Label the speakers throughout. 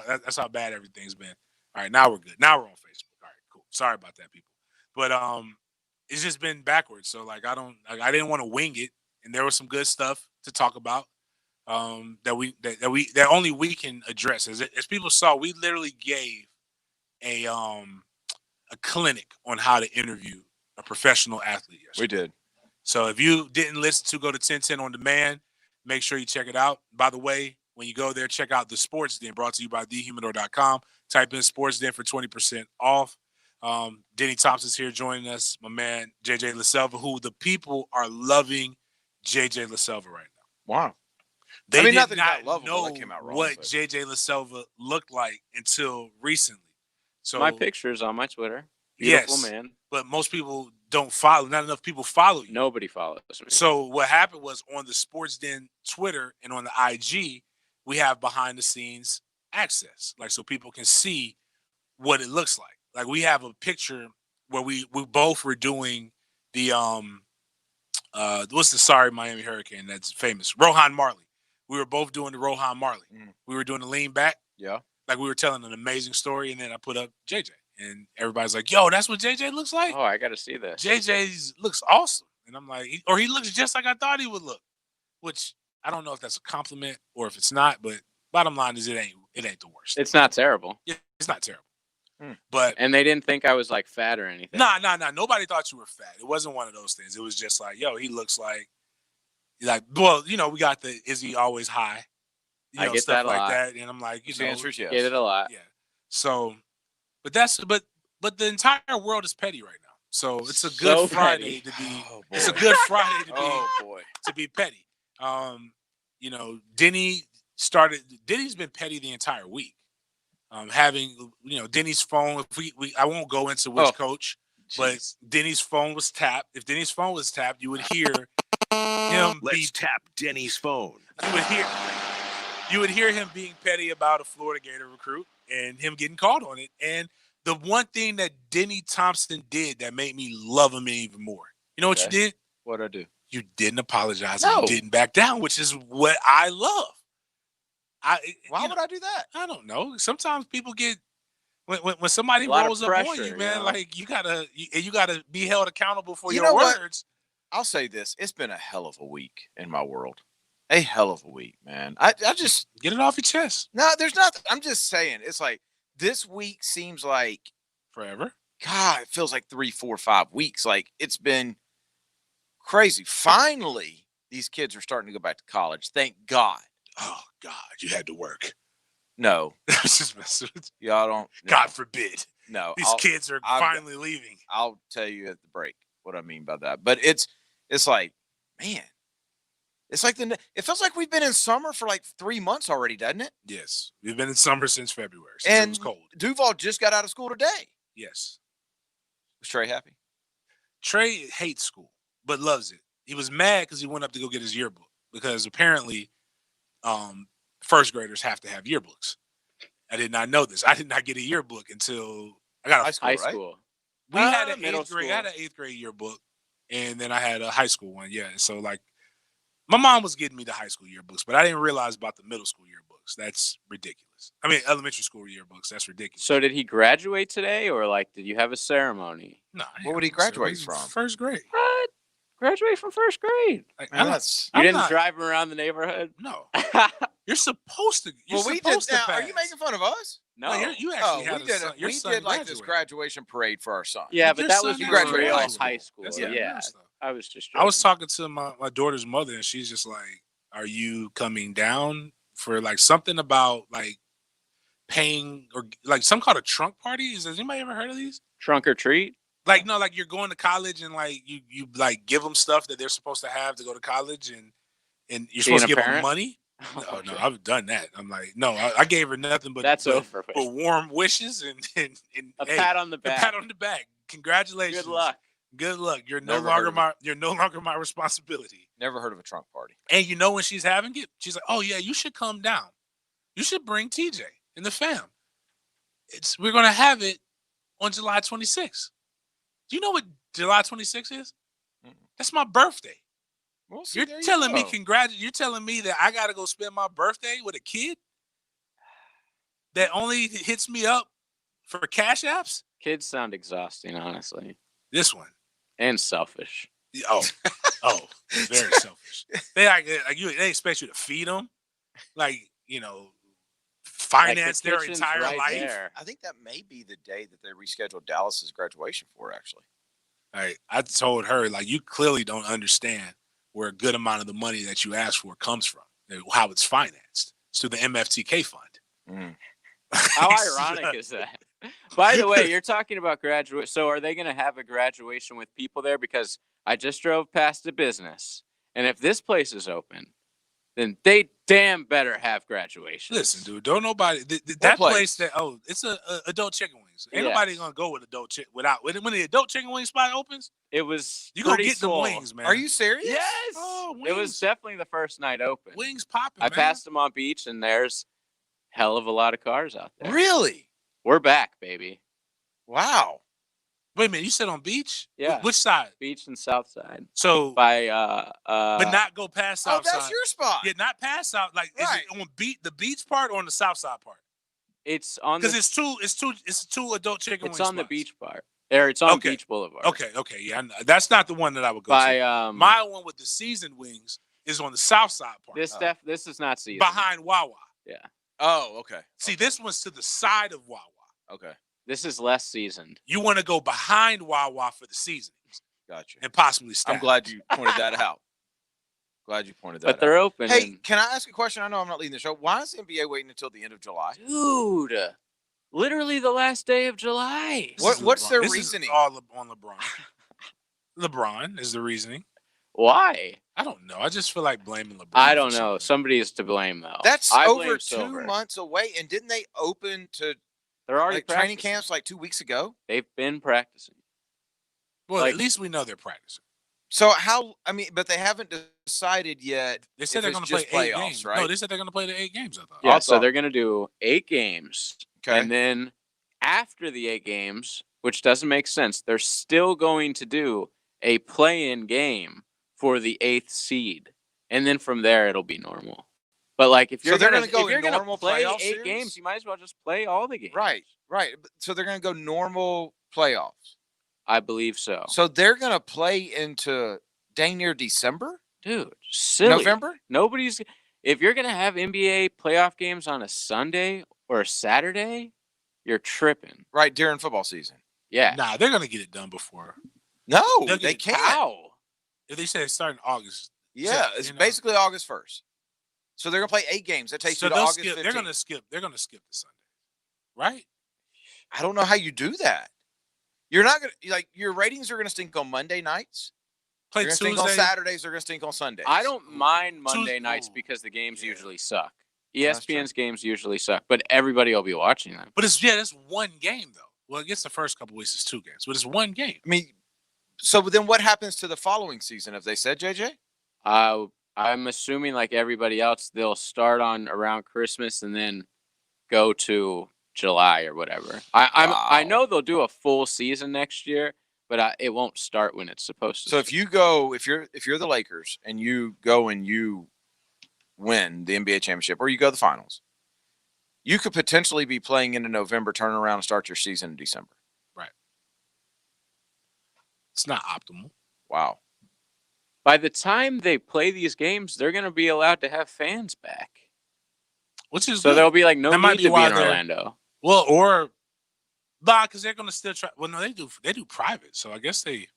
Speaker 1: That's how bad everything's been. All right, now we're good. Now we're on Facebook. All right, cool. Sorry about that, people. But it's just been backwards. So like I didn't want to wing it, and there was some good stuff to talk about that only we can address. As people saw, we literally gave a clinic on how to interview a professional athlete
Speaker 2: We
Speaker 1: yesterday.
Speaker 2: did.
Speaker 1: So if you didn't listen to go to 1010 on demand, make sure you check it out. By the way, when you go there, check out the Sports Den brought to you by thehumidor.com. Type in Sports Den for 20% off. Denny Thompson's here joining us, my man JJ LaSelva, who the people are loving JJ LaSelva right now.
Speaker 2: Wow.
Speaker 1: They
Speaker 2: not
Speaker 1: did
Speaker 2: that
Speaker 1: not
Speaker 2: he got lovable.
Speaker 1: know
Speaker 2: That came out wrong,
Speaker 1: what
Speaker 2: but
Speaker 1: JJ LaSelva looked like until recently. So
Speaker 3: My picture's on my Twitter. Beautiful
Speaker 1: yes,
Speaker 3: man.
Speaker 1: but most people don't follow. Not enough people follow you.
Speaker 3: Nobody follows me.
Speaker 1: So what happened was on the Sports Den Twitter and on the IG, we have behind the scenes access, like so people can see what it looks like. Like we have a picture where we both were doing the what's the sorry Miami Hurricane that's famous, Rohan Marley. We were both doing the Rohan Marley. We were doing the lean back.
Speaker 2: yeah.
Speaker 1: Like we were telling an amazing story, and then I put up JJ, and everybody's like, "Yo, that's what JJ looks like."
Speaker 3: Oh, I got to see this.
Speaker 1: JJ's looks awesome, and I'm like, or he looks just like I thought he would look. Which I don't know if that's a compliment or if it's not, but bottom line is it ain't the worst.
Speaker 3: It's not terrible.
Speaker 1: Yeah, it's not terrible. But
Speaker 3: And they didn't think I was like fat or anything.
Speaker 1: nah. Nobody thought you were fat. It wasn't one of those things. It was just like, yo, he looks like, well, we got the is he always high?
Speaker 3: I get
Speaker 1: stuff
Speaker 3: that a
Speaker 1: like
Speaker 3: lot.
Speaker 1: that, and I'm like,
Speaker 2: The answer is yes.
Speaker 3: Get it a lot.
Speaker 1: yeah. So, but the entire world is petty right now. So it's a good
Speaker 3: So
Speaker 1: Friday
Speaker 3: petty.
Speaker 1: to be.
Speaker 2: Oh, boy.
Speaker 1: It's a good Friday to be
Speaker 2: Oh boy.
Speaker 1: to be petty. Denny's been petty the entire week. Having Denny's phone. If I won't go into which coach, but Denny's phone was tapped. If Denny's phone was tapped, you would hear him.
Speaker 4: Let's tap Denny's phone.
Speaker 1: You would hear him being petty about a Florida Gator recruit and him getting called on it. And the one thing that Denny Thompson did that made me love him even more. You know what you did?
Speaker 2: What'd I do?
Speaker 1: You didn't apologize.
Speaker 2: No.
Speaker 1: And you didn't back down, which is what I love.
Speaker 2: Why would I do that?
Speaker 1: I don't know. Sometimes people get when somebody
Speaker 3: A lot of
Speaker 1: rolls up on
Speaker 3: pressure,
Speaker 1: you, man.
Speaker 3: you know?
Speaker 1: Like you gotta be held accountable for
Speaker 2: You
Speaker 1: your
Speaker 2: know what?
Speaker 1: words.
Speaker 2: I'll say this. It's been a hell of a week in my world. A hell of a week, man. I just
Speaker 1: Get it off your chest.
Speaker 2: no, there's nothing. I'm just saying. It's like this week seems like
Speaker 1: Forever.
Speaker 2: God, it feels like 3, 4, 5 weeks. Like it's been crazy. Finally, these kids are starting to go back to college. Thank God.
Speaker 1: Oh God, you had to work.
Speaker 2: No,
Speaker 1: I was just messing with you.
Speaker 2: y'all don't. No,
Speaker 1: God forbid.
Speaker 2: no.
Speaker 1: These kids are finally leaving.
Speaker 2: I'll tell you at the break what I mean by that. But it's like, man, it's like it feels like we've been in summer for like 3 months already, doesn't it?
Speaker 1: Yes. We've been in summer since February. Since it was cold.
Speaker 2: Duval just got out of school today.
Speaker 1: Yes.
Speaker 2: Was Trey happy?
Speaker 1: Trey hates school, but loves it. He was mad because he went up to go get his yearbook because apparently first graders have to have yearbooks. I did not know this. I did not get a yearbook until I got
Speaker 2: High
Speaker 1: a
Speaker 2: school.
Speaker 3: High school.
Speaker 1: We had an
Speaker 3: middle
Speaker 1: eighth grade.
Speaker 3: school.
Speaker 1: I had an 8th grade yearbook, and then I had a high school one. Yeah, so like, my mom was getting me the high school yearbooks, but I didn't realize about the middle school yearbooks. That's ridiculous. I mean, elementary school yearbooks. That's ridiculous.
Speaker 3: So did he graduate today, or like did you have a ceremony?
Speaker 1: No,
Speaker 2: What would he graduate from?
Speaker 1: First grade.
Speaker 3: What? Graduate from first grade.
Speaker 1: Like,
Speaker 2: Man, that's
Speaker 3: You
Speaker 1: I'm
Speaker 3: didn't
Speaker 1: not-
Speaker 3: drive him around the neighborhood?
Speaker 1: No, you're supposed to. You're
Speaker 2: well. We
Speaker 1: supposed
Speaker 2: did.
Speaker 1: to
Speaker 2: Now,
Speaker 1: pass.
Speaker 2: are you making fun of us?
Speaker 3: No.
Speaker 1: No, you actually had
Speaker 2: we did.
Speaker 1: your
Speaker 2: We
Speaker 1: son
Speaker 2: did like this
Speaker 1: graduated.
Speaker 2: graduation parade for our son.
Speaker 3: Yeah,
Speaker 1: Your
Speaker 3: but that
Speaker 1: son
Speaker 3: was for
Speaker 2: graduated
Speaker 3: real
Speaker 2: high
Speaker 3: high
Speaker 2: school.
Speaker 3: school.
Speaker 1: That's
Speaker 3: Yeah.
Speaker 1: real stuff.
Speaker 3: I was just
Speaker 1: I was
Speaker 3: joking.
Speaker 1: talking to my daughter's mother, and she's just like, "Are you coming down for like something about like paying or like some kind of trunk party? Has anybody ever heard of these?
Speaker 3: Trunk or treat?
Speaker 1: Like no, like you're going to college and like you like give them stuff that they're supposed to have to go to college, and you're
Speaker 3: Being
Speaker 1: supposed to
Speaker 3: a
Speaker 1: give them
Speaker 3: parent?
Speaker 1: money. No, I've done that. I'm like, no, I gave her nothing but
Speaker 3: That's
Speaker 1: but,
Speaker 3: over with.
Speaker 1: but warm wishes and
Speaker 3: A
Speaker 1: hey,
Speaker 3: pat on the
Speaker 1: a
Speaker 3: back.
Speaker 1: pat on the back. Congratulations.
Speaker 3: Good luck.
Speaker 1: Good luck. You're no
Speaker 2: Never
Speaker 1: longer
Speaker 2: heard of
Speaker 1: you're no longer my responsibility.
Speaker 2: Never heard of a trunk party.
Speaker 1: And you know when she's having it, she's like, "Oh yeah, you should come down. You should bring TJ and the fam. We're gonna have it on July 26th. Do you know what July 26th is? That's my birthday.
Speaker 2: Well, see,
Speaker 1: You're
Speaker 2: there
Speaker 1: telling me
Speaker 2: go.
Speaker 1: You're telling me that I gotta go spend my birthday with a kid? that only hits me up for cash apps?
Speaker 3: Kids sound exhausting, honestly,
Speaker 1: This one.
Speaker 3: and selfish.
Speaker 1: Oh, very selfish. They they expect you to feed them, finance their
Speaker 3: kitchen's
Speaker 1: entire
Speaker 3: right
Speaker 1: life.
Speaker 3: there.
Speaker 2: I think that may be the day that they rescheduled Dallas's graduation for. Actually,
Speaker 1: I told her, you clearly don't understand where a good amount of the money that you ask for comes from, and how it's financed. It's through the MFTK fund.
Speaker 3: How ironic is that? By the way, you're talking about graduate. So are they going to have a graduation with people there? Because I just drove past a business, and if this place is open, then they damn better have graduation.
Speaker 1: Listen, dude, don't nobody that
Speaker 2: place?
Speaker 1: it's a adult chicken wings. Ain't nobody gonna go with adult chicken when the adult chicken wing spot opens.
Speaker 3: It was
Speaker 1: You gonna
Speaker 3: pretty
Speaker 1: get the
Speaker 3: swole.
Speaker 1: wings, man.
Speaker 2: Are you serious?
Speaker 3: Yes.
Speaker 1: Oh,
Speaker 3: It was
Speaker 1: wings.
Speaker 3: definitely the first night open.
Speaker 1: Wings popping?
Speaker 3: I
Speaker 1: man.
Speaker 3: passed them on beach, and there's hell of a lot of cars out there.
Speaker 2: Really?
Speaker 3: We're back, baby.
Speaker 2: Wow.
Speaker 1: Wait a minute, you said on beach?
Speaker 3: Yeah.
Speaker 1: Which side?
Speaker 3: Beach and South Side.
Speaker 1: So,
Speaker 3: By
Speaker 1: but not go past
Speaker 2: Oh,
Speaker 1: south
Speaker 2: that's
Speaker 1: side.
Speaker 2: your spot.
Speaker 1: Yeah, not past south. Is
Speaker 2: Right.
Speaker 1: it on the beach part or on the south side part?
Speaker 3: It's on the
Speaker 1: Because it's two adult chicken wings.
Speaker 3: it's on the
Speaker 1: spots.
Speaker 3: beach part. Or it's on
Speaker 1: Okay.
Speaker 3: Beach Boulevard.
Speaker 1: Okay, yeah, I know. That's not the one that I would go
Speaker 3: By
Speaker 1: to. My one with the seasoned wings is on the south side part.
Speaker 3: this is not season.
Speaker 1: behind Wawa.
Speaker 3: Yeah.
Speaker 2: Oh, okay.
Speaker 1: See, this one's to the side of Wawa.
Speaker 2: Okay.
Speaker 3: This is less seasoned.
Speaker 1: You want to go behind Wawa for the seasonings
Speaker 2: Gotcha.
Speaker 1: and possibly staff.
Speaker 2: I'm glad you pointed that out. Glad you pointed that
Speaker 3: But
Speaker 2: out.
Speaker 3: they're open.
Speaker 2: Hey,
Speaker 3: and-
Speaker 2: can I ask a question? I know I'm not leading the show. Why is the NBA waiting until the end of July?
Speaker 3: dude, literally the last day of July.
Speaker 1: This
Speaker 2: What-
Speaker 1: is
Speaker 2: what's
Speaker 1: LeBron.
Speaker 2: their
Speaker 1: This is
Speaker 2: reasoning?
Speaker 1: all on LeBron. LeBron is the reasoning.
Speaker 3: Why?
Speaker 1: I don't know. I just feel like blaming LeBron.
Speaker 3: I don't
Speaker 1: for
Speaker 3: know.
Speaker 1: something.
Speaker 3: Somebody is to blame though.
Speaker 2: That's
Speaker 3: I
Speaker 2: over
Speaker 3: blame
Speaker 2: 2
Speaker 3: Silver.
Speaker 2: months away. And didn't they open to
Speaker 3: They're already
Speaker 2: training
Speaker 3: practicing.
Speaker 2: camps like 2 weeks ago?
Speaker 3: They've been practicing.
Speaker 1: Well,
Speaker 3: like-
Speaker 1: at least we know they're practicing.
Speaker 2: So how? I mean, but they haven't decided yet.
Speaker 1: They said
Speaker 2: if
Speaker 1: they're
Speaker 2: it's
Speaker 1: going to play
Speaker 2: just
Speaker 1: 8
Speaker 2: playoffs,
Speaker 1: games.
Speaker 2: right?
Speaker 1: No, they said they're going to play the 8 games. I thought.
Speaker 3: Yeah,
Speaker 2: I
Speaker 3: so
Speaker 2: thought-
Speaker 3: they're going to do 8 games.
Speaker 2: Okay.
Speaker 3: And then after the 8 games, which doesn't make sense, they're still going to do a play-in game for the 8th seed. And then from there, it'll be normal. But like, if
Speaker 2: So
Speaker 3: you're
Speaker 2: they're
Speaker 3: gonna
Speaker 2: gonna go
Speaker 3: if you're
Speaker 2: in
Speaker 3: gonna
Speaker 2: normal
Speaker 3: play
Speaker 2: playoff
Speaker 3: 8
Speaker 2: series?
Speaker 3: games, you might as well just play all the games.
Speaker 2: Right. So they're going to go normal playoffs.
Speaker 3: I believe so.
Speaker 2: So they're going to play into dang near December,
Speaker 3: Dude, silly.
Speaker 2: November.
Speaker 3: Nobody's. If you're gonna have NBA playoff games on a Sunday or a Saturday, you're tripping.
Speaker 2: Right during football season.
Speaker 3: Yeah.
Speaker 1: Nah, they're going to get it done before.
Speaker 2: No,
Speaker 1: They'll get
Speaker 2: they
Speaker 1: it
Speaker 2: can't.
Speaker 3: How?
Speaker 1: If they say it start in August.
Speaker 2: Yeah,
Speaker 1: So,
Speaker 2: it's
Speaker 1: you know.
Speaker 2: basically August 1st. So they're going to play 8 games. That takes
Speaker 1: So
Speaker 2: you to
Speaker 1: they'll
Speaker 2: August
Speaker 1: skip.
Speaker 2: 15th.
Speaker 1: They're going to skip. They're going to skip the Sunday, right?
Speaker 2: I don't know how you do that. You're not going to your ratings are going to stink on Monday nights.
Speaker 1: Play
Speaker 2: They're going to stink on
Speaker 1: Tuesday.
Speaker 2: Saturdays. They're going to stink on Sundays.
Speaker 3: I don't mind Monday
Speaker 1: Tues-
Speaker 3: nights
Speaker 1: Ooh.
Speaker 3: because the games
Speaker 1: Yeah.
Speaker 3: usually suck.
Speaker 2: That's true.
Speaker 3: ESPN's games usually suck, but everybody will be watching them.
Speaker 1: But it's one game though. Well, I guess the first couple weeks is 2 games, but it's one game.
Speaker 2: I mean, so then what happens to the following season? Have they said, JJ?
Speaker 3: I'm assuming, like everybody else, they'll start on around Christmas and then go to July or whatever. I
Speaker 2: Wow.
Speaker 3: know they'll do a full season next year, but it won't start when it's supposed to.
Speaker 2: So if you go, if you're the Lakers and you go and you win the NBA championship or you go to the finals, you could potentially be playing into November, turn around and start your season in December.
Speaker 1: It's not optimal.
Speaker 2: Wow.
Speaker 3: By the time they play these games, they're going to be allowed to have fans back.
Speaker 1: Which is
Speaker 3: So
Speaker 1: good.
Speaker 3: there'll be like no
Speaker 1: That might
Speaker 3: need
Speaker 1: be
Speaker 3: to be
Speaker 1: why
Speaker 3: in
Speaker 1: they're-
Speaker 3: Orlando.
Speaker 1: Well, or because they're going to still try. Well, no, they do private. So I guess they.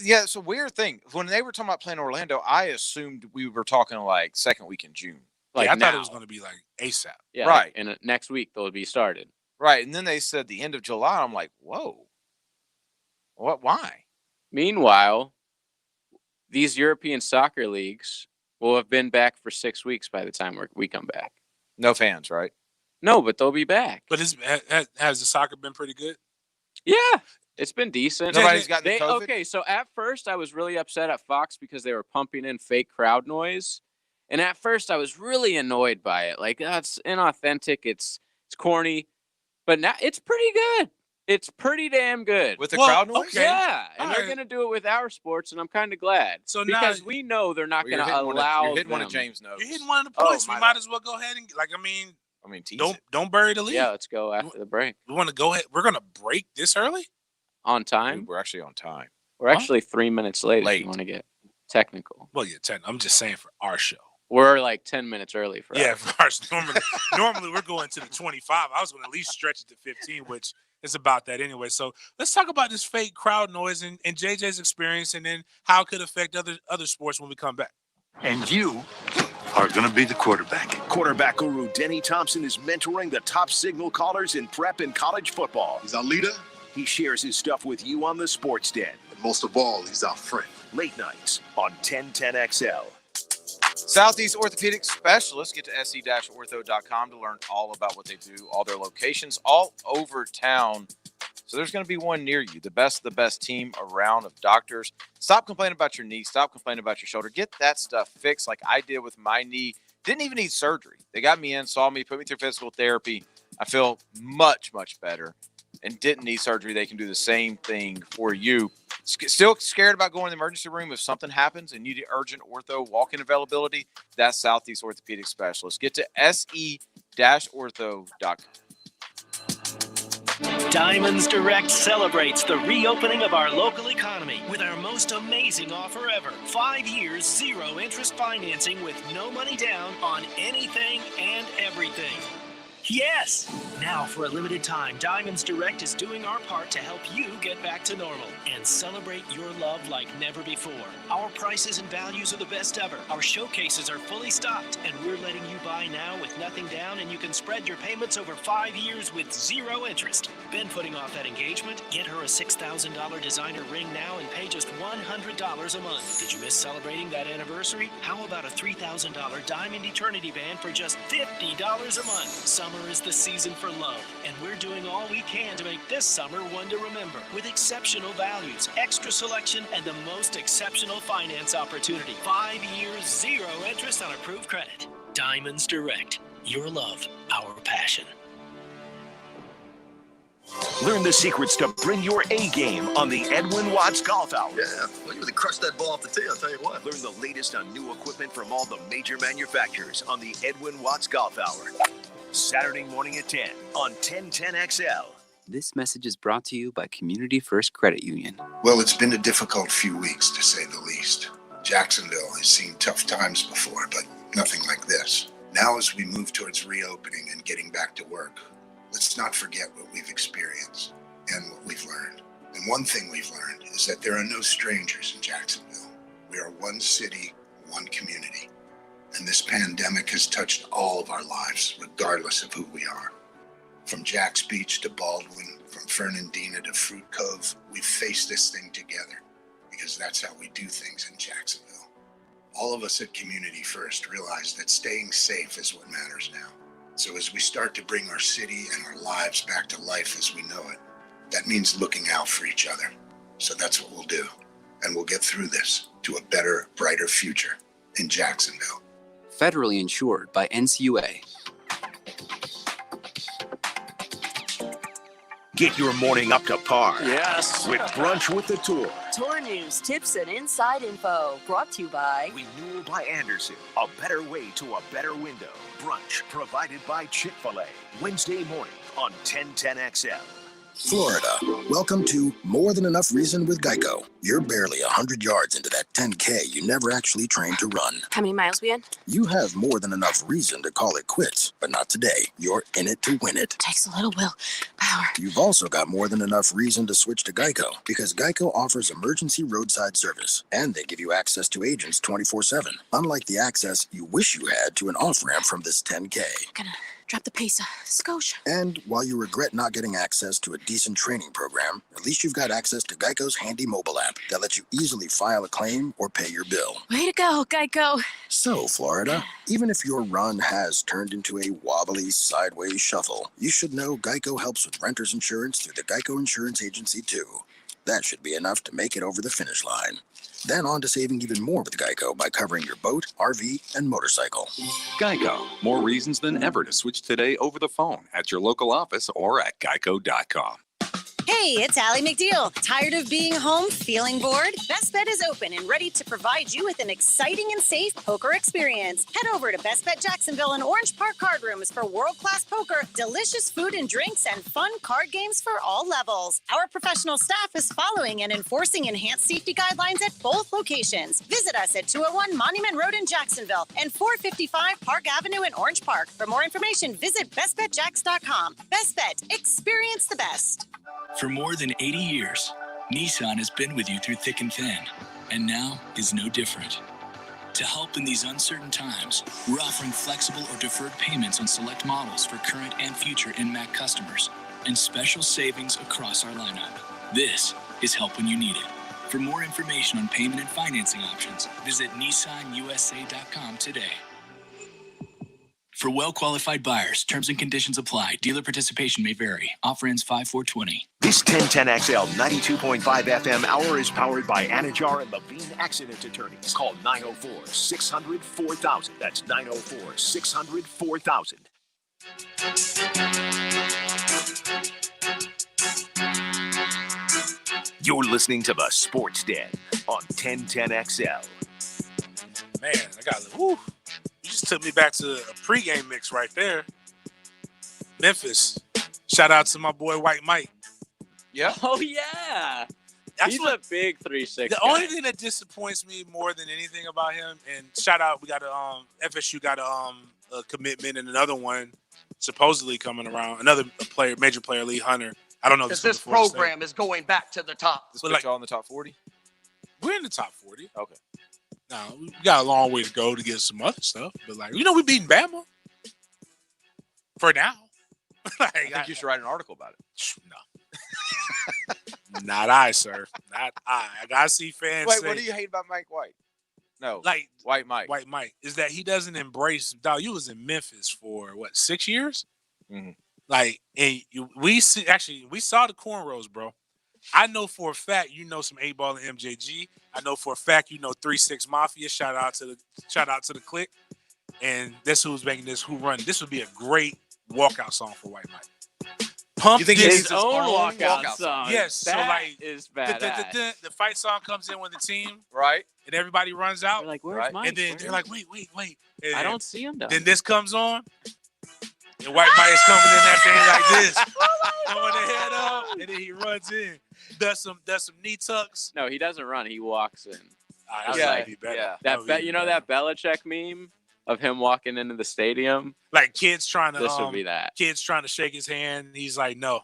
Speaker 2: Yeah, it's a weird thing. When they were talking about playing Orlando, I assumed we were talking like second week in June.
Speaker 3: Like
Speaker 1: I thought
Speaker 3: now.
Speaker 1: it was going to be like ASAP.
Speaker 3: Yeah,
Speaker 2: Right.
Speaker 3: And next week they'll be started.
Speaker 2: Right. And then they said the end of July. I'm like, whoa. What? Why?
Speaker 3: Meanwhile, these European soccer leagues will have been back for 6 weeks by the time we come back.
Speaker 2: No fans, right?
Speaker 3: No, but they'll be back.
Speaker 1: But has the soccer been pretty good?
Speaker 3: Yeah, it's been decent.
Speaker 2: Nobody's gotten the COVID?
Speaker 3: Okay, so at first I was really upset at Fox because they were pumping in fake crowd noise. And at first I was really annoyed by it. Like, it's inauthentic, it's corny. But now it's pretty good. It's pretty damn good.
Speaker 2: With the
Speaker 1: Well,
Speaker 2: crowd noise?
Speaker 1: okay.
Speaker 3: Yeah, and
Speaker 1: All
Speaker 3: they're
Speaker 1: right.
Speaker 3: going to do it with our sports, and I'm kind of glad.
Speaker 1: So now-
Speaker 3: because we know they're not
Speaker 2: Well,
Speaker 3: going
Speaker 2: you're
Speaker 3: to
Speaker 2: hitting
Speaker 3: allow
Speaker 2: you're hitting one of
Speaker 3: them-
Speaker 2: James' notes.
Speaker 1: You're hitting one of the
Speaker 3: Oh,
Speaker 1: points.
Speaker 3: my
Speaker 1: we might
Speaker 3: bad.
Speaker 1: as well go ahead and
Speaker 2: I mean, tease
Speaker 1: Don't
Speaker 2: it.
Speaker 1: don't bury the lead.
Speaker 3: Yeah, let's go after the break.
Speaker 1: We want to go ahead. We're gonna break this early.
Speaker 3: On time?
Speaker 2: We're actually on time.
Speaker 3: We're actually 3 minutes late if
Speaker 2: Late.
Speaker 3: you want to get technical.
Speaker 1: Well, yeah, 10. I'm just saying for our show.
Speaker 3: We're like 10 minutes early for
Speaker 1: Yeah,
Speaker 3: us.
Speaker 1: for ours. Normally we're going to the 25. I was going to at least stretch it to 15, which is about that anyway. So let's talk about this fake crowd noise and JJ's experience, and then how it could affect other sports when we come back.
Speaker 4: And you are going to be the quarterback. Quarterback guru Denny Thompson is mentoring the top signal callers in prep and college football.
Speaker 5: He's our leader.
Speaker 4: He shares his stuff with you on the Sports Den.
Speaker 5: And most of all, he's our friend.
Speaker 4: Late nights on 1010XL.
Speaker 2: Southeast Orthopedic Specialists. Get to se-ortho.com to learn all about what they do, all their locations all over town. So there's going to be one near you. The best of the best team around of doctors. Stop complaining about your knee. Stop complaining about your shoulder. Get that stuff fixed like I did with my knee. Didn't even need surgery. They got me in, saw me, put me through physical therapy. I feel much, much better and didn't need surgery. They can do the same thing for you. Still scared about going to the emergency room if something happens and you need urgent ortho walk-in availability? That's Southeast Orthopedic Specialists. Get to se-ortho.com.
Speaker 6: Diamonds Direct celebrates the reopening of our local economy with our most amazing offer ever. 5 years, 0 interest financing with no money down on anything and everything. Yes! Now, for a limited time, Diamonds Direct is doing our part to help you get back to normal and celebrate your love like never before. Our prices and values are the best ever. Our showcases are fully stocked, and we're letting you buy now with nothing down, and you can spread your payments over 5 years with 0 interest. Been putting off that engagement? Get her a $6,000 designer ring now and pay just $100 a month. Did you miss celebrating that anniversary? How about a $3,000 Diamond Eternity Band for just $50 a month? Summer is the season for love, and we're doing all we can to make this summer one to remember with exceptional values, extra selection, and the most exceptional finance opportunity. 5 years, 0 interest on approved credit. Diamonds Direct. Your love, our passion.
Speaker 4: Learn the secrets to bring your A game on the Edwin Watts Golf Hour.
Speaker 5: Yeah, well, you really crushed that ball off the tee, I'll tell you what.
Speaker 4: Learn the latest on new equipment from all the major manufacturers on the Edwin Watts Golf Hour. Saturday morning at 10 on 1010XL.
Speaker 7: This message is brought to you by Community First Credit Union.
Speaker 8: Well, it's been a difficult few weeks, to say the least. Jacksonville has seen tough times before, but nothing like this. Now, as we move towards reopening and getting back to work, let's not forget what we've experienced and what we've learned. And one thing we've learned is that there are no strangers in Jacksonville. We are one city, one community. And this pandemic has touched all of our lives, regardless of who we are. From Jack's Beach to Baldwin, from Fernandina to Fruit Cove, we've faced this thing together because that's how we do things in Jacksonville. All of us at Community First realize that staying safe is what matters now. So as we start to bring our city and our lives back to life as we know it, that means looking out for each other. So that's what we'll do. And we'll get through this to a better, brighter future in Jacksonville.
Speaker 7: Federally insured by NCUA.
Speaker 4: Get your morning up to par.
Speaker 6: Yes.
Speaker 4: With Brunch with the Tour.
Speaker 9: Tour news, tips, and inside info brought to you by
Speaker 4: Renewal by Anderson. A better way to a better window. Brunch provided by Chick-fil-A. Wednesday morning on 1010XL.
Speaker 10: Florida, welcome to More Than Enough Reason with Geico. You're barely 100 yards into that 10K you never actually trained to run.
Speaker 9: how many miles we in?
Speaker 10: You have more than enough reason to call it quits, but not today. You're in it to win it.
Speaker 9: Takes a little willpower.
Speaker 10: You've also got more than enough reason to switch to Geico, because Geico offers emergency roadside service, and they give you access to agents 24/7, unlike the access you wish you had to an off-ramp from this 10K.
Speaker 9: Gonna drop the pace a skosh.
Speaker 10: And while you regret not getting access to a decent training program, at least you've got access to Geico's handy mobile app that lets you easily file a claim or pay your bill.
Speaker 9: Way to go, Geico.
Speaker 10: So, Florida, even if your run has turned into a wobbly sideways shuffle, you should know Geico helps with renter's insurance through the Geico Insurance Agency too. That should be enough to make it over the finish line. Then on to saving even more with Geico by covering your boat, RV, and motorcycle.
Speaker 11: Geico. More reasons than ever to switch today over the phone at your local office or at geico.com. Hey, it's Allie McDeal. Tired of being home, feeling bored? Best Bet is open and ready to provide you with an exciting and safe poker experience. Head over to Best Bet Jacksonville and Orange Park Card Rooms for world-class poker, delicious food and drinks, and fun card games for all levels. Our professional staff is following and enforcing enhanced safety guidelines at both locations. Visit us at 201 Monument Road in Jacksonville and 455 Park Avenue in Orange Park. For more information, visit bestbetjacks.com. Best Bet, experience the best.
Speaker 12: For more than 80 years, Nissan has been with you through thick and thin, and now is no different. To help in these uncertain times, we're offering flexible or deferred payments on select models for current and future NMAC customers, and special savings across our lineup. This is help when you need it. For more information on payment and financing options, visit nissanusa.com today. For well-qualified buyers, terms and conditions apply. Dealer participation may vary. Offer ends 5/4/20.
Speaker 4: This 1010XL 92.5 FM hour is powered by Anajar and Levine Accident Attorneys. Call 904-600-4000. That's 904-600-4000. You're listening to the Sports Den on 1010XL.
Speaker 1: Man, I got you just took me back to a pregame mix right there. Memphis. Shout out to my boy White Mike.
Speaker 2: Yeah.
Speaker 3: Oh yeah. He's a big 3-6.
Speaker 1: The only thing that disappoints me more than anything about him, and shout out, we got FSU got a commitment and another one supposedly coming around. Another player, major player, Lee Hunter. I don't know.
Speaker 13: Because this program is going back to the top.
Speaker 2: This put y'all in the top 40?
Speaker 1: We're in the top 40.
Speaker 2: Okay.
Speaker 1: Now, we got a long way to go to get some other stuff. But, we beating Bama. For now.
Speaker 2: I think you should write an article about it.
Speaker 1: No. Not I, sir. Not I. I got to see fans
Speaker 2: Wait,
Speaker 1: say,
Speaker 2: what do you hate about Mike White? No.
Speaker 1: White
Speaker 2: Mike.
Speaker 1: White Mike. Is that he doesn't embrace. Dog, you was in Memphis for, 6 years?
Speaker 2: Mm-hmm.
Speaker 1: We saw the cornrows, bro. I know for a fact you know some 8-ball and MJG. I know for a fact you know 3-6 Mafia. Shout out to the clique. And that's who's making this. Who run? This would be a great walkout song for White Mike. Pump
Speaker 3: you think
Speaker 1: this,
Speaker 3: his own walkout song?
Speaker 1: Yes.
Speaker 3: That is badass.
Speaker 1: The fight song comes in with the team,
Speaker 2: right?
Speaker 1: And everybody runs out.
Speaker 3: They're like, "Where's Mike?"
Speaker 1: And then they're like, "Wait." And
Speaker 3: I don't see him.
Speaker 1: Then this comes on. And White Mike is coming in that thing like this, throwing the head up, and then he runs in. Does some knee tucks.
Speaker 3: No, he doesn't run. He walks in.
Speaker 1: Yeah.
Speaker 3: That Belichick meme of him walking into the stadium.
Speaker 1: Like kids trying to.
Speaker 3: This would be that.
Speaker 1: Kids trying to shake his hand. He's like, no.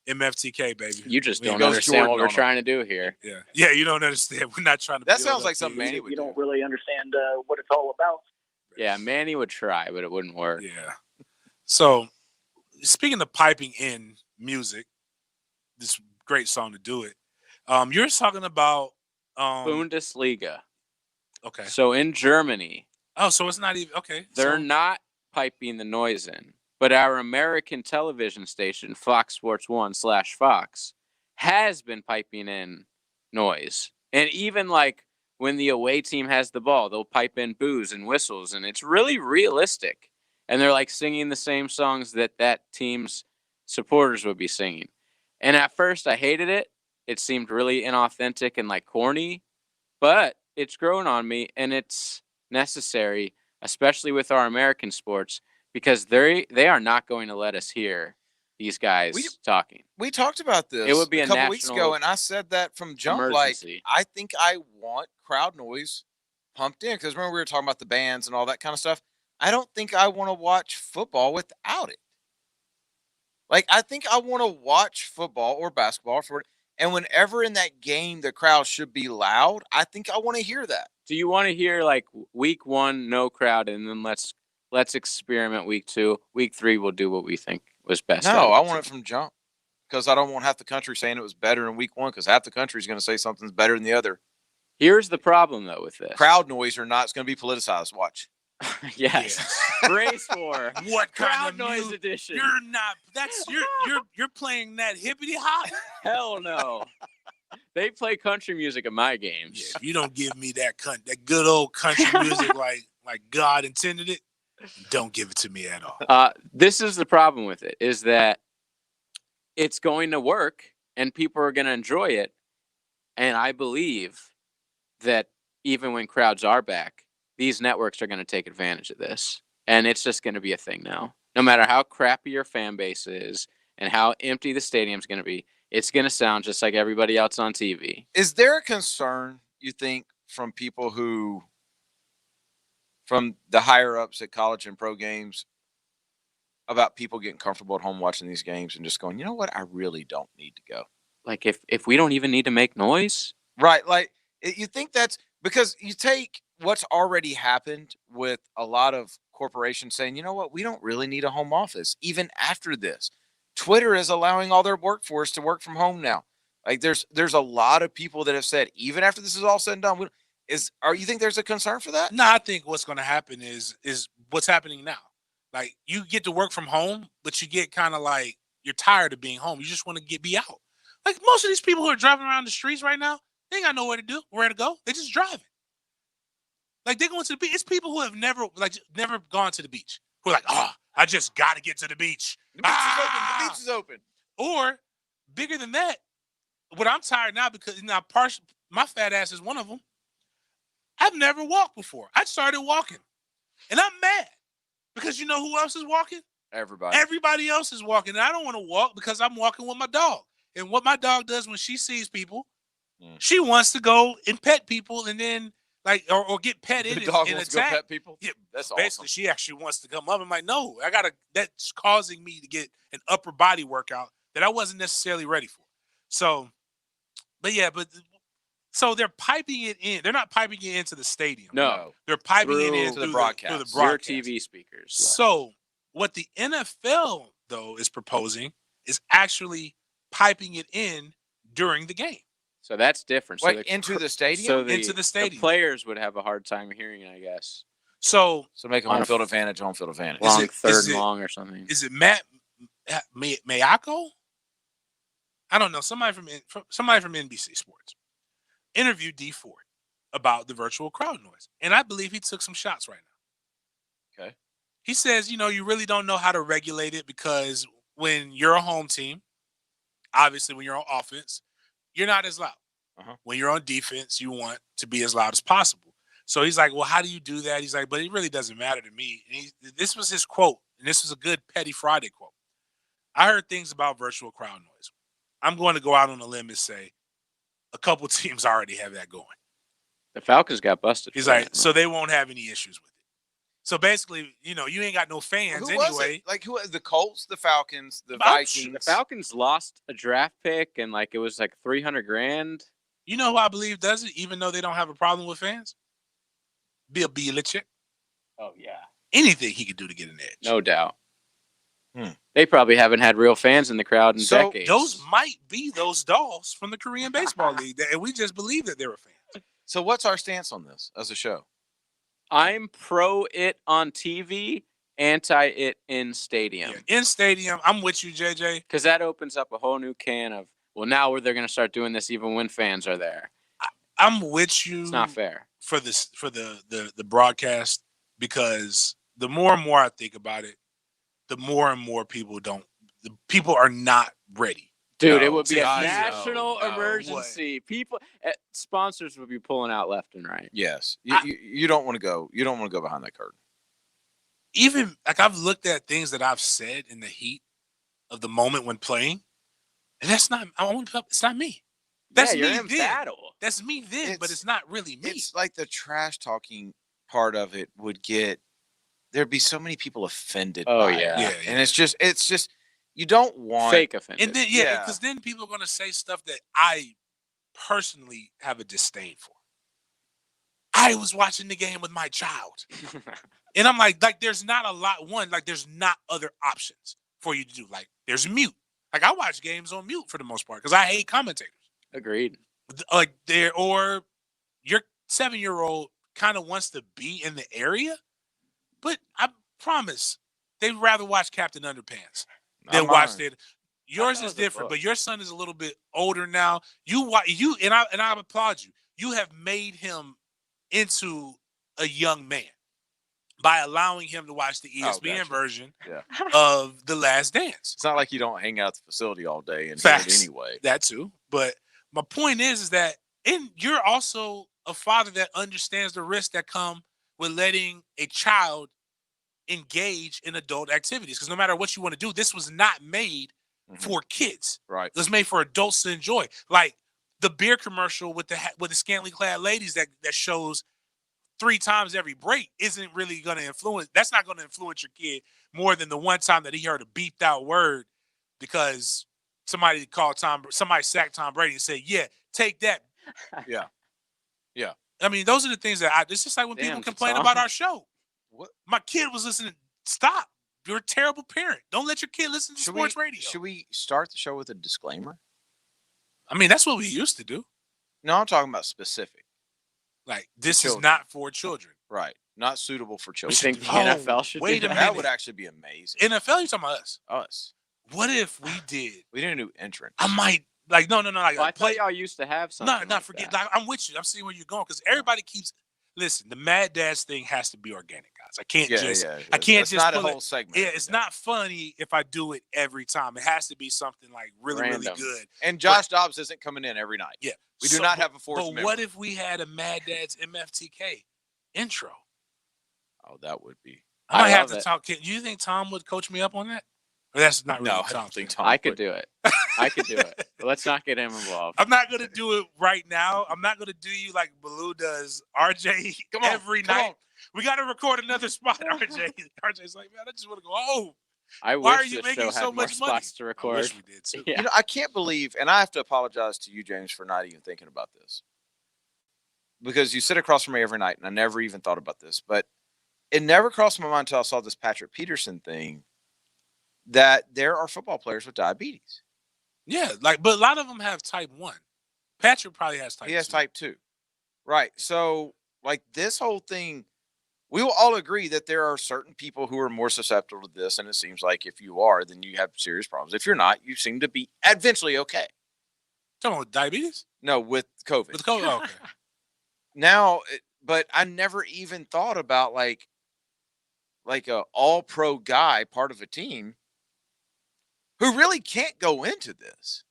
Speaker 1: MFTK, baby.
Speaker 3: You just don't understand what we're trying to do here.
Speaker 1: Yeah. You don't understand. We're not trying to.
Speaker 2: That sounds like something Manny would do.
Speaker 14: You don't really understand what it's all about.
Speaker 3: Yeah, Manny would try, but it wouldn't work.
Speaker 1: Yeah. So, speaking of piping in music, this great song to do it. You're talking about
Speaker 3: Bundesliga.
Speaker 1: Okay.
Speaker 3: So in Germany.
Speaker 1: Oh, so it's not even okay.
Speaker 3: They're not piping the noise in, but our American television station, Fox Sports 1/Fox, has been piping in noise, and even when the away team has the ball, they'll pipe in boos and whistles, and it's really realistic. And they're singing the same songs that team's supporters would be singing. And at first I hated it. It seemed really inauthentic and corny, but it's grown on me and it's necessary, especially with our American sports, because they are not going to let us hear these guys talking.
Speaker 2: We talked about this
Speaker 3: it would be
Speaker 2: a couple weeks ago, and I said that from jump.
Speaker 3: Emergency.
Speaker 2: I think I want crowd noise pumped in, because remember we were talking about the bands and all that kind of stuff. I don't think I want to watch football without it. I think I want to watch football or basketball and whenever in that game the crowd should be loud, I think I want to hear that.
Speaker 3: Do you want to hear week 1 no crowd, and then let's experiment week 2, week 3 we'll do what we think was best?
Speaker 2: No, I want it from jump, because I don't want half the country saying it was better in week 1, because half the country is going to say something's better than the other.
Speaker 3: Here's the problem though with this:
Speaker 2: crowd noise or not, it's going to be politicized. Watch.
Speaker 3: Yes. Brace for
Speaker 1: what
Speaker 3: crowd
Speaker 1: kind of
Speaker 3: noise edition.
Speaker 1: You're not. That's you're playing that hippity hop.
Speaker 3: Hell no. They play country music at my games.
Speaker 1: Yeah, if you don't give me that good old country music like God intended it, don't give it to me at all.
Speaker 3: This is the problem with it, is that it's going to work and people are going to enjoy it. And I believe that even when crowds are back, these networks are going to take advantage of this. And it's just going to be a thing now. No matter how crappy your fan base is and how empty the stadium's going to be, it's going to sound just like everybody else on TV.
Speaker 2: Is there a concern, you think, from people from the higher ups at college and pro games about people getting comfortable at home watching these games and just going, you know what, I really don't need to go?
Speaker 3: Like if we don't even need to make noise?
Speaker 2: Right. Like, you think that's because you take what's already happened with a lot of corporations saying, you know what, we don't really need a home office. Even after this, Twitter is allowing all their workforce to work from home now. Like there's a lot of people that have said, even after this is all said and done, you think there's a concern for that?
Speaker 1: No, I think what's going to happen is what's happening now. Like you get to work from home, but you get kind of like you're tired of being home. You just want to be out. Like most of these people who are driving around the streets right now, they ain't got nowhere to go. They just driving. Like they're going to the beach. It's people who have never gone to the beach. Who are like, I just got to get to the beach.
Speaker 2: The beach is open. The beach is open.
Speaker 1: Or bigger than that, what I'm tired now because my fat ass is one of them. I've never walked before. I started walking, and I'm mad because you know who else is walking?
Speaker 2: Everybody.
Speaker 1: Everybody else is walking, and I don't want to walk because I'm walking with my dog. And what my dog does when she sees people, she wants to go and pet people, and then or get petted.
Speaker 2: The dog
Speaker 1: and
Speaker 2: wants
Speaker 1: attack.
Speaker 2: to go pet people.
Speaker 1: Yeah,
Speaker 2: that's
Speaker 1: basically,
Speaker 2: awesome.
Speaker 1: she actually wants to come up. I'm like, no, that's causing me to get an upper body workout that I wasn't necessarily ready for. So, so they're piping it in. They're not piping it into the stadium.
Speaker 3: No.
Speaker 1: Throey're piping it in
Speaker 2: through the broadcast.
Speaker 1: Through the broadcast.
Speaker 3: Your TV speakers.
Speaker 1: So what the NFL, though, is proposing is actually piping it in during the game.
Speaker 3: So that's different.
Speaker 2: Wait, into the stadium?
Speaker 3: So
Speaker 1: into the stadium.
Speaker 3: The players would have a hard time hearing it, I guess.
Speaker 1: So
Speaker 2: make a home field advantage.
Speaker 3: Long third and long or something.
Speaker 1: Is it Matt Mayako? I don't know. Somebody from NBC Sports interviewed D Ford about the virtual crowd noise, and I believe he took some shots right now.
Speaker 2: Okay.
Speaker 1: He says, you really don't know how to regulate it because when you're a home team, obviously when you're on offense, you're not as loud. When you're on defense, you want to be as loud as possible. So he's like, well, how do you do that? He's like, but it really doesn't matter to me. And this was his quote, and this was a good Petty Friday quote. I heard things about virtual crowd noise. I'm going to go out on a limb and say a couple teams already have that going.
Speaker 3: The Falcons got busted.
Speaker 1: He's like, so they won't have any issues with it. So basically, you ain't got no fans anyway.
Speaker 2: Like who? The Colts, the Falcons, the Vikings.
Speaker 3: The Falcons lost a draft pick, and it was like $300,000.
Speaker 1: You know who I believe does it, even though they don't have a problem with fans? Bill Belichick.
Speaker 3: Oh yeah.
Speaker 1: Anything he could do to get an edge.
Speaker 3: No doubt. They probably haven't had real fans in the crowd in decades.
Speaker 1: Those might be those dolls from the Korean Baseball League, and we just believe that they're a fan.
Speaker 2: So what's our stance on this as a show?
Speaker 3: I'm pro it on TV, anti it in stadium.
Speaker 1: Yeah, in stadium, I'm with you, JJ.
Speaker 3: Because that opens up a whole new can of, now they're going to start doing this even when fans are there.
Speaker 1: I'm with you.
Speaker 3: It's not fair.
Speaker 1: For the broadcast, because the more and more I think about it, the more and more people are not ready.
Speaker 3: Dude, it would be a national emergency. People, sponsors would be pulling out left and right.
Speaker 2: Yes, you don't want to go. You don't want to go behind that curtain.
Speaker 1: Even I've looked at things that I've said in the heat of the moment when playing, and that's not. It's not me. That's me then.
Speaker 3: Battle.
Speaker 1: That's me then, but it's not really me.
Speaker 2: It's like the trash talking part of it would get. There'd be so many people offended. by it. And it's just you don't want
Speaker 3: fake offended.
Speaker 1: And then because then people are gonna say stuff that I personally have a disdain for. I was watching the game with my child, and I'm like there's not a lot. There's not other options for you to do. Like there's mute. Like I watch games on mute for the most part because I hate commentators.
Speaker 3: Agreed.
Speaker 1: Like or your 7-year-old kind of wants to be in the area, but I promise they'd rather watch Captain Underpants than watch it. Yours is different, but your son is a little bit older now. And I applaud you. You have made him into a young man. by allowing him to watch the ESPN
Speaker 2: gotcha.
Speaker 1: version
Speaker 2: Yeah.
Speaker 1: of The Last Dance.
Speaker 2: It's not like you don't hang out at the facility all day and do
Speaker 1: Facts.
Speaker 2: it anyway.
Speaker 1: That too. But my point is that you're also a father that understands the risks that come with letting a child engage in adult activities. Because no matter what you want to do, this was not made for kids.
Speaker 2: Right.
Speaker 1: It was made for adults to enjoy. Like the beer commercial with the scantily clad ladies that shows 3 times every break isn't really going to influence. That's not going to influence your kid more than the one time that he heard a beeped out word because somebody sacked Tom Brady and said, "Yeah, take that."
Speaker 2: Yeah. Yeah.
Speaker 1: I mean, those are the things that it's just like when people complain about our show.
Speaker 2: What?
Speaker 1: My kid was listening. Stop. You're a terrible parent. Don't let your kid listen to sports radio.
Speaker 2: Should we start the show with a disclaimer?
Speaker 1: I mean, that's what we used to do.
Speaker 2: No, I'm talking about specific.
Speaker 1: Like, this is not for children.
Speaker 2: Right. Not suitable for
Speaker 3: You
Speaker 2: children.
Speaker 3: think the NFL should
Speaker 1: wait
Speaker 3: do
Speaker 1: a
Speaker 3: that?
Speaker 1: minute.
Speaker 2: That would actually be amazing.
Speaker 1: NFL, you talking about us?
Speaker 2: Us.
Speaker 1: What if we did?
Speaker 2: We need a new entrance.
Speaker 1: I might like no. Like,
Speaker 3: Well, I thought y'all used to have something.
Speaker 1: No, forget. Like, I'm with you. I'm seeing where you're going because everybody keeps. Listen, the Mad Dads thing has to be organic, guys. I can't I can't just
Speaker 2: not a
Speaker 1: pull
Speaker 2: whole segment.
Speaker 1: Yeah, it's not funny if I do it every time. It has to be something like really
Speaker 3: Random.
Speaker 1: good.
Speaker 2: And Josh Dobbs isn't coming in every night.
Speaker 1: Yeah,
Speaker 2: we do not have a fourth
Speaker 1: But
Speaker 2: member.
Speaker 1: what if we had a Mad Dads MFTK intro?
Speaker 2: Oh, that would be.
Speaker 1: I might have
Speaker 3: love
Speaker 1: to
Speaker 3: it.
Speaker 1: talk. Do you think Tom would coach me up on that? Or that's not really
Speaker 2: No, I
Speaker 1: Tom's
Speaker 2: don't think
Speaker 1: thing.
Speaker 2: Tom.
Speaker 3: I could do it. I could do it. But let's not get him involved.
Speaker 1: I'm not gonna do it right now. I'm not gonna do you like Baloo does RJ every night. We got to record another spot, RJ. RJ's like, man, I just want to go home.
Speaker 3: I
Speaker 1: Why
Speaker 3: wish
Speaker 1: are you
Speaker 3: this
Speaker 1: making
Speaker 3: show
Speaker 1: so
Speaker 3: had more
Speaker 1: much money?
Speaker 3: spots to
Speaker 1: I
Speaker 3: record.
Speaker 1: wish we did too.
Speaker 3: Yeah.
Speaker 2: You know, I can't believe, and I have to apologize to you, James, for not even thinking about this. Because you sit across from me every night, and I never even thought about this. But it never crossed my mind until I saw this Patrick Peterson thing that there are football players with diabetes.
Speaker 1: Yeah, but a lot of them have type 1. Patrick probably has type 2.
Speaker 2: He has type 2. Right. So, like, this whole thing, we will all agree that there are certain people who are more susceptible to this. And it seems like if you are, then you have serious problems. If you're not, you seem to be eventually okay.
Speaker 1: Talking about diabetes?
Speaker 2: No, with COVID.
Speaker 1: With COVID? Oh, okay.
Speaker 2: Now, but I never even thought about like a all-pro guy, part of a team, who really can't go into this.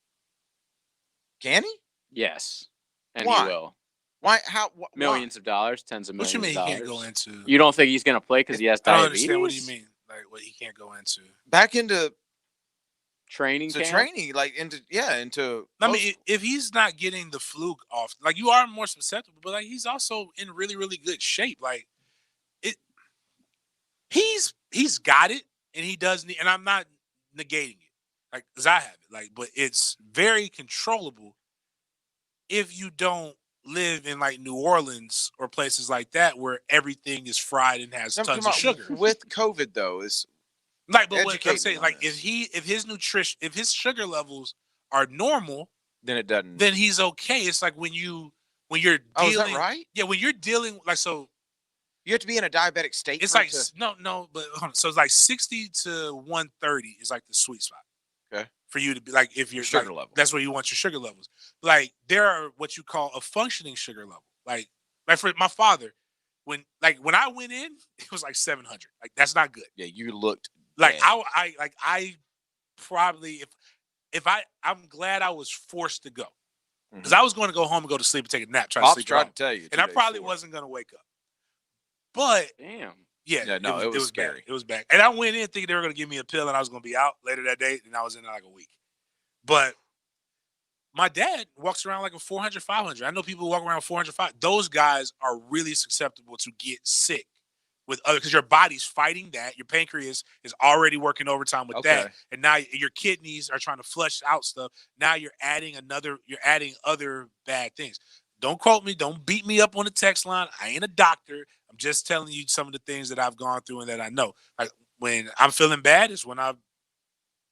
Speaker 2: Can he?
Speaker 3: Yes. And
Speaker 2: Why?
Speaker 3: he will.
Speaker 2: Why? How?
Speaker 3: Millions of dollars, tens of
Speaker 1: What
Speaker 3: millions
Speaker 1: you mean
Speaker 3: of
Speaker 1: he
Speaker 3: dollars.
Speaker 1: can't go into?
Speaker 3: You don't think he's going to play because he has
Speaker 1: I don't
Speaker 3: diabetes?
Speaker 1: understand. What do you mean? Like, what he can't go into?
Speaker 2: Back into
Speaker 3: Training camp?
Speaker 2: training, like into.
Speaker 1: I mean, if he's not getting the fluke off, like you are more susceptible, but like he's also in really, really good shape. Like he's got it, and he does need. And I'm not negating it, like because I have it. Like, but it's very controllable if you don't live in like New Orleans or places like that where everything is fried and has tons of sugar.
Speaker 2: With COVID though, is
Speaker 1: like, but what I'm
Speaker 2: educate me
Speaker 1: saying,
Speaker 2: on
Speaker 1: like
Speaker 2: this.
Speaker 1: if his sugar levels are normal,
Speaker 2: then it doesn't.
Speaker 1: then he's okay. It's like when you're dealing.
Speaker 2: Oh, is that right?
Speaker 1: Yeah, when you're dealing like so.
Speaker 2: You have to be in a diabetic state.
Speaker 1: It's
Speaker 2: for
Speaker 1: like
Speaker 2: it to-
Speaker 1: no, but hold on. So it's like 60 to 130 is like the sweet spot.
Speaker 2: Okay.
Speaker 1: For you to be like if you're
Speaker 2: Sugar
Speaker 1: like,
Speaker 2: level.
Speaker 1: that's where you want your sugar levels. Like there are what you call a functioning sugar level. Like for my father, when I went in, it was like 700. Like that's not good.
Speaker 2: Yeah, you looked
Speaker 1: Like
Speaker 2: dead.
Speaker 1: I probably I'm glad I was forced to go because
Speaker 2: Mhm.
Speaker 1: I was going to go home and go to sleep and take a nap, try to
Speaker 2: Pops
Speaker 1: sleep. it
Speaker 2: tried
Speaker 1: off.
Speaker 2: to tell you,
Speaker 1: and I
Speaker 2: 2 days
Speaker 1: probably
Speaker 2: before.
Speaker 1: wasn't going to wake up. But
Speaker 3: Damn.
Speaker 1: yeah,
Speaker 2: no, it was scary.
Speaker 1: Bad. It was bad. And I went in thinking they were going to give me a pill and I was going to be out later that day, and I was in like a week. But my dad walks around like a 400, 500. I know people who walk around 400, 500. Those guys are really susceptible to get sick with other because your body's fighting that. Your pancreas is already working overtime with that,
Speaker 2: Okay.
Speaker 1: and now your kidneys are trying to flush out stuff. Now you're adding other bad things. Don't quote me. Don't beat me up on the text line. I ain't a doctor. I'm just telling you some of the things that I've gone through and that I know. Like when I'm feeling bad is when I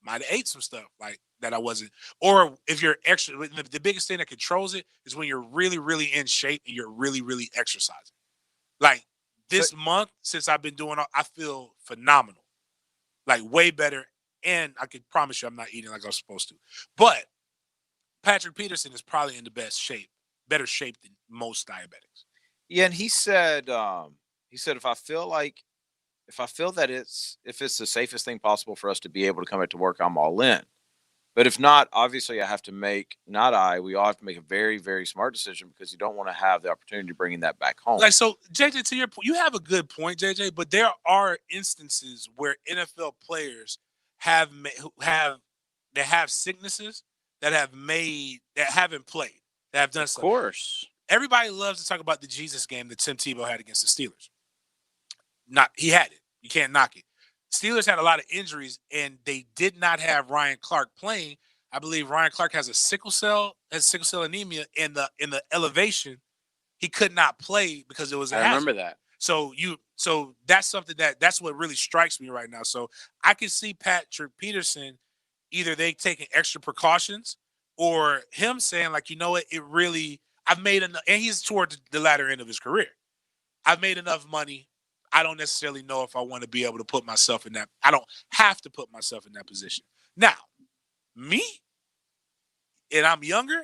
Speaker 1: might have ate some stuff like that I wasn't. Or if you're extra, the biggest thing that controls it is when you're really, really in shape and you're really, really exercising. Like this month since I've been doing, I feel phenomenal, like way better. And I can promise you I'm not eating like I'm supposed to. But Patrick Peterson is probably in the best shape, better shape than most diabetics.
Speaker 2: Yeah, and he said if I feel like if I feel that if it's the safest thing possible for us to be able to come back to work, I'm all in. But if not, obviously I have to make, we all have to make a very, very smart decision because you don't want to have the opportunity of bringing that back home.
Speaker 1: Like, so JJ, to your point, you have a good point, JJ, but there are instances where NFL players have sicknesses that haven't played, that have done
Speaker 3: Of
Speaker 1: stuff.
Speaker 3: course.
Speaker 1: Everybody loves to talk about the Jesus game that Tim Tebow had against the Steelers. He had it. You can't knock it. Steelers had a lot of injuries, and they did not have Ryan Clark playing. I believe Ryan Clark has sickle cell anemia. In the elevation, he could not play because it was a hazard.
Speaker 3: I remember that.
Speaker 1: So that's something that's what really strikes me right now. So I can see Patrick Peterson, either they taking extra precautions or him saying, like, you know what, I've made enough, and he's toward the latter end of his career. I've made enough money. I don't necessarily know if I want to be able to put myself in that. I don't have to put myself in that position. Now, me, and I'm younger,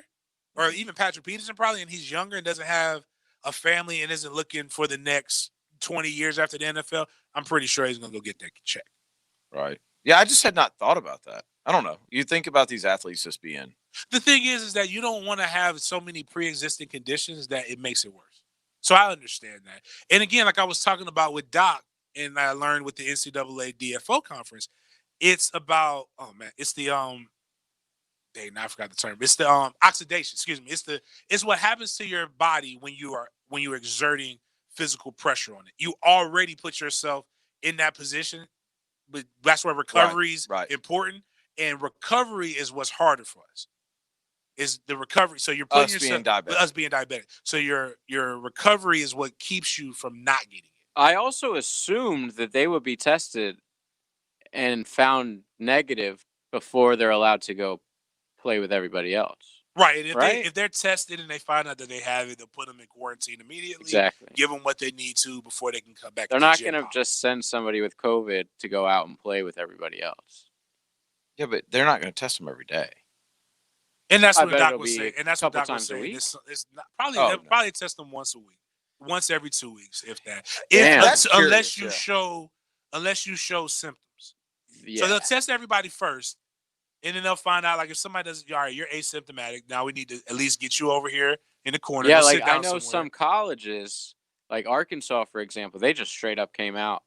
Speaker 1: or even Patrick Peterson probably, and he's younger and doesn't have a family and isn't looking for the next 20 years after the NFL, I'm pretty sure he's going to go get that check.
Speaker 2: Right. Yeah, I just had not thought about that. I don't know. You think about these athletes just being.
Speaker 1: The thing is that you don't want to have so many pre-existing conditions that it makes it worse. So I understand that. And again, like I was talking about with Doc, and I learned with the NCAA DFO conference, it's about, it's the I forgot the term. It's the oxidation, excuse me. It's what happens to your body when you're exerting physical pressure on it. You already put yourself in that position, but that's where recovery is important. And recovery is what's harder for us. Is the recovery. So you're putting us being diabetic. So your recovery is what keeps you from not getting it.
Speaker 3: I also assumed that they would be tested and found negative before they're allowed to go play with everybody else.
Speaker 1: Right. And if they're tested and they find out that they have it, they'll put them in quarantine immediately.
Speaker 3: Exactly.
Speaker 1: Give them what they need to before they can come back.
Speaker 3: They're not going to just send somebody with COVID to go out and play with everybody else.
Speaker 2: Yeah, but they're not going to test them every day.
Speaker 1: And that's what Doc was saying. And that's what Doc was saying.
Speaker 3: It's
Speaker 1: not, they'll probably test them once a week, once every 2 weeks, if that. Unless you show symptoms. Yeah. So they'll test everybody first, and then they'll find out, like, if somebody does, all right, you're asymptomatic. Now we need to at least get you over here in the corner.
Speaker 3: Yeah, like I know some colleges, like Arkansas, for example, they just straight up came out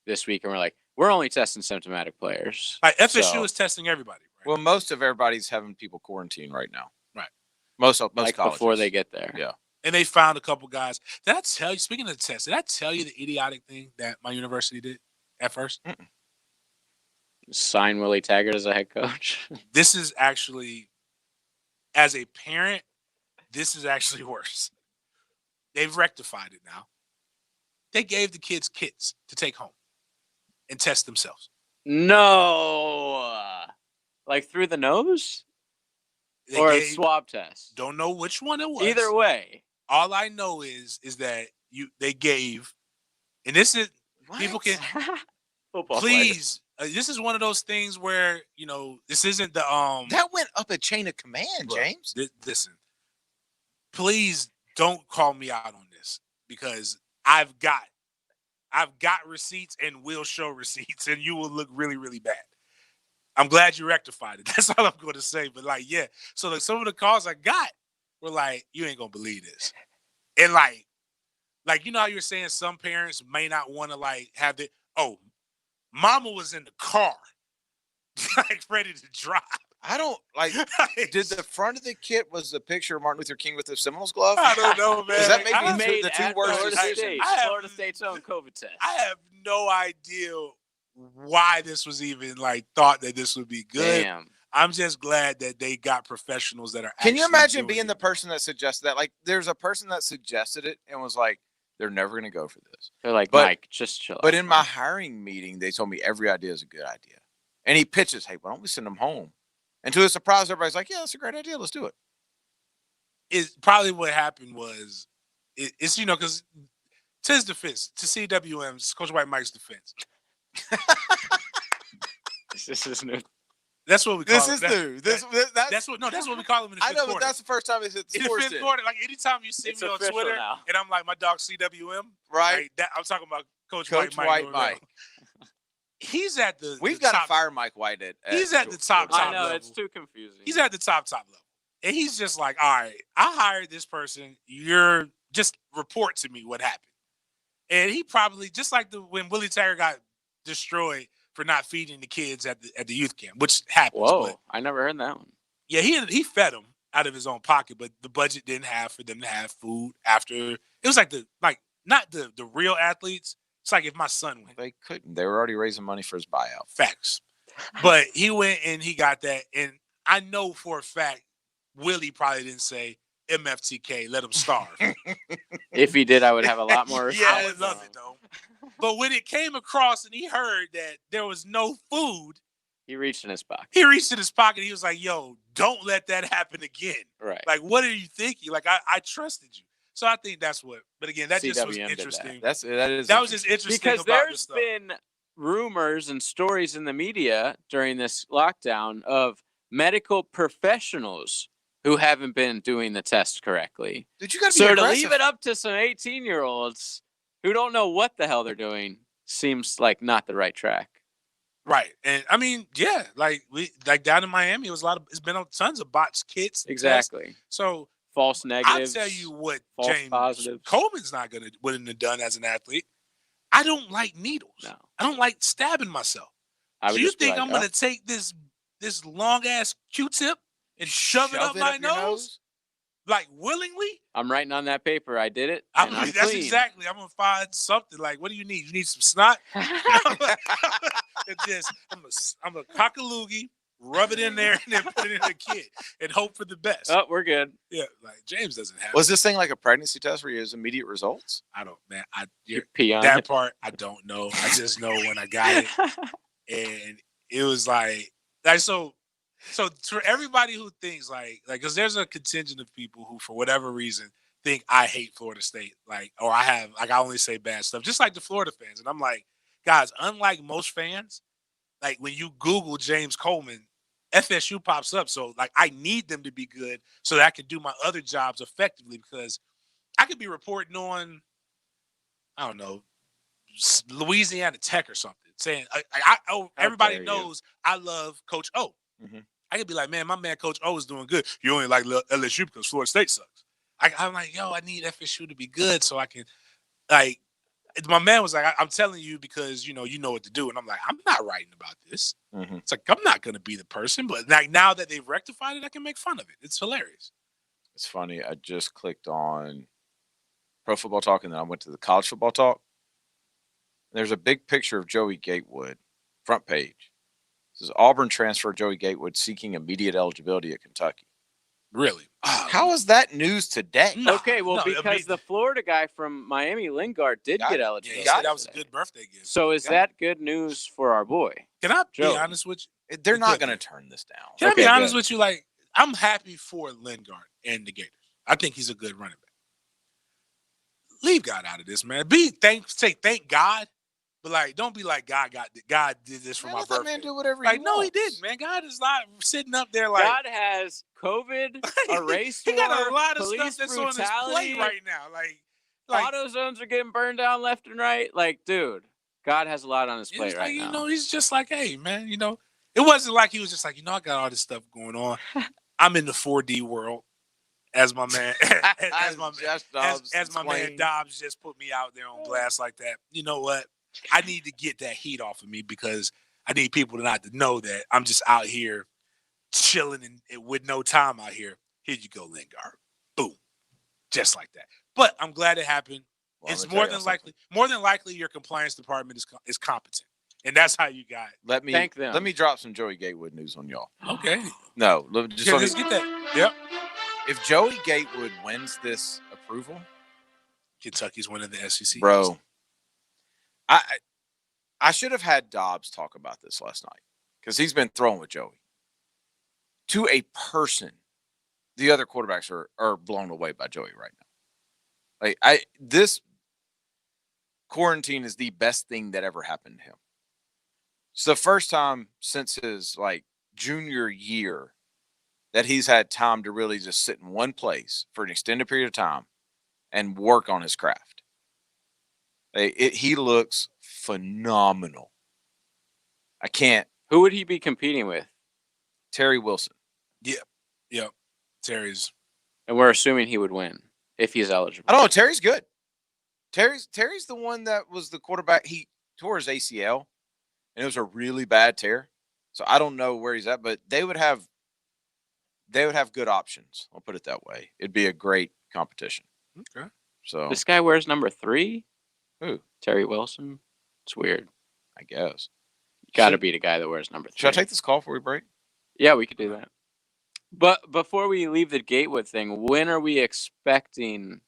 Speaker 3: this week and were like, we're only testing symptomatic players.
Speaker 1: Like FSU is testing everybody. Right?
Speaker 2: Well, most of everybody's having people quarantine right now.
Speaker 1: Right.
Speaker 2: Most
Speaker 3: like
Speaker 2: colleges.
Speaker 3: Before they get there.
Speaker 2: Yeah.
Speaker 1: And they found a couple guys. Did I tell you, speaking of the test, did I tell you the idiotic thing that my university did at first?
Speaker 3: Sign Willie Taggart as a head coach.
Speaker 1: This is actually, as a parent, this is actually worse. They've rectified it now. They gave the kids kits to take home and test themselves.
Speaker 3: No. Like through the nose? Or a swab test?
Speaker 1: Don't know which one it was.
Speaker 3: Either way.
Speaker 1: All I know is that they gave, and this is, people can, please, this is one of those things where, this isn't the,
Speaker 2: that went up a chain of command, James.
Speaker 1: Listen, please don't call me out on this, because I've got receipts and will show receipts, and you will look really, really bad. I'm glad you rectified it. That's all I'm going to say. But so like some of the calls I got were like, you ain't going to believe this. And like, how you were saying some parents may not want to have it. Oh, mama was in the car, ready to drive.
Speaker 2: I don't did the front of the kit was the picture of Martin Luther King with the Seminoles glove?
Speaker 1: I don't know, man.
Speaker 2: Is that maybe the two worst decisions?
Speaker 3: Florida State's own COVID test.
Speaker 1: I have no idea why this was even thought that this would be good.
Speaker 3: Damn.
Speaker 1: I'm just glad that they got professionals that are.
Speaker 2: Can you imagine being the person that suggested that? Like, there's a person that suggested it and was like, they're never going to go for this.
Speaker 3: They're like, Mike, just chill out.
Speaker 2: But in my hiring meeting, they told me every idea is a good idea. And he pitches, hey, why don't we send them home? And to his surprise, everybody's like, yeah, that's a great idea. Let's do it.
Speaker 1: It's probably what happened was, it's, because to his defense, to CWM's, Coach White Mike's defense.
Speaker 3: This is new.
Speaker 1: That's what we call
Speaker 2: him. This is new.
Speaker 1: That's what we call him in the fifth quarter.
Speaker 2: I know, but that's the first time it's hit the sports
Speaker 1: fifth quarter. Like, anytime you see me on Twitter,
Speaker 3: now.
Speaker 1: and I'm like, my dog CWM,
Speaker 2: right?
Speaker 1: I'm talking about Coach
Speaker 2: White Mike.
Speaker 1: he's at the.
Speaker 2: We've
Speaker 1: the
Speaker 2: got
Speaker 1: top,
Speaker 2: to fire Mike White at.
Speaker 1: He's at the top
Speaker 3: I know
Speaker 1: level.
Speaker 3: it's too confusing.
Speaker 1: He's at the top level, and he's just like, all right, I hired this person. You're just report to me what happened. And he probably just like when Willie Taggart got destroyed for not feeding the kids at the youth camp, which happens.
Speaker 3: Whoa,
Speaker 1: but
Speaker 3: I never heard that one.
Speaker 1: yeah, he fed them out of his own pocket, but the budget didn't have for them to have food after. It was like not the real athletes. It's like if my son went.
Speaker 2: They couldn't. They were already raising money for his buyout.
Speaker 1: Facts. But he went and he got that. And I know for a fact, Willie probably didn't say, MFTK, let him starve.
Speaker 3: If he did, I would have a lot more respect.
Speaker 1: Yeah, I would love it, though. But when it came across and he heard that there was no food,
Speaker 3: he reached in his pocket.
Speaker 1: He was like, yo, don't let that happen again.
Speaker 3: Right.
Speaker 1: Like, what are you thinking? Like, I trusted you. So I think that's what. But again, that
Speaker 3: CWM
Speaker 1: just was
Speaker 3: did
Speaker 1: interesting.
Speaker 2: That
Speaker 1: was just interesting
Speaker 3: because
Speaker 1: about
Speaker 3: there's
Speaker 1: this stuff.
Speaker 3: been rumors and stories in the media during this lockdown of medical professionals who haven't been doing the test correctly.
Speaker 2: Did you got
Speaker 3: so to leave it up to some 18-year-olds who don't know what the hell they're doing seems like not the right track.
Speaker 1: Right. And I mean, yeah, like down in Miami, it's been on tons of bots kits.
Speaker 3: Exactly.
Speaker 1: Tests. So
Speaker 3: false negatives.
Speaker 1: I'll tell you what James
Speaker 3: positives.
Speaker 1: Coleman's wouldn't have done as an athlete. I don't like needles.
Speaker 3: No.
Speaker 1: I don't like stabbing myself. So you think I'm gonna take this long ass Q-tip and shove it up my nose? Like willingly?
Speaker 3: I'm writing on that paper. I did it.
Speaker 1: I'm exactly. I'm gonna find something. Like, what do you need? You need some snot? I'm a cock a loogie, rub it in there, and then put it in the kid and hope for the best.
Speaker 3: Oh, we're good.
Speaker 1: Yeah, like James doesn't have.
Speaker 2: Was this thing like a pregnancy test where you has immediate results?
Speaker 1: I don't, man.
Speaker 3: You pee on
Speaker 1: that
Speaker 3: it?
Speaker 1: part. I don't know. I just know when I got it, and it was like so. So for everybody who thinks like, because there's a contingent of people who, for whatever reason, think I hate Florida State, or I only say bad stuff, just like the Florida fans. And I'm like, guys, unlike most fans, like when you Google James Coleman, FSU pops up. So like, I need them to be good so that I can do my other jobs effectively, because I could be reporting on, I don't know, Louisiana Tech or something, saying everybody knows I love Coach O.
Speaker 2: Mm-hmm.
Speaker 1: I could be like, man, my man Coach O is doing good. You only like LSU because Florida State sucks. I'm like, yo, I need FSU to be good so I can, like, my man was like, I'm telling you because, you know what to do. And I'm like, I'm not writing about this.
Speaker 2: Mm-hmm.
Speaker 1: It's like, I'm not going to be the person. But like, now that they've rectified it, I can make fun of it. It's hilarious.
Speaker 2: It's funny. I just clicked on Pro Football Talk, and then I went to the College Football Talk. There's a big picture of Joey Gatewood, front page. It says Auburn transfer Joey Gatewood seeking immediate eligibility at Kentucky.
Speaker 1: Really?
Speaker 2: How is that news today?
Speaker 3: Because the Florida guy from Miami, Lingard, did get eligibility.
Speaker 1: Yeah, that was a good birthday gift.
Speaker 3: So is that good news for our boy?
Speaker 1: Can I be
Speaker 3: Joey?
Speaker 1: honest with you?
Speaker 2: They're not going to turn this down.
Speaker 1: Can I be honest with you? Like, I'm happy for Lingard and the Gators. I think he's a good running back. Leave God out of this, man. Say thank God. But like, don't be like God did this for my birthday.
Speaker 2: Let that man do whatever
Speaker 1: he
Speaker 2: wants.
Speaker 1: No, he didn't, man. God is not sitting up there like
Speaker 3: God has COVID, a race
Speaker 1: he
Speaker 3: war,
Speaker 1: got a lot of
Speaker 3: police
Speaker 1: stuff that's
Speaker 3: brutality.
Speaker 1: on his plate right now. Like
Speaker 3: auto zones are getting burned down left and right. Like, dude, God has a lot on his plate right now.
Speaker 1: You know, he's just like, hey, man. You know, it wasn't like he was just like, I got all this stuff going on. I'm in the 4D world. As my man, as my man Dobbs just put me out there on blast like that. You know what? I need to get that heat off of me because I need people not to know that I'm just out here chilling and with no time out here. Here you go, Lingard. Boom. Just like that. But I'm glad it happened.
Speaker 2: Well,
Speaker 1: it's more than likely your compliance department is competent. And that's how you got it.
Speaker 3: Thank them.
Speaker 2: Let me drop some Joey Gatewood news on y'all.
Speaker 1: Okay.
Speaker 2: No,
Speaker 1: Let's get that. Yep.
Speaker 2: If Joey Gatewood wins this approval,
Speaker 1: Kentucky's winning the SEC.
Speaker 2: Bro, I should have had Dobbs talk about this last night because he's been throwing with Joey. To a person, the other quarterbacks are blown away by Joey right now. Like this quarantine is the best thing that ever happened to him. It's the first time since his junior year that he's had time to really just sit in one place for an extended period of time and work on his craft. He looks phenomenal. I can't.
Speaker 3: Who would he be competing with?
Speaker 2: Terry Wilson.
Speaker 1: Yep. Terry's.
Speaker 3: And we're assuming he would win if he's eligible.
Speaker 2: I don't know. Terry's good. Terry's the one that was the quarterback. He tore his ACL, and it was a really bad tear. So I don't know where he's at, but they would have good options. I'll put it that way. It'd be a great competition.
Speaker 1: Okay.
Speaker 2: So
Speaker 3: this guy wears number 3?
Speaker 2: Who?
Speaker 3: Terry Wilson? It's weird.
Speaker 2: I guess.
Speaker 3: Got to be the guy that wears number 3.
Speaker 2: Should I take this call before we break?
Speaker 3: Yeah, we could do that. But before we leave the Gatewood thing, when are we expecting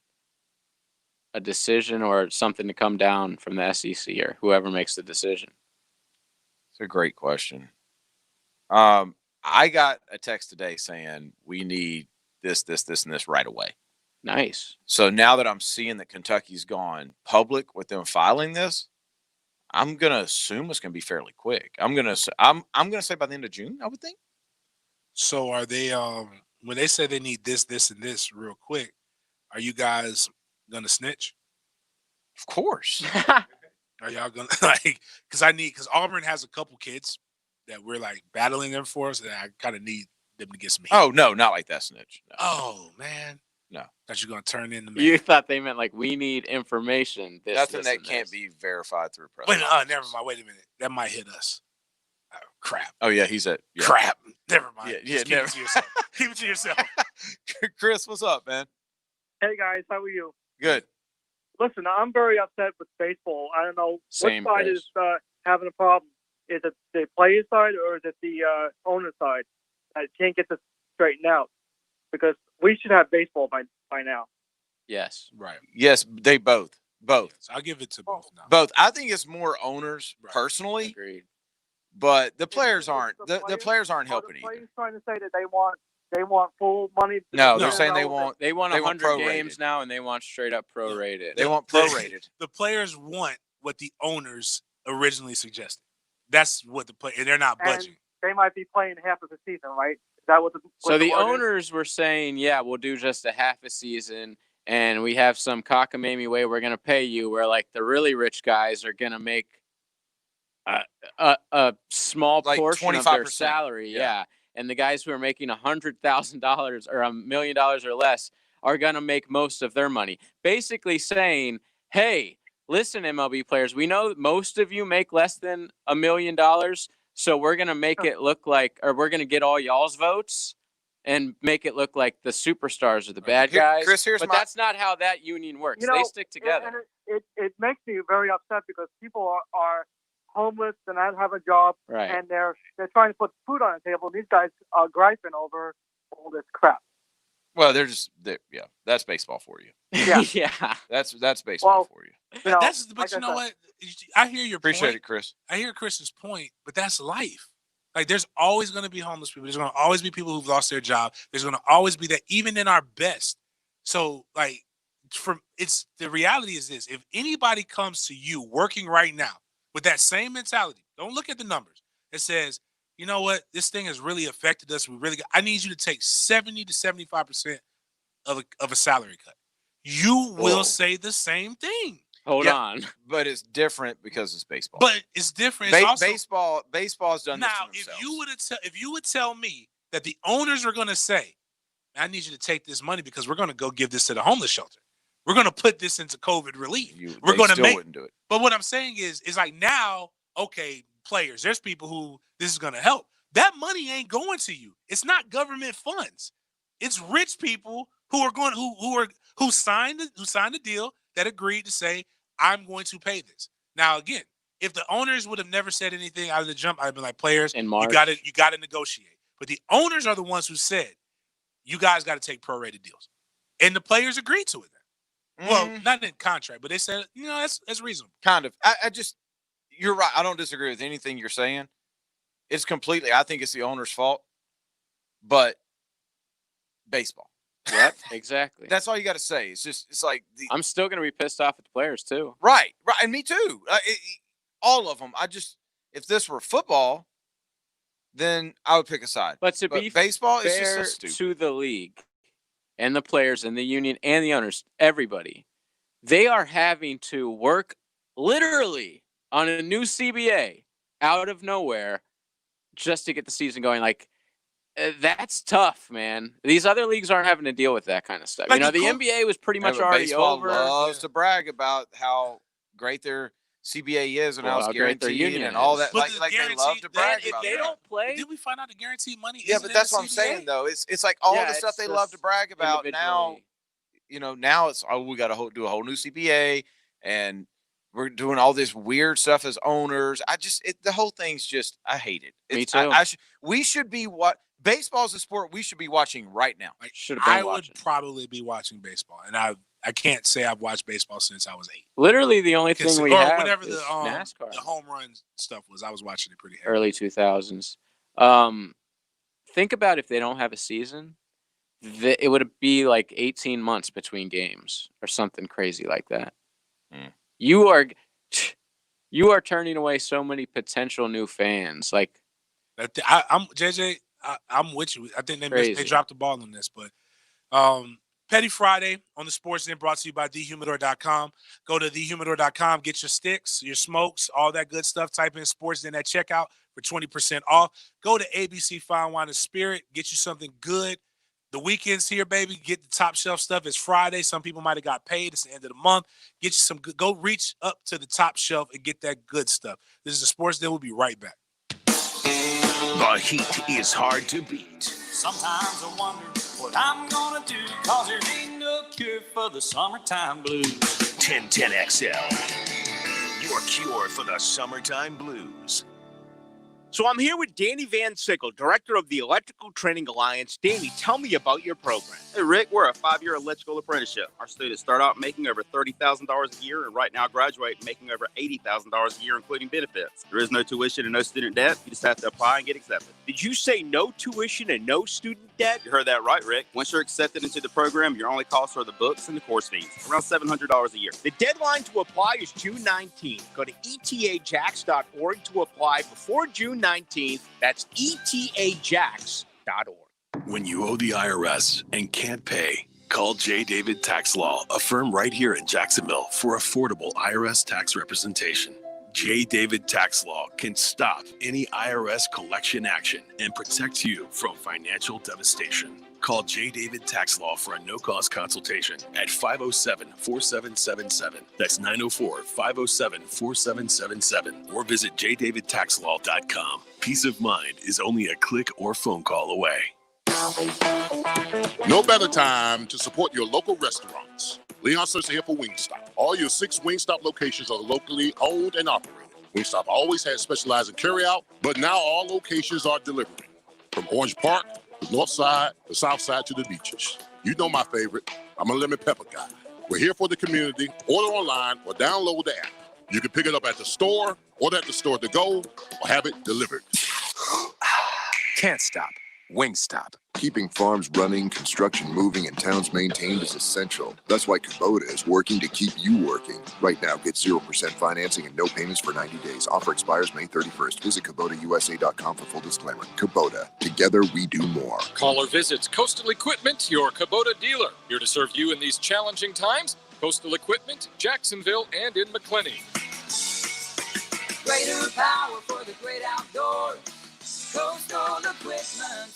Speaker 3: a decision or something to come down from the SEC or whoever makes the decision?
Speaker 2: It's a great question. I got a text today saying we need this, and this right away.
Speaker 3: Nice.
Speaker 2: So now that I'm seeing that Kentucky's gone public with them filing this, I'm gonna assume it's gonna be fairly quick. I'm gonna say by the end of June, I would think.
Speaker 1: So are they when they say they need this, and this real quick, are you guys gonna snitch?
Speaker 2: Of course.
Speaker 1: Are y'all gonna because Auburn has a couple kids that we're like battling them for, so I kind of need them to get some heat.
Speaker 2: Oh no, not like that, snitch. No.
Speaker 1: Oh man.
Speaker 2: No.
Speaker 1: Thought you're gonna turn in the man.
Speaker 3: You thought they meant like we need information.
Speaker 2: Nothing that can't be verified through press.
Speaker 1: Wait, never mind. Wait a minute. That might hit us. Oh, crap.
Speaker 2: Oh yeah, he's at
Speaker 1: crap. Never mind.
Speaker 2: Yeah,
Speaker 1: Just keep it to yourself. Keep it to yourself.
Speaker 2: Chris, what's up, man?
Speaker 14: Hey guys, how are you?
Speaker 2: Good.
Speaker 14: Listen, I'm very upset with baseball. I don't know
Speaker 3: Same,
Speaker 14: which side
Speaker 3: Chris.
Speaker 14: is having a problem. Is it the player side or is it the owner side? I can't get this straightened out because we should have baseball by now.
Speaker 3: Yes.
Speaker 1: Right.
Speaker 2: Yes, they both.
Speaker 1: So I'll give it to both now.
Speaker 2: Both. I think it's more owners personally,
Speaker 3: Agreed.
Speaker 2: but the players aren't. The players aren't
Speaker 14: Are
Speaker 2: helping
Speaker 14: the
Speaker 2: either.
Speaker 14: players trying to say that they want full money?
Speaker 2: No, they're
Speaker 1: No.
Speaker 2: saying they want.
Speaker 3: They want
Speaker 2: They want
Speaker 3: 100
Speaker 2: prorated.
Speaker 3: games now, and they want straight up prorated.
Speaker 2: They want prorated.
Speaker 1: The players want what the owners originally suggested. That's what and they're not
Speaker 14: And
Speaker 1: budging.
Speaker 14: they might be playing half of the season, right? Is that what the
Speaker 3: So the
Speaker 14: word is?
Speaker 3: owners were saying, yeah, we'll do just a half a season, and we have some cockamamie way we're going to pay you, where like the really rich guys are going to make a small
Speaker 2: Like
Speaker 3: portion of their
Speaker 2: 25%.
Speaker 3: salary.
Speaker 2: Yeah.
Speaker 3: Yeah. And the guys who are making $100,000 or $1 million or less are going to make most of their money. Basically saying, hey, listen, MLB players, we know most of you make less than $1 million. So we're going to make it look like, or we're going to get all y'all's votes and make it look like the superstars are the bad guys.
Speaker 2: Chris,
Speaker 3: but that's not how that union works. They stick together.
Speaker 14: And it makes me very upset because people are homeless and not have a job,
Speaker 3: Right.
Speaker 14: and they're trying to put food on the table. And these guys are griping over all this crap.
Speaker 2: Well, yeah, that's baseball for you.
Speaker 14: Yeah.
Speaker 3: Yeah.
Speaker 2: That's baseball for you.
Speaker 14: You know,
Speaker 1: But
Speaker 14: like
Speaker 1: you
Speaker 14: I
Speaker 1: know
Speaker 14: said,
Speaker 1: what? I hear your
Speaker 2: Appreciate
Speaker 1: point.
Speaker 2: it, Chris.
Speaker 1: I hear Chris's point, but that's life. Like, there's always going to be homeless people. There's going to always be people who've lost their job. There's going to always be that, even in our best. So, like, the reality is this: if anybody comes to you working right now with that same mentality, don't look at the numbers. It says, you know what, this thing has really affected us. I need you to take 70 to 75% of a salary cut. You will say the same thing.
Speaker 3: Hold on.
Speaker 2: But it's different because it's baseball.
Speaker 1: But it's different. It's also,
Speaker 2: baseball's done
Speaker 1: now,
Speaker 2: this to themselves.
Speaker 1: if you would tell me that the owners are going to say, I need you to take this money because we're going to go give this to the homeless shelter. We're going to put this into COVID relief. We're going to
Speaker 2: wouldn't do it.
Speaker 1: But what I'm saying is like now, okay, players, there's people who this is going to help. That money ain't going to you. It's not government funds. It's rich people who are going who signed the deal that agreed to say, I'm going to pay this. Now, again, if the owners would have never said anything out of the jump, I'd been like, players,
Speaker 3: In
Speaker 1: you
Speaker 3: March.
Speaker 1: got to negotiate. But the owners are the ones who said, you guys got to take prorated deals, and the players agreed to it. Well, not in contract, but they said, that's reasonable.
Speaker 2: Kind of. I just, you're right. I don't disagree with anything you're saying. It's completely, I think it's the owner's fault, but baseball.
Speaker 3: Yep, exactly.
Speaker 2: That's all you got to say. It's like
Speaker 3: I'm still going to be pissed off at the players too.
Speaker 2: Right. And me too. All of them. If this were football, then I would pick a side.
Speaker 3: But to be
Speaker 2: baseball, it's
Speaker 3: fair
Speaker 2: just so stupid.
Speaker 3: to the league and the players and the union and the owners, everybody, they are having to work literally on a new CBA out of nowhere just to get the season going. Like, that's tough, man. These other leagues aren't having to deal with that kind of stuff.
Speaker 1: Like,
Speaker 3: The NBA was pretty much
Speaker 2: but
Speaker 3: already
Speaker 2: baseball
Speaker 3: over.
Speaker 2: loves to brag about how great their CBA is and how it's
Speaker 3: how great their
Speaker 2: guaranteed
Speaker 3: union
Speaker 2: and all
Speaker 3: is.
Speaker 2: that.
Speaker 1: But
Speaker 2: Like
Speaker 1: the
Speaker 2: they love to brag
Speaker 3: if
Speaker 2: about
Speaker 3: they
Speaker 2: that.
Speaker 3: don't play,
Speaker 1: Did we find out the guaranteed money?
Speaker 2: Yeah,
Speaker 1: isn't
Speaker 2: but
Speaker 1: in
Speaker 2: that's
Speaker 1: the
Speaker 2: what I'm
Speaker 1: CBA?
Speaker 2: saying though. It's like all the stuff
Speaker 3: it's
Speaker 2: they love to
Speaker 3: just
Speaker 2: brag about now.
Speaker 3: individually.
Speaker 2: Now it's we got to do a whole new CBA and we're doing all this weird stuff as owners. The whole thing's just I hate it.
Speaker 3: Me too.
Speaker 2: We should be baseball's a sport we should be watching right now.
Speaker 1: Like,
Speaker 3: Should have been
Speaker 1: I
Speaker 3: watching.
Speaker 1: would probably be watching baseball, and I can't say I've watched baseball since I was 8.
Speaker 3: Literally, the only thing we have
Speaker 1: whenever
Speaker 3: is
Speaker 1: the
Speaker 3: NASCAR.
Speaker 1: the home run stuff was, I was watching it pretty heavy.
Speaker 3: Early 2000s. Think about if they don't have a season, it would be like 18 months between games or something crazy like that. You are turning away so many potential new fans. Like,
Speaker 1: I'm JJ. I'm with you. I think they dropped the ball on this, but Petty Friday on the sportsden, brought to you by thehumidor.com. Go to thehumidor.com, get your sticks, your smokes, all that good stuff. Type in sportsden at checkout for 20% off. Go to ABC Fine Wine and Spirit, get you something good. The weekend's here, baby. Get the top shelf stuff. It's Friday. Some people might have got paid. It's the end of the month. Get you some good. Go reach up to the top shelf and get that good stuff. This is the Sportsden. We'll be right back.
Speaker 4: The heat is hard to beat.
Speaker 15: Sometimes I wonder what I'm gonna do, cause there ain't no cure for the summertime blues.
Speaker 4: 1010XL, your cure for the summertime blues.
Speaker 16: So I'm here with Danny Van Sickle, director of the Electrical Training Alliance. Danny, tell me about your program.
Speaker 17: Hey, Rick, we're a 5-year electrical apprenticeship. Our students start out making over $30,000 a year, and right now graduate making over $80,000 a year, including benefits. There is no tuition and no student debt. You just have to apply and get accepted.
Speaker 16: Did you say no tuition and no student debt?
Speaker 17: You heard that right, Rick. Once you're accepted into the program, your only costs are the books and the course fees, around $700 a year.
Speaker 16: The deadline to apply is June 19th. Go to etajax.org to apply before June 19th. That's etajax.org.
Speaker 18: When you owe the IRS and can't pay, call J. David Tax Law, a firm right here in Jacksonville, for affordable IRS tax representation. J. David Tax Law can stop any IRS collection action and protect you from financial devastation. Call J. David Tax Law for a no-cost consultation at 507-4777. That's 904-507-4777. Or visit jdavidtaxlaw.com. Peace of mind is only a click or phone call away.
Speaker 19: No better time to support your local restaurants. Leon Searcy here for Wingstop. All your 6 Wingstop locations are locally owned and operated. Wingstop always has specialized in carryout, but now all locations are delivering. From Orange Park, the north side, the south side to the beaches. You know my favorite. I'm a lemon pepper guy. We're here for the community. Order online or download the app. You can pick it up at the store, order at the store to go, or have it delivered.
Speaker 20: Can't stop. Wingstop.
Speaker 5: Keeping farms running, construction moving, and towns maintained is essential. That's why Kubota is working to keep you working. Right now, get 0% financing and no payments for 90 days. Offer expires May 31st. Visit KubotaUSA.com for full disclaimer. Kubota. Together, we do more.
Speaker 21: Call or visit Coastal Equipment, your Kubota dealer. Here to serve you in these challenging times. Coastal Equipment, Jacksonville, and in McClenny.
Speaker 15: Greater power for the great outdoors. Coastal Equipment.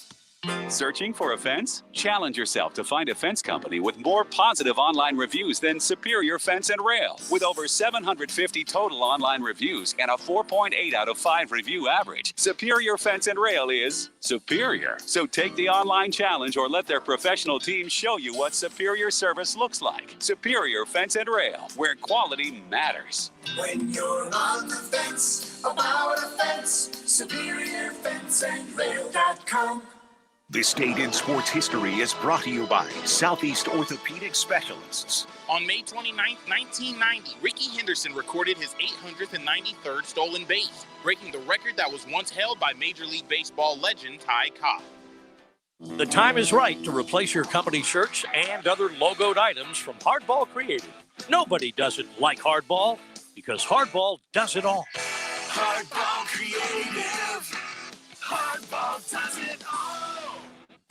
Speaker 22: Searching for a fence? Challenge yourself to find a fence company with more positive online reviews than Superior Fence and Rail. With over 750 total online reviews and a 4.8 out of 5 review average, Superior Fence and Rail is superior. So take the online challenge or let their professional team show you what superior service looks like. Superior Fence and Rail, where quality matters.
Speaker 15: When you're on the fence about a fence, SuperiorFenceandRail.com.
Speaker 4: This date in sports history is brought to you by Southeast Orthopedic Specialists.
Speaker 23: On May 29, 1990, Rickey Henderson recorded his 893rd stolen base, breaking the record that was once held by Major League Baseball legend Ty Cobb.
Speaker 6: The time is right to replace your company shirts and other logoed items from Hardball Creative. Nobody does it like Hardball because Hardball does it all.
Speaker 15: Hardball Creative. Hardball does it all.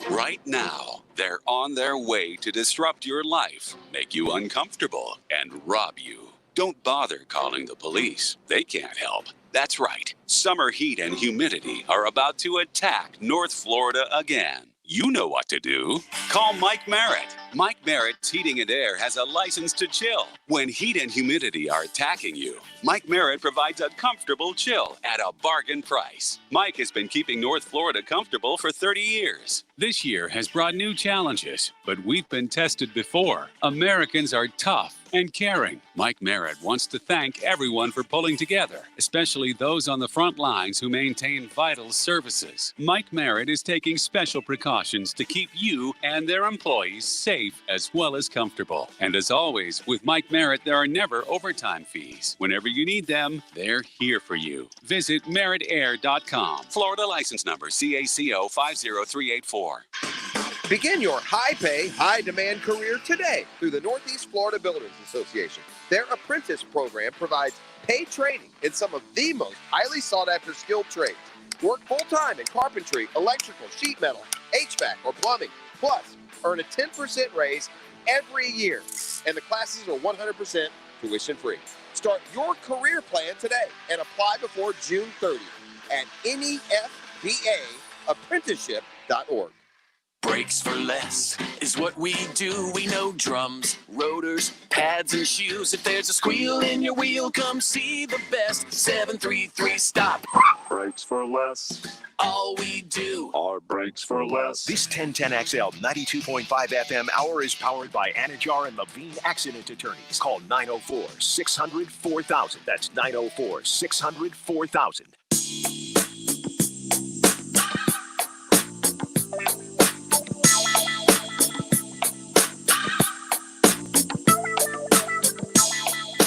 Speaker 12: Right now, they're on their way to disrupt your life, make you uncomfortable, and rob you. Don't bother calling the police. They can't help.
Speaker 22: That's right. Summer heat and humidity are about to attack North Florida again. You know what to do. Call Mike Merritt. Mike Merritt's Heating and Air has a license to chill. When heat and humidity are attacking you, Mike Merritt provides a comfortable chill at a bargain price. Mike has been keeping North Florida comfortable for 30 years. This year has brought new challenges, but we've been tested before. Americans are tough and caring. Mike Merritt wants to thank everyone for pulling together, especially those on the front lines who maintain vital services. Mike Merritt is taking special precautions to keep you and their employees safe as well as comfortable. And as always, with Mike Merritt, there are never overtime fees. Whenever you need them, they're here for you. Visit merrittair.com. Florida license number CACO 50384.
Speaker 7: Begin your high-pay, high-demand career today through the Northeast Florida Builders Association. Their apprentice program provides paid training in some of the most highly sought-after skilled trades. Work full-time in carpentry, electrical, sheet metal, HVAC, or plumbing. Plus, earn a 10% raise every year. And the classes are 100% tuition-free. Start your career plan today and apply before June 30th at NEFBAapprenticeship.org.
Speaker 12: Brakes for less is what we do. We know drums, rotors, pads, and shoes. If there's a squeal in your wheel, come see the best. 733 Stop.
Speaker 8: Brakes for less.
Speaker 12: All we do
Speaker 8: are brakes for less.
Speaker 4: This 1010XL 92.5 FM hour is powered by Anajar and Levine Accident Attorneys. Call 904-600-4000. That's 904-600-4000.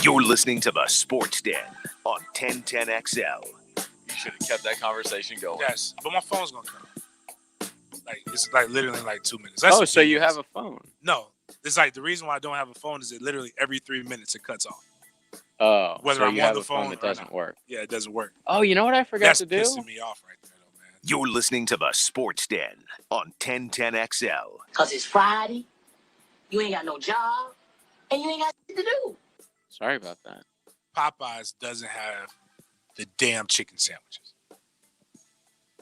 Speaker 4: You're listening to the Sports Den on 1010XL.
Speaker 2: You should have kept that conversation going.
Speaker 1: Yes, but my phone's gonna come. Like it's like literally in like 2 minutes.
Speaker 3: So you have a phone?
Speaker 1: No, it's like the reason why I don't have a phone is that literally every 3 minutes it cuts off.
Speaker 3: Oh,
Speaker 1: Whether
Speaker 3: so
Speaker 1: I'm
Speaker 3: you
Speaker 1: on
Speaker 3: have
Speaker 1: the
Speaker 3: a phone
Speaker 1: phone
Speaker 3: that
Speaker 1: or
Speaker 3: doesn't
Speaker 1: not.
Speaker 3: work.
Speaker 1: Yeah, it doesn't work.
Speaker 3: Oh, you know what I forgot
Speaker 1: That's
Speaker 3: to do?
Speaker 1: pissing me off right there, though, man.
Speaker 4: You're listening to the Sports Den on 1010XL.
Speaker 9: Because it's Friday, you ain't got no job, and you ain't got shit to do.
Speaker 3: Sorry about that.
Speaker 1: Popeyes doesn't have the damn chicken sandwiches.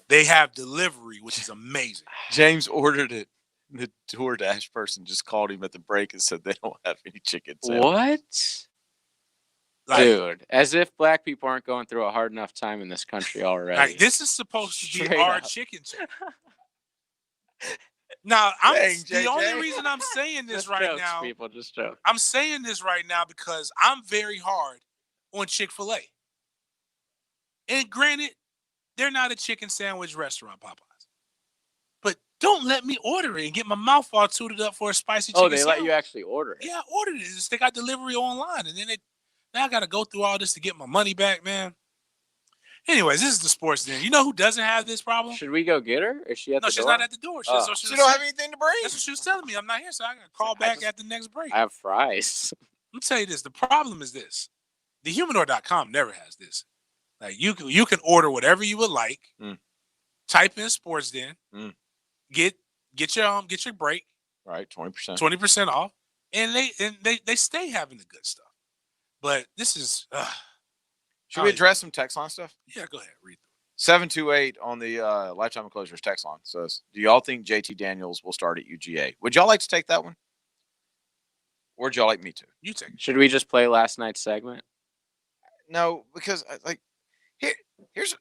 Speaker 1: They have delivery, which is amazing.
Speaker 2: James ordered it. The DoorDash person just called him at the break and said they don't have any chicken sandwiches.
Speaker 3: What? Dude, as if black people aren't going through a hard enough time in this country already.
Speaker 1: Like, this is supposed to be
Speaker 3: Straight
Speaker 1: our
Speaker 3: up.
Speaker 1: chicken channel. Now, the
Speaker 3: JJ.
Speaker 1: only reason I'm saying this
Speaker 3: Just
Speaker 1: right
Speaker 3: jokes,
Speaker 1: now,
Speaker 3: people, just joke.
Speaker 1: I'm saying this right now because I'm very hard on Chick-fil-A. And granted, they're not a chicken sandwich restaurant, Popeyes. But don't let me order it and get my mouth all tooted up for a spicy chicken
Speaker 3: Oh, they
Speaker 1: sandwich.
Speaker 3: let you actually order it?
Speaker 1: Yeah, I ordered it. They got delivery online. And then now I got to go through all this to get my money back, man. Anyways, this is the Sports Den. You know who doesn't have this problem?
Speaker 3: Should we go get her? Is she at the door?
Speaker 1: No, she's not at the door. She
Speaker 2: don't have anything to bring.
Speaker 1: That's what she was telling me. I'm not here, so I got to call back at the next break.
Speaker 3: I have fries.
Speaker 1: Let me tell you this. The problem is this. TheHumidor.com never has this. Like you can order whatever you would like. Type in Sports Den. Get your break.
Speaker 2: Right, 20%.
Speaker 1: 20% off. And they stay having the good stuff. But this is
Speaker 2: Should we address some text line stuff?
Speaker 1: Yeah, go ahead. Read
Speaker 2: 728 on the Lifetime Enclosures text line says, do y'all think JT Daniels will start at UGA? Would y'all like to take that one? Or would y'all like me to?
Speaker 1: You take it.
Speaker 3: Should we just play last night's segment?
Speaker 2: No, because here's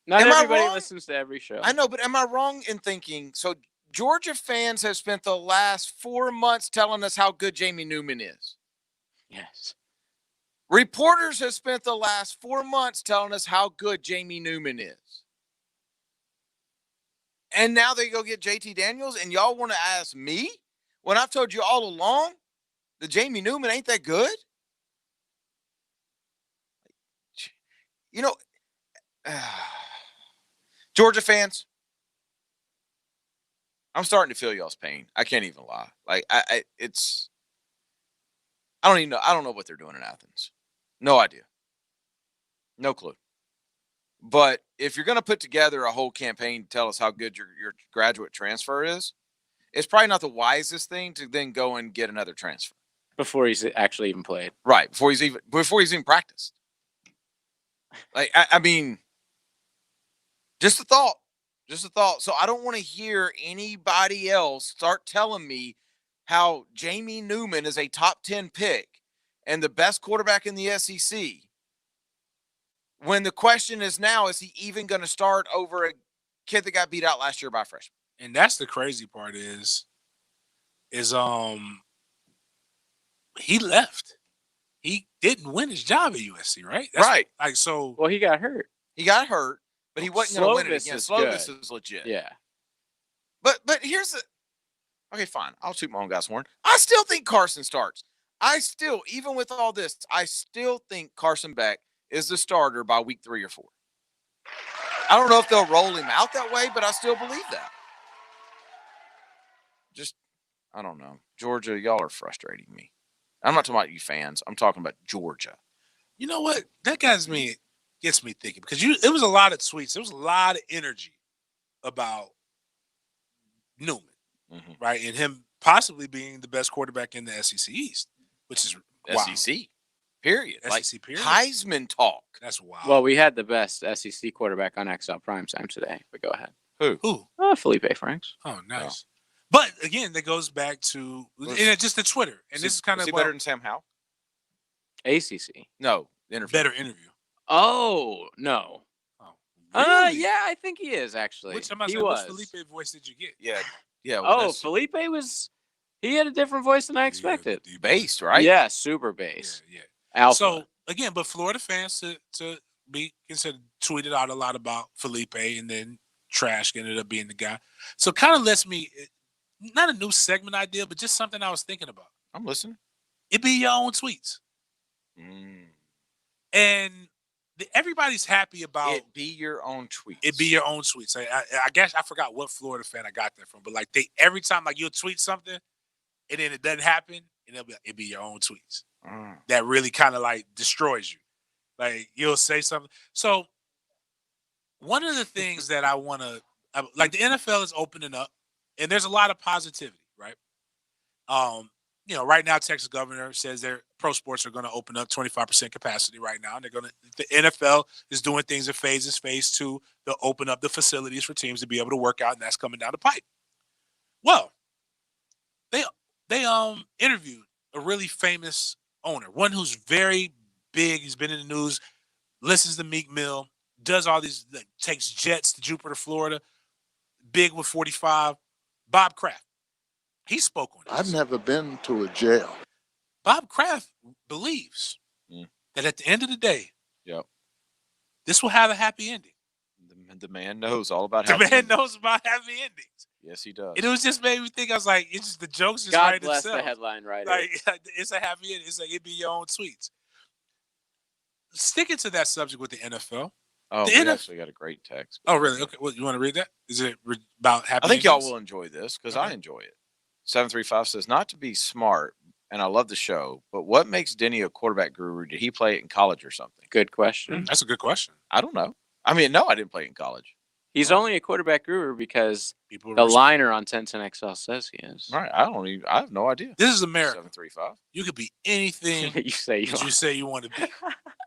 Speaker 3: Not
Speaker 2: am I
Speaker 3: everybody
Speaker 2: wrong?
Speaker 3: listens to every show.
Speaker 2: I know, but am I wrong in thinking so Georgia fans have spent the last 4 months telling us how good Jamie Newman is?
Speaker 3: Yes.
Speaker 2: Reporters have spent the last 4 months telling us how good Jamie Newman is. And now they go get JT Daniels, and y'all want to ask me when I've told you all along that Jamie Newman ain't that good? You know, Georgia fans, I'm starting to feel y'all's pain. I can't even lie. Like I don't even know. I don't know what they're doing in Athens. No idea. No clue. But if you're going to put together a whole campaign to tell us how good your graduate transfer is, it's probably not the wisest thing to then go and get another transfer
Speaker 3: Before he's actually even played.
Speaker 2: right before he's even practiced. Like, I mean, just a thought. Just a thought. So I don't want to hear anybody else start telling me how Jamie Newman is a top 10 pick and the best quarterback in the SEC. When the question is now, is he even going to start over a kid that got beat out last year by a freshman?
Speaker 1: And that's the crazy part is he left. He didn't win his job at USC, right? That's
Speaker 2: right.
Speaker 1: Like, so.
Speaker 3: Well, he got hurt.
Speaker 2: He got hurt, but he wasn't going to win it again. Slovis
Speaker 3: good.
Speaker 2: is legit.
Speaker 3: Yeah.
Speaker 2: But here's the. Okay, fine. I'll shoot my own guy's horn. I still think Carson starts. Even with all this, I still think Carson Beck is the starter by week 3 or 4. I don't know if they'll roll him out that way, but I still believe that. Just, I don't know. Georgia, y'all are frustrating me. I'm not talking about you fans. I'm talking about Georgia.
Speaker 1: You know what? That gets me thinking because it was a lot of tweets. There was a lot of energy about Newman, right? And him possibly being the best quarterback in the SEC East, which is
Speaker 2: SEC, period.
Speaker 1: SEC, period.
Speaker 2: Heisman talk.
Speaker 1: That's wild.
Speaker 3: Well, we had the best SEC quarterback on XL Primetime today, but go ahead.
Speaker 2: Who?
Speaker 3: Felipe Franks.
Speaker 1: Oh, nice. Oh. But again, that goes back to just the Twitter, and this is kind of
Speaker 2: better than Sam Howell.
Speaker 3: ACC.
Speaker 2: No, interview.
Speaker 1: Better interview.
Speaker 3: Oh no.
Speaker 1: Oh, really?
Speaker 3: Yeah, I think he is actually.
Speaker 1: Which Felipe voice did you get?
Speaker 2: Yeah.
Speaker 3: Oh, Felipe he had a different voice than I expected.
Speaker 2: Based, right?
Speaker 3: Yeah, super bass.
Speaker 1: Yeah.
Speaker 3: Alpha.
Speaker 1: So again, but Florida fans to be considered tweeted out a lot about Felipe, and then Trash ended up being the guy. So kind of lets me, not a new segment idea, but just something I was thinking about.
Speaker 2: I'm listening.
Speaker 1: It be your own tweets. And everybody's happy about
Speaker 2: it. Be your own tweets.
Speaker 1: It be your own tweets. I guess I forgot what Florida fan I got that from, but like every time like you'll tweet something, and then it doesn't happen, and it be your own tweets. That really kind of like destroys you. Like you'll say something. So one of the things that I want to like, the NFL is opening up, and there's a lot of positivity, right? Right now, Texas governor says their pro sports are going to open up 25% capacity right now. And the NFL is doing things in phases. Phase 2, they'll open up the facilities for teams to be able to work out, and that's coming down the pipe. Well, they interviewed a really famous owner, one who's very big. He's been in the news, listens to Meek Mill, does all these, takes jets to Jupiter, Florida, big with 45, Bob Kraft. He spoke on this.
Speaker 10: I've never been to a jail.
Speaker 1: Bob Kraft believes that at the end of the day, this will have a happy ending.
Speaker 2: The man knows all about
Speaker 1: happy endings. Knows about happy endings.
Speaker 2: Yes, he does.
Speaker 1: And it was just made me think, I was like, it's just the jokes just
Speaker 3: God
Speaker 1: write
Speaker 3: bless
Speaker 1: themselves.
Speaker 3: the headline writer.
Speaker 1: Like, it's a happy ending. It's like it be your own tweets. Sticking to that subject with the NFL.
Speaker 2: Oh, we actually got a great text.
Speaker 1: Oh, really? Okay. Well, you want to read that? Is it about happy
Speaker 2: I think
Speaker 1: endings?
Speaker 2: y'all will enjoy this because I enjoy it. 735 says, not to be smart, and I love the show, but what makes Denny a quarterback guru? Did he play it in college or something?
Speaker 3: Good question.
Speaker 1: That's a good question.
Speaker 2: I don't know. I mean, no, I didn't play it in college.
Speaker 3: He's only a quarterback guru because the liner on 1010XL says he is.
Speaker 2: Right. I have no idea.
Speaker 1: This is America.
Speaker 2: 735.
Speaker 1: You could be anything
Speaker 3: you say
Speaker 1: you want to be.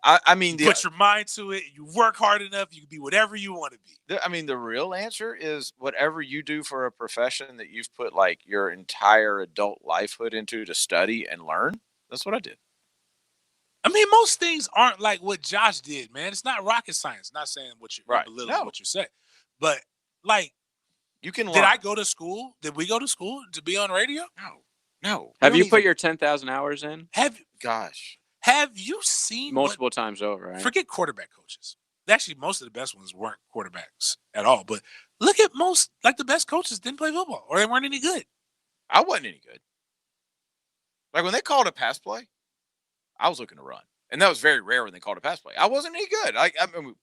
Speaker 2: I mean,
Speaker 1: you put your mind to it. You work hard enough. You can be whatever you want to be.
Speaker 2: I mean, the real answer is whatever you do for a profession that you've put like your entire adult lifehood into to study and learn. That's what I did.
Speaker 1: I mean, most things aren't like what Josh did, man. It's not rocket science. Not saying what you belittling what you say, but like,
Speaker 2: you can learn.
Speaker 1: Did I go to school? Did we go to school to be on radio?
Speaker 2: No.
Speaker 3: Have you put your 10,000 hours in?
Speaker 1: Have you seen
Speaker 3: multiple times over? Right?
Speaker 1: Forget quarterback coaches. Actually, most of the best ones weren't quarterbacks at all. But look at the best coaches didn't play football or they weren't any good.
Speaker 2: I wasn't any good. Like when they called a pass play, I was looking to run. And that was very rare when they called a pass play. I wasn't any good. I mean,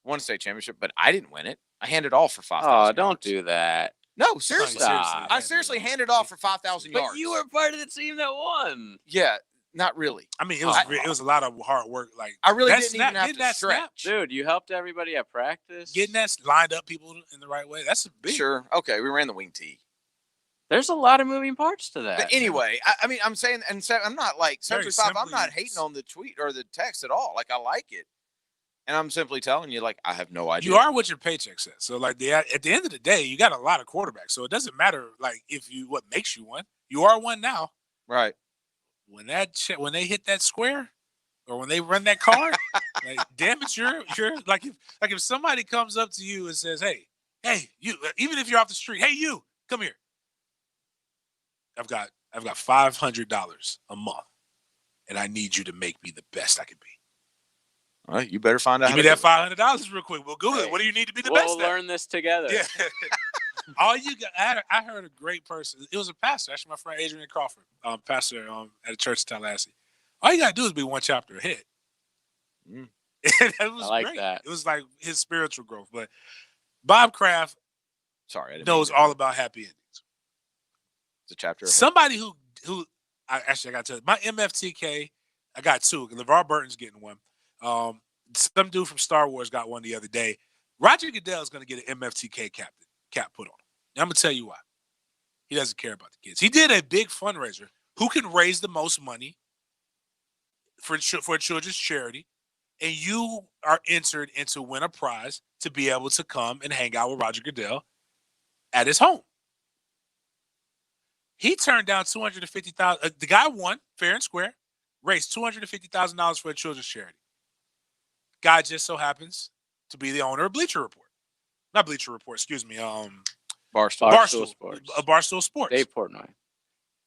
Speaker 2: won a state championship, but I didn't win it. I handed off for 5,000
Speaker 3: Oh, don't do that.
Speaker 2: No, seriously. I seriously handed off for 5,000 yards.
Speaker 3: But you were part of the team that won.
Speaker 2: Yeah, not really.
Speaker 1: I mean, it was a lot of hard work. Like
Speaker 2: I really didn't even have to stretch.
Speaker 3: Dude, you helped everybody at practice.
Speaker 1: Getting that lined up people in the right way. That's a big.
Speaker 2: Sure. Okay, we ran the wing tee.
Speaker 3: There's a lot of moving parts to that.
Speaker 2: But anyway, I mean, I'm saying, and I'm not like 75. I'm not hating on the tweet or the text at all. Like I like it. And I'm simply telling you, like, I have no idea.
Speaker 1: You are what your paycheck says. So, like, at the end of the day, you got a lot of quarterbacks. So it doesn't matter, like, what makes you one. You are one now.
Speaker 2: Right.
Speaker 1: When they hit that square, or when they run that card, like, damn it, you're like if somebody comes up to you and says, hey, you, even if you're off the street, hey, you, come here. I've got $500 a month, and I need you to make me the best I can be.
Speaker 2: All right, you better find out.
Speaker 1: Give me that $500 real quick. We'll Google it. What do you need to be the best
Speaker 3: We'll learn this together.
Speaker 1: Yeah. All you got. I heard a great person. It was a pastor, actually, my friend Adrian Crawford, pastor at a church in Tallahassee. All you gotta do is be one chapter ahead. That was
Speaker 3: I like
Speaker 1: great.
Speaker 3: that.
Speaker 1: It was like his spiritual growth. But Bob Kraft, knows all about happy endings.
Speaker 2: It's a chapter.
Speaker 1: Somebody who I got to tell you, my MFTK, I got two. LeVar Burton's getting one. Some dude from Star Wars got one the other day. Roger Goodell is going to get an MFTK cap put on him. And I'm going to tell you why. He doesn't care about the kids. He did a big fundraiser. Who can raise the most money for a children's charity? And you are entered into win a prize to be able to come and hang out with Roger Goodell at his home. He turned down $250,000. The guy won fair and square, raised $250,000 for a children's charity. Guy just so happens to be the owner of Bleacher Report. Not Bleacher Report, excuse me.
Speaker 3: Barstool Sports.
Speaker 1: Barstool Sports.
Speaker 3: Dave Portnoy.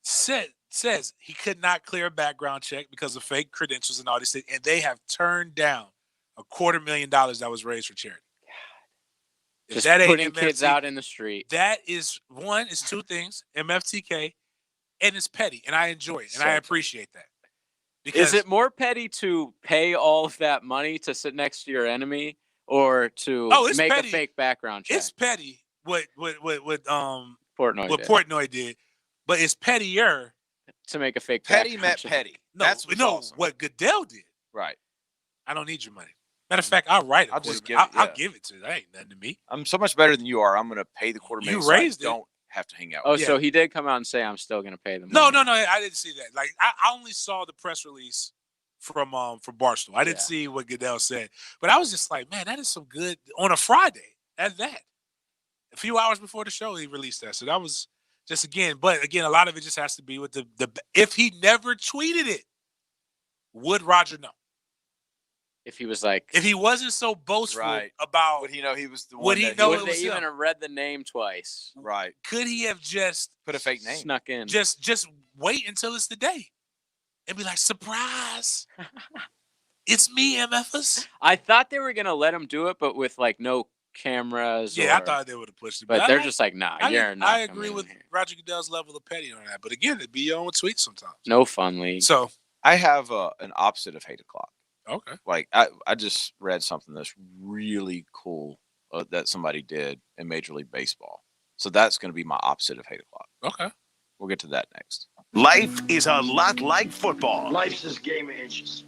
Speaker 1: Says he could not clear a background check because of fake credentials and all these things, and they have turned down $250,000 that was raised for charity.
Speaker 3: Just that putting kids out in the street.
Speaker 1: That is two things: MFTK, and it's petty, and I enjoy it, and I appreciate that.
Speaker 3: Is it more petty to pay all of that money to sit next to your enemy, or to make
Speaker 1: petty.
Speaker 3: a fake background check?
Speaker 1: It's petty what
Speaker 3: Portnoy
Speaker 1: Portnoy did, but it's pettier
Speaker 3: to make a fake
Speaker 2: petty
Speaker 3: background
Speaker 2: met
Speaker 3: check.
Speaker 2: petty.
Speaker 1: No, what Goodell did.
Speaker 2: Right.
Speaker 1: I don't need your money. Matter of fact, I'll write it.
Speaker 2: I'll just give
Speaker 1: I'll give it to you. That ain't nothing to me.
Speaker 2: I'm so much better than you are. I'm going to pay the $250,000.
Speaker 1: You raised it.
Speaker 2: Don't have to hang out.
Speaker 3: Oh,
Speaker 2: with you.
Speaker 3: so he did come out and say, I'm still going to pay them.
Speaker 1: No, I didn't see that. Like, I only saw the press release from Barstool. I didn't see what Goodell said, but I was just like, man, that is some good on a Friday. At that, a few hours before the show, he released that. So that was just a lot of it just has to be with the. If he never tweeted it, would Roger know?
Speaker 3: If he was like,
Speaker 1: if he wasn't so boastful about,
Speaker 2: would he know he was the one?
Speaker 1: Would he know?
Speaker 3: Would they even have read the name twice?
Speaker 2: Right.
Speaker 1: Could he have just
Speaker 2: put a fake name?
Speaker 3: Snuck in.
Speaker 1: Just wait until it's the day, and be like, surprise, it's me, MFers.
Speaker 3: I thought they were gonna let him do it, but with like no cameras.
Speaker 1: Yeah, I thought they would have pushed it,
Speaker 3: but they're just like, nah, you're not.
Speaker 1: I agree with Roger Goodell's level of petty on that, but again, it'd be your own tweet sometimes.
Speaker 3: No fun league.
Speaker 1: So
Speaker 2: I have an opposite of hate o'clock.
Speaker 1: Okay.
Speaker 2: Like I just read something that's really cool that somebody did in Major League Baseball. So that's going to be my opposite of hate o'clock.
Speaker 1: Okay.
Speaker 2: We'll get to that next.
Speaker 4: Life is a lot like football.
Speaker 11: Life's this game of inches.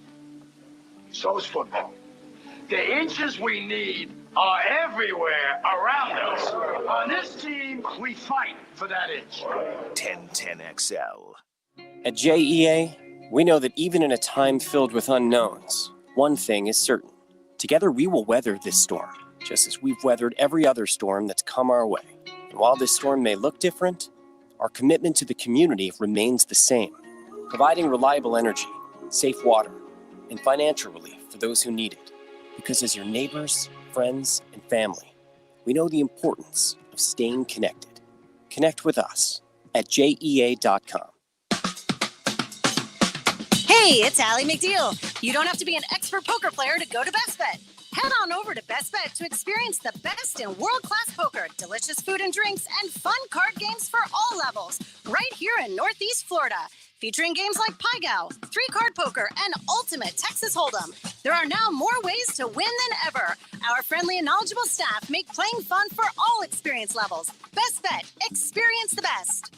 Speaker 11: So is football. The inches we need are everywhere around us. On this team, we fight for that inch.
Speaker 4: 1010XL.
Speaker 13: At JEA, we know that even in a time filled with unknowns, one thing is certain. Together we will weather this storm, just as we've weathered every other storm that's come our way. And while this storm may look different, our commitment to the community remains the same, providing reliable energy, safe water, and financial relief for those who need it. Because as your neighbors, friends, and family, we know the importance of staying connected. Connect with us at JEA.com.
Speaker 14: Hey, it's Allie McDeal. You don't have to be an expert poker player to go to Best Bet. Head on over to Best Bet to experience the best in world-class poker, delicious food and drinks, and fun card games for all levels, right here in Northeast Florida. Featuring games like Pai Gow, 3-card poker, and Ultimate Texas Hold'em. There are now more ways to win than ever. Our friendly and knowledgeable staff make playing fun for all experience levels. Best Bet. Experience the best.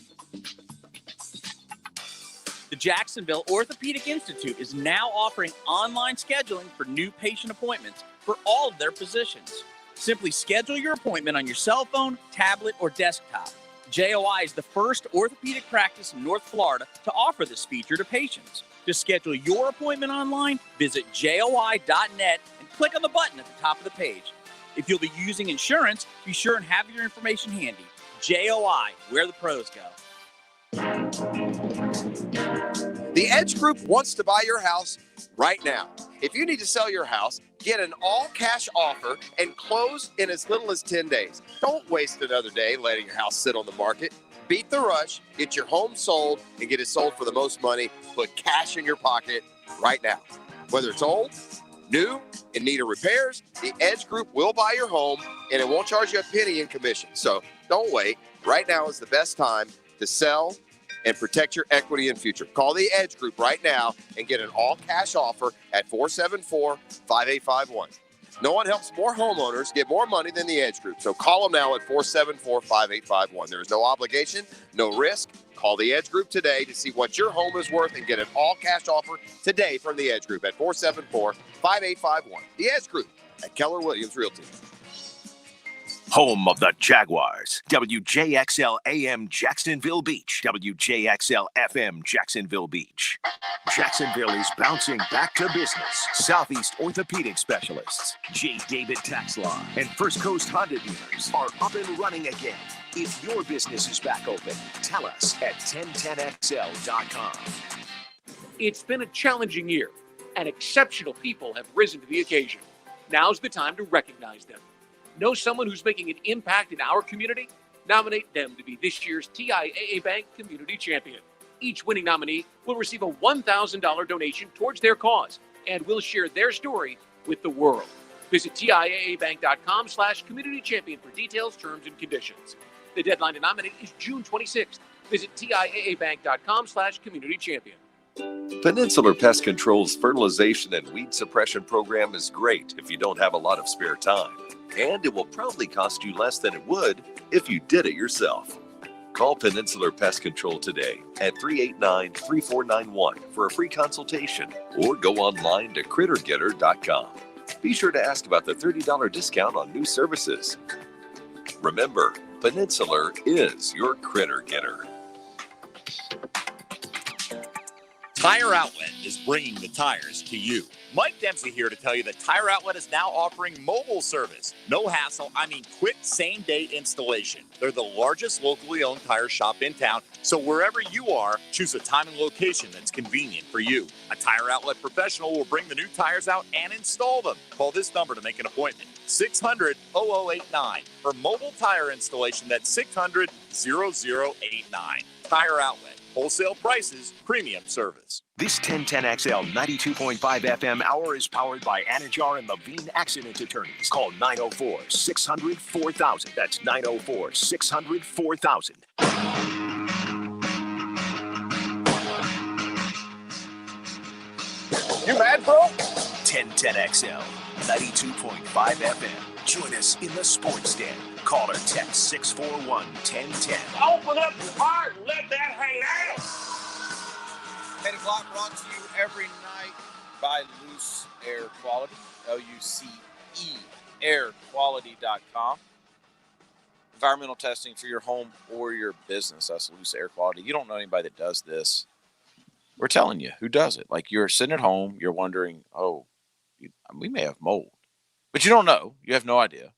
Speaker 24: The Jacksonville Orthopedic Institute is now offering online scheduling for new patient appointments for all of their physicians. Simply schedule your appointment on your cell phone, tablet, or desktop. JOI is the first orthopedic practice in North Florida to offer this feature to patients. To schedule your appointment online, visit joi.net and click on the button at the top of the page. If you'll be using insurance, be sure and have your information handy. JOI, where the pros go.
Speaker 7: The Edge Group wants to buy your house right now. If you need to sell your house, get an all-cash offer and close in as little as 10 days. Don't waste another day letting your house sit on the market. Beat the rush, get your home sold, and get it sold for the most money. Put cash in your pocket right now. Whether it's old, new, in need of repairs, the Edge Group will buy your home, and it won't charge you a penny in commission. So don't wait. Right now is the best time to sell and protect your equity and future. Call the Edge Group right now and get an all-cash offer at 474-5851. No one helps more homeowners get more money than the Edge Group. So call them now at 474-5851. There is no obligation, no risk. Call the Edge Group today to see what your home is worth and get an all-cash offer today from the Edge Group at 474-5851. The Edge Group at Keller Williams Realty.
Speaker 4: Home of the Jaguars. WJXL AM Jacksonville Beach. WJXL FM Jacksonville Beach. Jacksonville is bouncing back to business. Southeast Orthopedic Specialists, J. David Tax Law, and First Coast Honda dealers are up and running again. If your business is back open, tell us at 1010XL.com.
Speaker 16: It's been a challenging year, and exceptional people have risen to the occasion. Now's the time to recognize them. Know someone who's making an impact in our community? Nominate them to be this year's TIAA Bank Community Champion. Each winning nominee will receive a $1,000 donation towards their cause and will share their story with the world. Visit TIAABank.com/community champion for details, terms, and conditions. The deadline to nominate is June 26th. Visit TIAABank.com/community champion.
Speaker 17: Peninsular Pest Control's fertilization and weed suppression program is great if you don't have a lot of spare time. And it will probably cost you less than it would if you did it yourself. Call Peninsular Pest Control today at 389-3491 for a free consultation or go online to crittergetter.com. Be sure to ask about the $30 discount on new services. Remember, Peninsular is your critter getter.
Speaker 18: Tire Outlet is bringing the tires to you. Mike Dempsey here to tell you that Tire Outlet is now offering mobile service. No hassle, I mean quick same-day installation. They're the largest locally owned tire shop in town, so wherever you are, choose a time and location that's convenient for you. A Tire Outlet professional will bring the new tires out and install them. Call this number to make an appointment, 600-0089. For mobile tire installation, that's 600-0089. Tire Outlet. Wholesale prices, premium service.
Speaker 4: This 1010XL 92.5 FM hour is powered by Anajar and Levine Accident Attorneys. Call 904-600-4000. That's 904-600-4000.
Speaker 7: You mad, bro?
Speaker 4: 1010XL 92.5 FM. Join us in the Sports Den. Call or text 641-1010.
Speaker 11: Open up your heart and let that hang out.
Speaker 2: 10 o'clock brought to you every night by Loose Air Quality, L-U-C-E, airquality.com. Environmental testing for your home or your business. That's Loose Air Quality. You don't know anybody that does this. We're telling you who does it. Like you're sitting at home, you're wondering, we may have mold. But you don't know. You have no idea.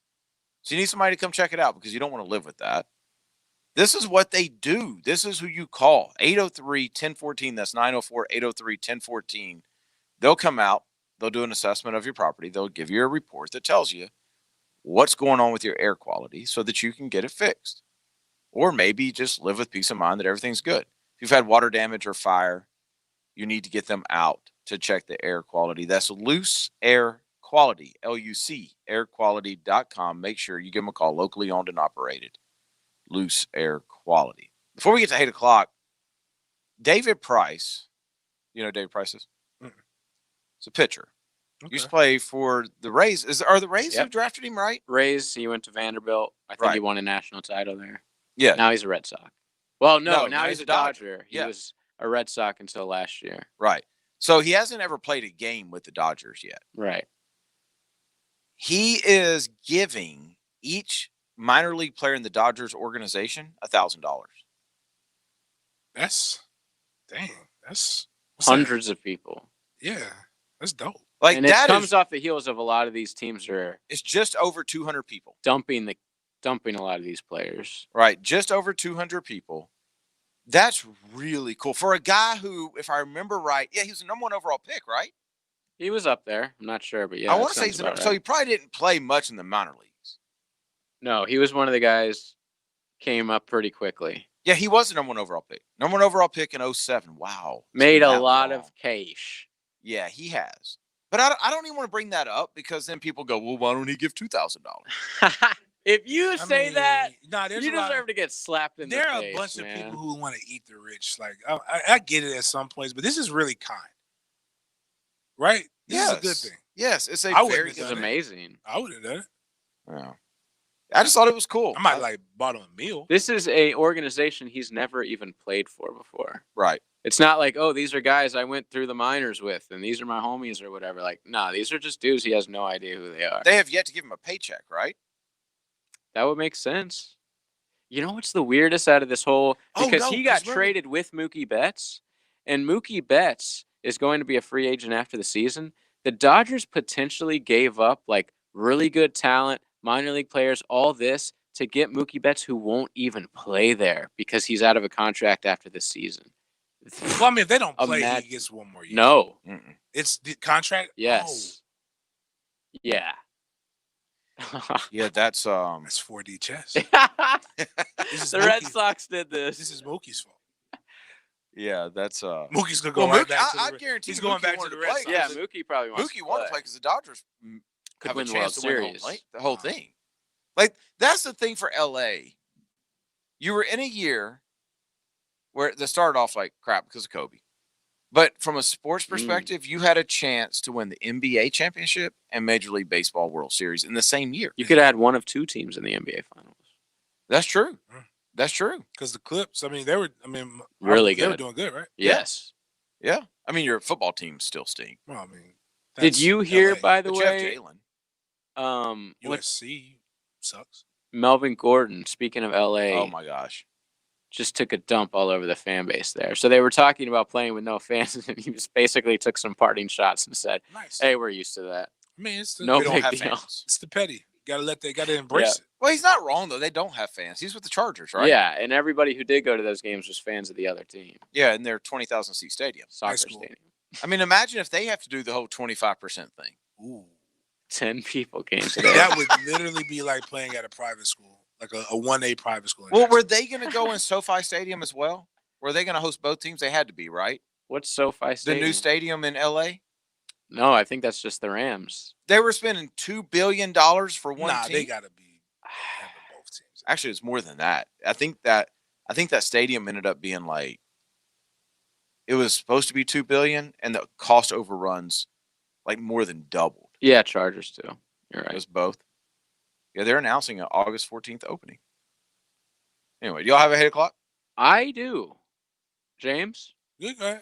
Speaker 2: So you need somebody to come check it out because you don't want to live with that. This is what they do. This is who you call. 803-1014. That's 904-803-1014. They'll come out. They'll do an assessment of your property. They'll give you a report that tells you what's going on with your air quality so that you can get it fixed. Or maybe just live with peace of mind that everything's good. If you've had water damage or fire, you need to get them out to check the air quality. That's Loose Air Quality, L-U-C, airquality.com. Make sure you give them a call, locally owned and operated. Loose Air Quality. Before we get to 8 o'clock, David Price, you know who David Price is? It's a pitcher. Okay. Used to play for the Rays. Are the Rays who drafted him, right?
Speaker 3: Rays, he went to Vanderbilt. I think he won a national title there.
Speaker 2: Yeah.
Speaker 3: Now he's a Red Sox. Well, no, now he's a Dodger. He was a Red Sox until last year.
Speaker 2: Right. So he hasn't ever played a game with the Dodgers yet.
Speaker 3: Right.
Speaker 2: He is giving each minor league player in the Dodgers organization $1,000.
Speaker 1: That's hundreds
Speaker 3: of people.
Speaker 1: Yeah, that's dope.
Speaker 2: Like
Speaker 3: and it
Speaker 2: that
Speaker 3: comes
Speaker 2: is
Speaker 3: off the heels of a lot of these teams are
Speaker 2: it's just over 200 people.
Speaker 3: dumping a lot of these players.
Speaker 2: Right, just over 200 people. That's really cool for a guy who, if I remember right, he was the number 1 overall pick, right?
Speaker 3: He was up there. I'm not sure, but yeah,
Speaker 2: I want to say he's the number. So he probably didn't play much in the minor leagues.
Speaker 3: No, he was one of the guys came up pretty quickly.
Speaker 2: Yeah, he was the number 1 overall pick. Number 1 overall pick in 2007. Wow.
Speaker 3: Made a lot of cash.
Speaker 2: Yeah, he has. But I don't even want to bring that up because then people go, well, why don't he give $2,000?
Speaker 3: If you say that,
Speaker 1: there's
Speaker 3: you
Speaker 1: a lot
Speaker 3: deserve to get slapped in the face.
Speaker 1: There are a bunch of people who want to eat the rich. Like I get it at some points, but this is really kind, right? This is a good thing.
Speaker 2: Yes, it's a
Speaker 1: I wouldn't
Speaker 2: very
Speaker 1: have
Speaker 2: good
Speaker 1: done it.
Speaker 3: amazing.
Speaker 1: I would have done it.
Speaker 2: Yeah. I just thought it was cool.
Speaker 1: I might like bought him a meal.
Speaker 3: This is a organization he's never even played for before.
Speaker 2: Right.
Speaker 3: It's not like, oh, these are guys I went through the minors with, and these are my homies or whatever. Like, nah, these are just dudes he has no idea who they are.
Speaker 2: They have yet to give him a paycheck, right?
Speaker 3: That would make sense. You know what's the weirdest out of this whole? Because he got traded with Mookie Betts, and Mookie Betts is going to be a free agent after the season. The Dodgers potentially gave up like really good talent, minor league players, all this to get Mookie Betts, who won't even play there because he's out of a contract after the season.
Speaker 1: Well, I mean, if they don't play, he gets 1 more year.
Speaker 3: No.
Speaker 1: It's the contract?
Speaker 3: Yes.
Speaker 1: Oh.
Speaker 3: Yeah.
Speaker 2: Yeah, that's
Speaker 1: 4D chess.
Speaker 3: The Red Sox did this.
Speaker 1: This is Mookie's fault.
Speaker 2: Yeah, that's
Speaker 1: Mookie's gonna go right back to the
Speaker 2: I guarantee
Speaker 1: he's
Speaker 2: Mookie
Speaker 1: going back to
Speaker 2: wanted
Speaker 1: the Red Sox.
Speaker 3: Yeah, Mookie probably wants
Speaker 2: Mookie
Speaker 3: to
Speaker 2: wanted to play because the Dodgers
Speaker 3: could
Speaker 2: have
Speaker 3: win
Speaker 2: a
Speaker 3: the World
Speaker 2: chance to win
Speaker 3: Series.
Speaker 2: the whole thing. Like that's the thing for LA. You were in a year where they started off like crap because of Kobe. But from a sports perspective, you had a chance to win the NBA championship and Major League Baseball World Series in the same year.
Speaker 3: You could add one of 2 teams in the NBA Finals.
Speaker 2: That's true. That's true.
Speaker 1: Because the Clips, I mean, they were
Speaker 3: Really
Speaker 1: They were
Speaker 3: good.
Speaker 1: doing good, right?
Speaker 3: Yes.
Speaker 2: Yeah. I mean, your football teams still stink.
Speaker 1: Well, I mean,
Speaker 3: Did you hear,
Speaker 1: LA.
Speaker 3: by the
Speaker 2: But you have
Speaker 3: way,
Speaker 2: Jalen.
Speaker 3: what
Speaker 1: USC sucks.
Speaker 3: Melvin Gordon, speaking of LA,
Speaker 2: Oh my gosh.
Speaker 3: just took a dump all over the fan base there. So they were talking about playing with no fans, and he just basically took some parting shots and said,
Speaker 1: Nice.
Speaker 3: hey, we're used to that.
Speaker 1: I mean, it's the,
Speaker 3: No
Speaker 2: We don't
Speaker 3: big
Speaker 2: have
Speaker 3: deal.
Speaker 2: fans.
Speaker 1: it's the petty. Gotta embrace it.
Speaker 2: Well, he's not wrong though. They don't have fans. He's with the Chargers, right?
Speaker 3: Yeah, and everybody who did go to those games was fans of the other team.
Speaker 2: Yeah, in their 20,000 seat stadium.
Speaker 3: Soccer
Speaker 1: school.
Speaker 3: stadium.
Speaker 2: I mean, imagine if they have to do the whole 25% thing.
Speaker 1: Ooh.
Speaker 3: 10 people came today.
Speaker 1: That would literally be like playing at a private school, like a 1A private school.
Speaker 2: Well, were they going to go in SoFi Stadium as well? Were they going to host both teams? They had to be, right?
Speaker 3: What's SoFi
Speaker 2: The
Speaker 3: Stadium?
Speaker 2: new stadium in LA?
Speaker 3: No, I think that's just the Rams.
Speaker 2: They were spending $2 billion for one
Speaker 1: Nah,
Speaker 2: team.
Speaker 1: they gotta be having both teams.
Speaker 2: Actually, it's more than that. I think that stadium ended up being like, it was supposed to be $2 billion, and the cost overruns like more than doubled.
Speaker 3: Yeah, Chargers too. You're
Speaker 2: It
Speaker 3: right.
Speaker 2: was both. Yeah, they're announcing an August 14th opening. Anyway, do y'all have a 8 o'clock?
Speaker 3: I do. James?
Speaker 1: Good guy.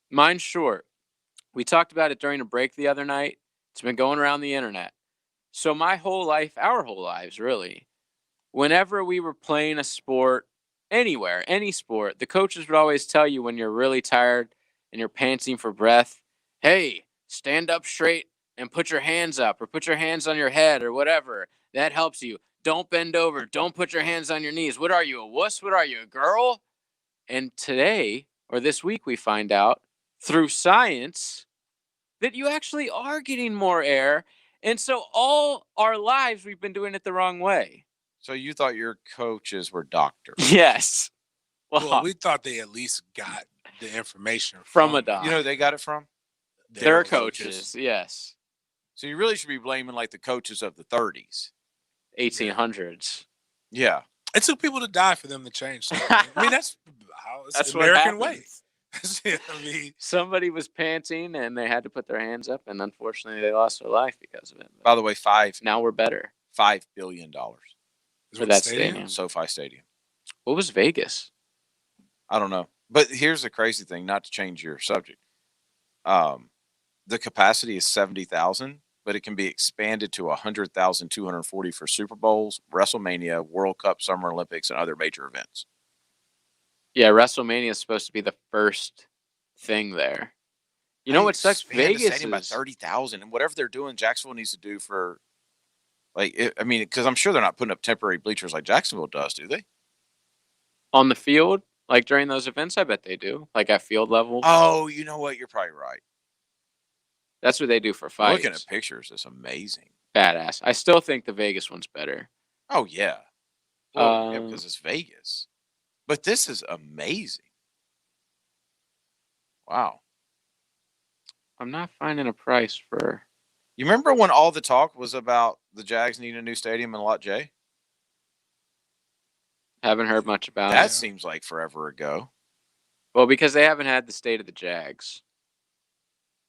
Speaker 3: Mine's short. We talked about it during a break the other night. It's been going around the internet. So my whole life, our whole lives really, whenever we were playing a sport, anywhere, any sport, the coaches would always tell you when you're really tired and you're panting for breath, hey, stand up straight and put your hands up or put your hands on your head or whatever. That helps you. Don't bend over. Don't put your hands on your knees. What are you, a wuss? What are you, a girl? And today, or this week, we find out through science that you actually are getting more air. And so all our lives, we've been doing it the wrong way.
Speaker 2: So you thought your coaches were doctors.
Speaker 3: Yes.
Speaker 1: Well, we thought they at least got the information
Speaker 3: From a doc.
Speaker 2: You know who they got it from?
Speaker 3: Their coaches. Yes.
Speaker 2: So you really should be blaming like the coaches of the 30s.
Speaker 3: 1800s.
Speaker 2: Yeah.
Speaker 1: It took people to die for them to change something. I mean, that's how it's
Speaker 3: That's
Speaker 1: the
Speaker 3: what
Speaker 1: American way.
Speaker 3: happens.
Speaker 1: I mean,
Speaker 3: Somebody was panting and they had to put their hands up, and unfortunately they lost their life because of it. But
Speaker 2: By the way,
Speaker 3: now we're better
Speaker 2: $5 billion
Speaker 3: for that stadium.
Speaker 2: SoFi Stadium.
Speaker 3: What was Vegas?
Speaker 2: I don't know. But here's the crazy thing, not to change your subject. The capacity is 70,000, but it can be expanded to 100,240 for Super Bowls, WrestleMania, World Cup, Summer Olympics, and other major events.
Speaker 3: Yeah, WrestleMania is supposed to be the first thing there. You know what sucks?
Speaker 2: Expand the
Speaker 3: Vegas
Speaker 2: stadium by
Speaker 3: is
Speaker 2: 30,000, and whatever they're doing, Jacksonville needs to do for, because I'm sure they're not putting up temporary bleachers like Jacksonville does, do they?
Speaker 3: on the field, like during those events. I bet they do, like at field level.
Speaker 2: Oh, you know what? You're probably right.
Speaker 3: That's what they do for fights.
Speaker 2: Looking at pictures, it's amazing.
Speaker 3: Badass. I still think the Vegas one's better.
Speaker 2: Oh yeah, well, yeah, because it's Vegas. But this is amazing. Wow.
Speaker 3: I'm not finding a price for.
Speaker 2: You remember when all the talk was about the Jags needing a new stadium in Lot J?
Speaker 3: Haven't heard much about
Speaker 2: That
Speaker 3: it.
Speaker 2: seems like forever ago.
Speaker 3: Well, because they haven't had the state of the Jags.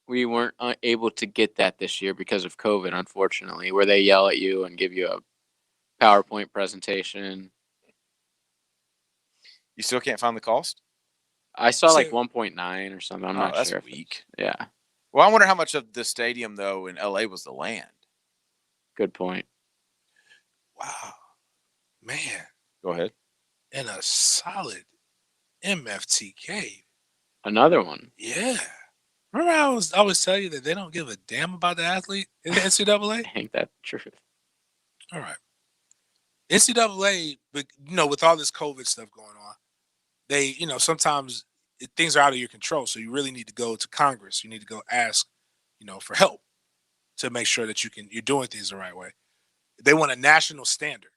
Speaker 3: We weren't able to get that this year because of COVID, unfortunately, where they yell at you and give you a PowerPoint presentation.
Speaker 2: You still can't find the cost?
Speaker 3: I saw like 1.9 or something. I'm not
Speaker 2: that's
Speaker 3: sure.
Speaker 2: weak.
Speaker 3: Yeah.
Speaker 2: Well, I wonder how much of the stadium, though, in LA was the land.
Speaker 3: Good point.
Speaker 1: Wow. Man.
Speaker 2: Go ahead.
Speaker 1: And a solid MFTK.
Speaker 3: Another one.
Speaker 1: Yeah. Remember I always tell you that they don't give a damn about the athlete in the NCAA?
Speaker 3: Ain't that the truth?
Speaker 1: All right. NCAA, but with all this COVID stuff going on, they, sometimes things are out of your control. So you really need to go to Congress. You need to go ask, for help to make sure that you're doing things the right way. They want a national standard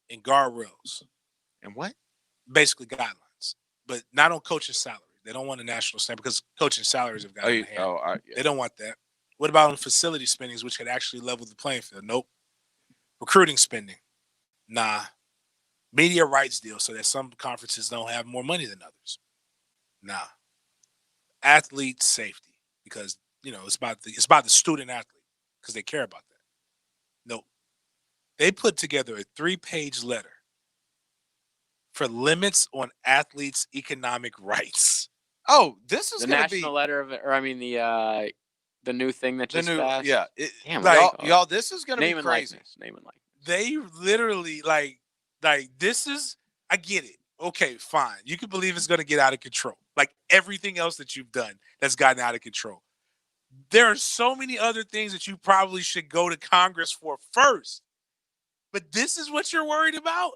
Speaker 1: in guardrails.
Speaker 2: And what?
Speaker 1: Basically guidelines, but not on coaching salary. They don't want a national standard because coaching salaries have gotten yeah. They don't want that. What about on facility spendings, which could actually level the playing field? Nope. Recruiting spending. Nah. Media rights deal so that some conferences don't have more money than others. Nah. Athlete safety, because it's about the student athlete because they care about that. Nope. They put together a 3-page letter for limits on athletes' economic rights.
Speaker 2: Oh, this is
Speaker 3: the
Speaker 2: going to
Speaker 3: national letter of it, or I mean the new thing that just passed.
Speaker 2: Yeah.
Speaker 3: Damn,
Speaker 2: y'all, this is going to be crazy.
Speaker 3: Name and likeness.
Speaker 1: They literally like this is. I get it. Okay, fine. You can believe it's going to get out of control, like everything else that you've done that's gotten out of control. There are so many other things that you probably should go to Congress for first, but this is what you're worried about.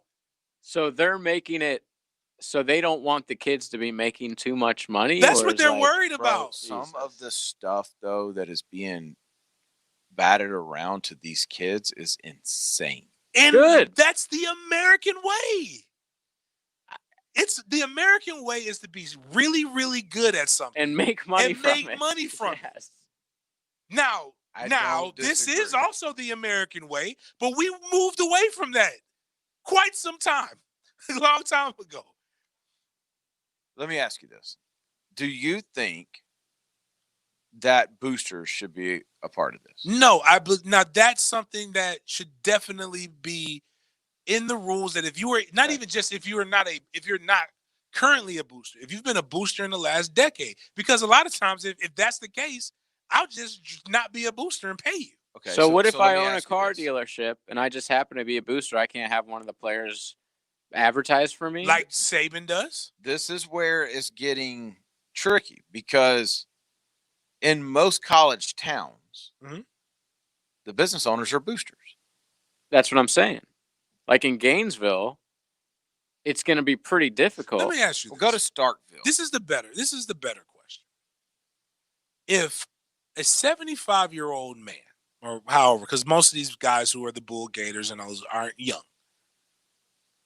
Speaker 3: So they're making it so they don't want the kids to be making too much money.
Speaker 1: That's what they're worried about.
Speaker 2: Bro, some of the stuff, though, that is being batted around to these kids is insane.
Speaker 1: And
Speaker 3: good.
Speaker 1: That's the American way. It's the American way is to be really, really good at something
Speaker 3: and make money
Speaker 1: from it.
Speaker 3: Yes.
Speaker 1: Now, this is also the American way, but we moved away from that quite some time, a long time ago.
Speaker 2: Let me ask you this. Do you think that boosters should be a part of this?
Speaker 1: No, now that's something that should definitely be in the rules, that if you were not even just if you're not currently a booster, if you've been a booster in the last decade, because a lot of times if that's the case, I'll just not be a booster and pay you.
Speaker 3: Okay. So what if I own a car dealership and I just happen to be a booster? I can't have one of the players advertise for me?
Speaker 1: Like Saban does?
Speaker 2: This is where it's getting tricky, because in most college towns, the business owners are boosters.
Speaker 3: That's what I'm saying. Like in Gainesville, it's going to be pretty difficult.
Speaker 1: Let me ask you.
Speaker 2: We'll go to Starkville.
Speaker 1: This is the better question. If a 75-year-old man, or however, because most of these guys who are the Bull Gators and those aren't young,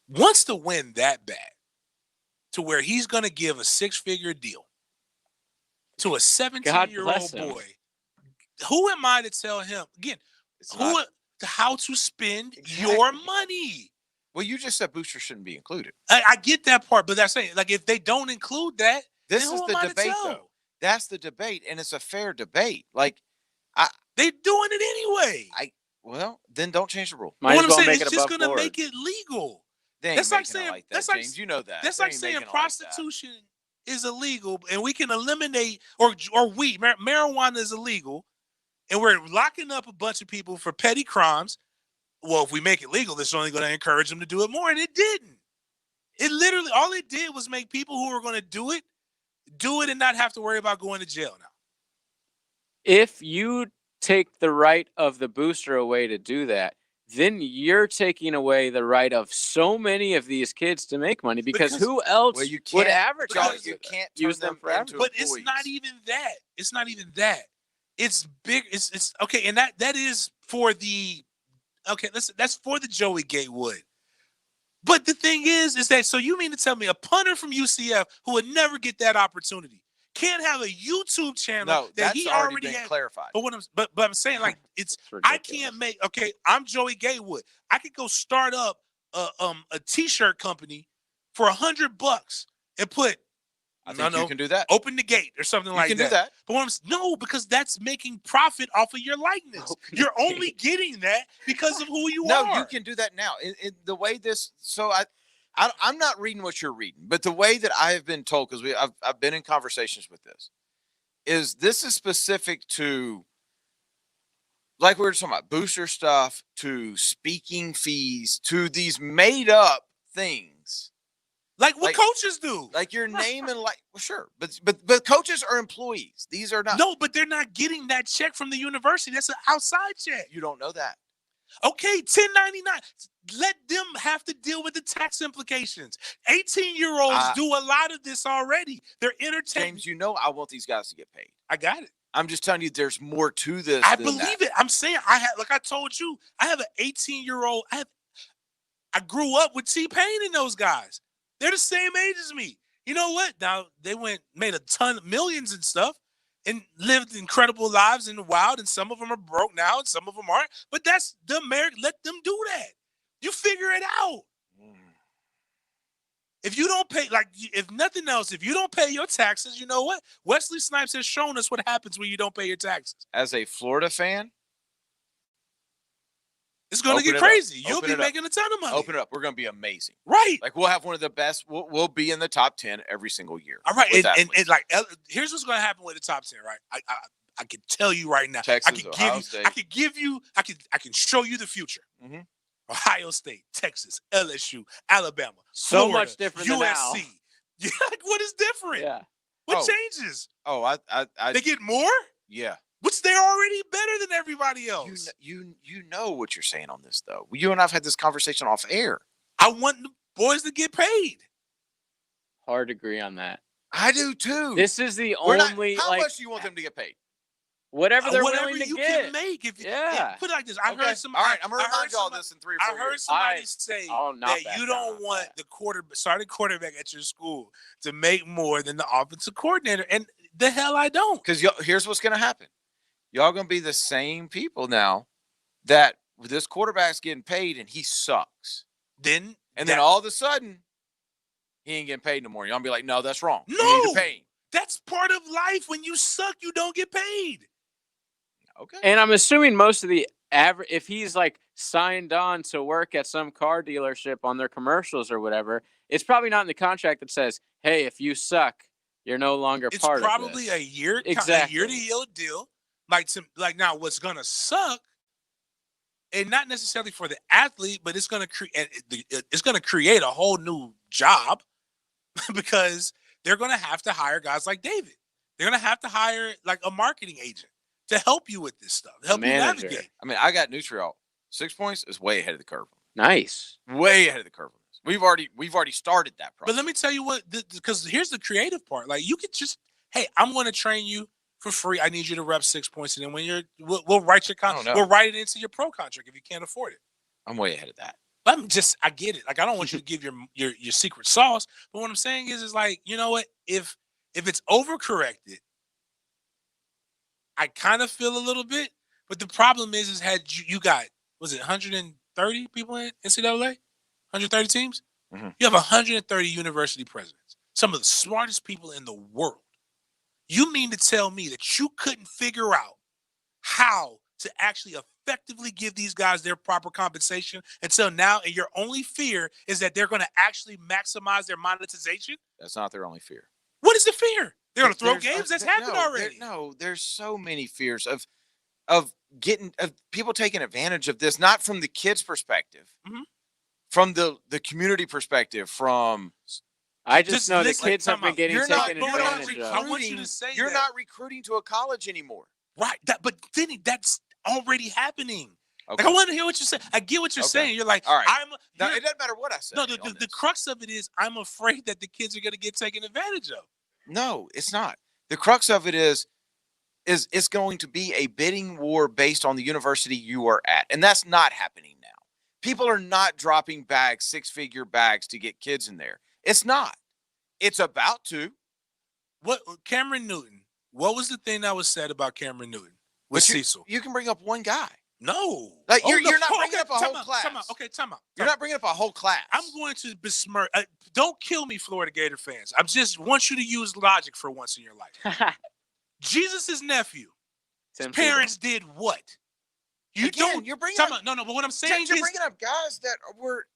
Speaker 1: wants to win that bad to where he's going to give a 6-figure deal to a 17-year-old boy, who am I to tell him again how to spend your money?
Speaker 2: Well, you just said boosters shouldn't be included.
Speaker 1: I get that part, but that's saying, like, if they don't include that,
Speaker 2: this
Speaker 1: then
Speaker 2: is
Speaker 1: who
Speaker 2: the
Speaker 1: am I to
Speaker 2: debate,
Speaker 1: tell?
Speaker 2: though. That's the debate, and it's a fair debate. Like,
Speaker 1: they're doing it anyway.
Speaker 2: Well, then don't change the rule.
Speaker 3: Might as well
Speaker 1: saying,
Speaker 3: make
Speaker 1: it's
Speaker 3: it
Speaker 1: just
Speaker 3: above
Speaker 1: going to
Speaker 3: board.
Speaker 1: make it legal.
Speaker 2: That's like saying like that,
Speaker 1: that's like
Speaker 2: James. You know that.
Speaker 1: That's
Speaker 2: They
Speaker 1: like
Speaker 2: ain't
Speaker 1: saying
Speaker 2: making it
Speaker 1: prostitution is illegal, and we can eliminate marijuana is illegal, and we're locking up a bunch of people for petty crimes. Well, if we make it legal, it's only going to encourage them to do it more, and it didn't. It literally, all it did was make people who were going to do it do it and not have to worry about going to jail now.
Speaker 3: If you take the right of the booster away to do that, then you're taking away the right of so many of these kids to make money because who else would advertise
Speaker 2: You can't
Speaker 3: use
Speaker 2: turn
Speaker 3: them for advertising?
Speaker 1: But it's not even that. It's not even that. It's big. It's okay, and that is for the that's for the Joey Gatewood. But the thing is that so you mean to tell me a punter from UCF who would never get that opportunity can't have a YouTube channel that
Speaker 2: that's
Speaker 1: he
Speaker 2: already
Speaker 1: already
Speaker 2: been
Speaker 1: had
Speaker 2: clarified.
Speaker 1: But I'm saying like I can't make I'm Joey Gatewood. I could go start up a t-shirt company for $100 and put
Speaker 2: I think you can do that.
Speaker 1: Open the gate or something like that.
Speaker 2: You can do that.
Speaker 1: But no, because that's making profit off of your likeness. You're only getting that because of who you are.
Speaker 2: No, you can do that now. The way this, so I'm not reading what you're reading, but the way that I have been told, because I've been in conversations with this is specific to, like we were talking about, booster stuff, to speaking fees, to these made up things.
Speaker 1: Like what coaches do.
Speaker 2: Like your name and sure. But coaches are employees. These are not.
Speaker 1: No, but they're not getting that check from the university. That's an outside check.
Speaker 2: You don't know that.
Speaker 1: Okay, 1099. Let them have to deal with the tax implications. 18-year-olds do a lot of this already. They're entertaining.
Speaker 2: James, I want these guys to get paid.
Speaker 1: I got it.
Speaker 2: I'm just telling you, there's more to this.
Speaker 1: I believe it. I'm saying like I told you, I have an 18-year-old. I grew up with T-Pain and those guys. They're the same age as me. You know what? Now they made a ton of millions and stuff and lived incredible lives in the wild. And some of them are broke now and some of them aren't. But that's the American. Let them do that. You figure it out. If you don't pay, if nothing else, if you don't pay your taxes, you know what? Wesley Snipes has shown us what happens when you don't pay your taxes.
Speaker 2: As a Florida fan,
Speaker 1: it's going to get crazy. You'll be making a ton of money.
Speaker 2: Open it up. We're going to be amazing.
Speaker 1: Right.
Speaker 2: Like we'll have one of the best. We'll be in the top 10 every single year.
Speaker 1: All right. And here's what's going to happen with the top 10, right? I can tell you right now.
Speaker 2: Texas, Ohio State.
Speaker 1: I can show you the future.
Speaker 2: Mm-hmm.
Speaker 1: Ohio State, Texas, LSU, Alabama,
Speaker 3: so
Speaker 1: Florida,
Speaker 3: much different
Speaker 1: USC.
Speaker 3: than now.
Speaker 1: Yeah, what is different?
Speaker 3: Yeah.
Speaker 1: What changes?
Speaker 2: Oh,
Speaker 1: they get more?
Speaker 2: Yeah.
Speaker 1: Which they're already better than everybody else.
Speaker 2: You know what you're saying on this, though. You and I've had this conversation off air.
Speaker 1: I want the boys to get paid.
Speaker 3: Hard to agree on that.
Speaker 2: I do too.
Speaker 3: This is the only.
Speaker 2: How much do you want them to get paid?
Speaker 3: Whatever they're willing to
Speaker 1: you
Speaker 3: get.
Speaker 1: can make.
Speaker 3: Put
Speaker 1: it like this. I heard somebody.
Speaker 2: All right, I'm going to remind y'all this in 3 or 4 years.
Speaker 1: I heard somebody say that you don't want the starting quarterback at your school to make more than the offensive coordinator, and the hell I don't.
Speaker 2: Because here's what's going to happen. Y'all going to be the same people now that this quarterback's getting paid and he sucks. Then all of a sudden, he ain't getting paid no more. Y'all be like, no, that's wrong.
Speaker 1: No,
Speaker 2: you need to pay him.
Speaker 1: That's part of life. When you suck, you don't get paid.
Speaker 2: Okay.
Speaker 3: And I'm assuming most of the average, if he's like signed on to work at some car dealership on their commercials or whatever, it's probably not in the contract that says, hey, if you suck, you're no longer part of this.
Speaker 1: It's probably a year to year deal. Like now, what's gonna suck, and not necessarily for the athlete, but it's gonna create a whole new job because they're gonna have to hire guys like David. They're gonna have to hire like a marketing agent to help you with this stuff, help you navigate.
Speaker 2: I mean, I got Nutriol. 6 points is way ahead of the curve.
Speaker 3: Nice,
Speaker 2: way ahead of the curve. We've already started that process.
Speaker 1: But let me tell you what, because here's the creative part. Like you could just, hey, I'm going to train you for free. I need you to rep 6 points, and then when we'll write your contract. We'll write it into your pro contract if you can't afford it.
Speaker 2: I'm way ahead of that.
Speaker 1: I get it. Like I don't want you to give your secret sauce, but what I'm saying is like, you know what? If it's overcorrected, I kind of feel a little bit. But the problem is had you got, was it 130 people in NCAA? 130 teams?
Speaker 2: Mm-hmm.
Speaker 1: You have 130 university presidents, some of the smartest people in the world. You mean to tell me that you couldn't figure out how to actually effectively give these guys their proper compensation until now, and your only fear is that they're going to actually maximize their monetization?
Speaker 2: That's not their only fear.
Speaker 1: What is the fear? They're going to throw games? That's happened already.
Speaker 2: There's so many fears of people taking advantage of this, not from the kids' perspective,
Speaker 1: mm-hmm.
Speaker 2: from the community perspective, from
Speaker 3: I just know the
Speaker 1: listen,
Speaker 3: kids have been getting taken advantage of.
Speaker 1: I want you to say
Speaker 2: You're
Speaker 1: that.
Speaker 2: not recruiting to a college anymore.
Speaker 1: Right. But Denny, that's already happening.
Speaker 2: Okay.
Speaker 1: Like, I want to hear what you say. I get what you're saying. You're like,
Speaker 2: all right.
Speaker 1: Now,
Speaker 2: it doesn't matter what I say.
Speaker 1: No, the crux of it is I'm afraid that the kids are going to get taken advantage of.
Speaker 2: No, it's not. The crux of it is it's going to be a bidding war based on the university you are at. And that's not happening now. People are not dropping bags, 6-figure bags to get kids in there. It's not. It's about to.
Speaker 1: What Cameron Newton, what was the thing that was said about Cameron Newton with Cecil?
Speaker 2: You can bring up one guy.
Speaker 1: No.
Speaker 2: Like you're not bringing up a whole class.
Speaker 1: Time out.
Speaker 2: You're not bringing up a whole class.
Speaker 1: I'm going to besmirch. Don't kill me, Florida Gator fans. I just want you to use logic for once in your life. Jesus' nephew, his parents did what?
Speaker 2: You're bringing up.
Speaker 1: No, but what I'm saying
Speaker 2: you're bringing up guys that were.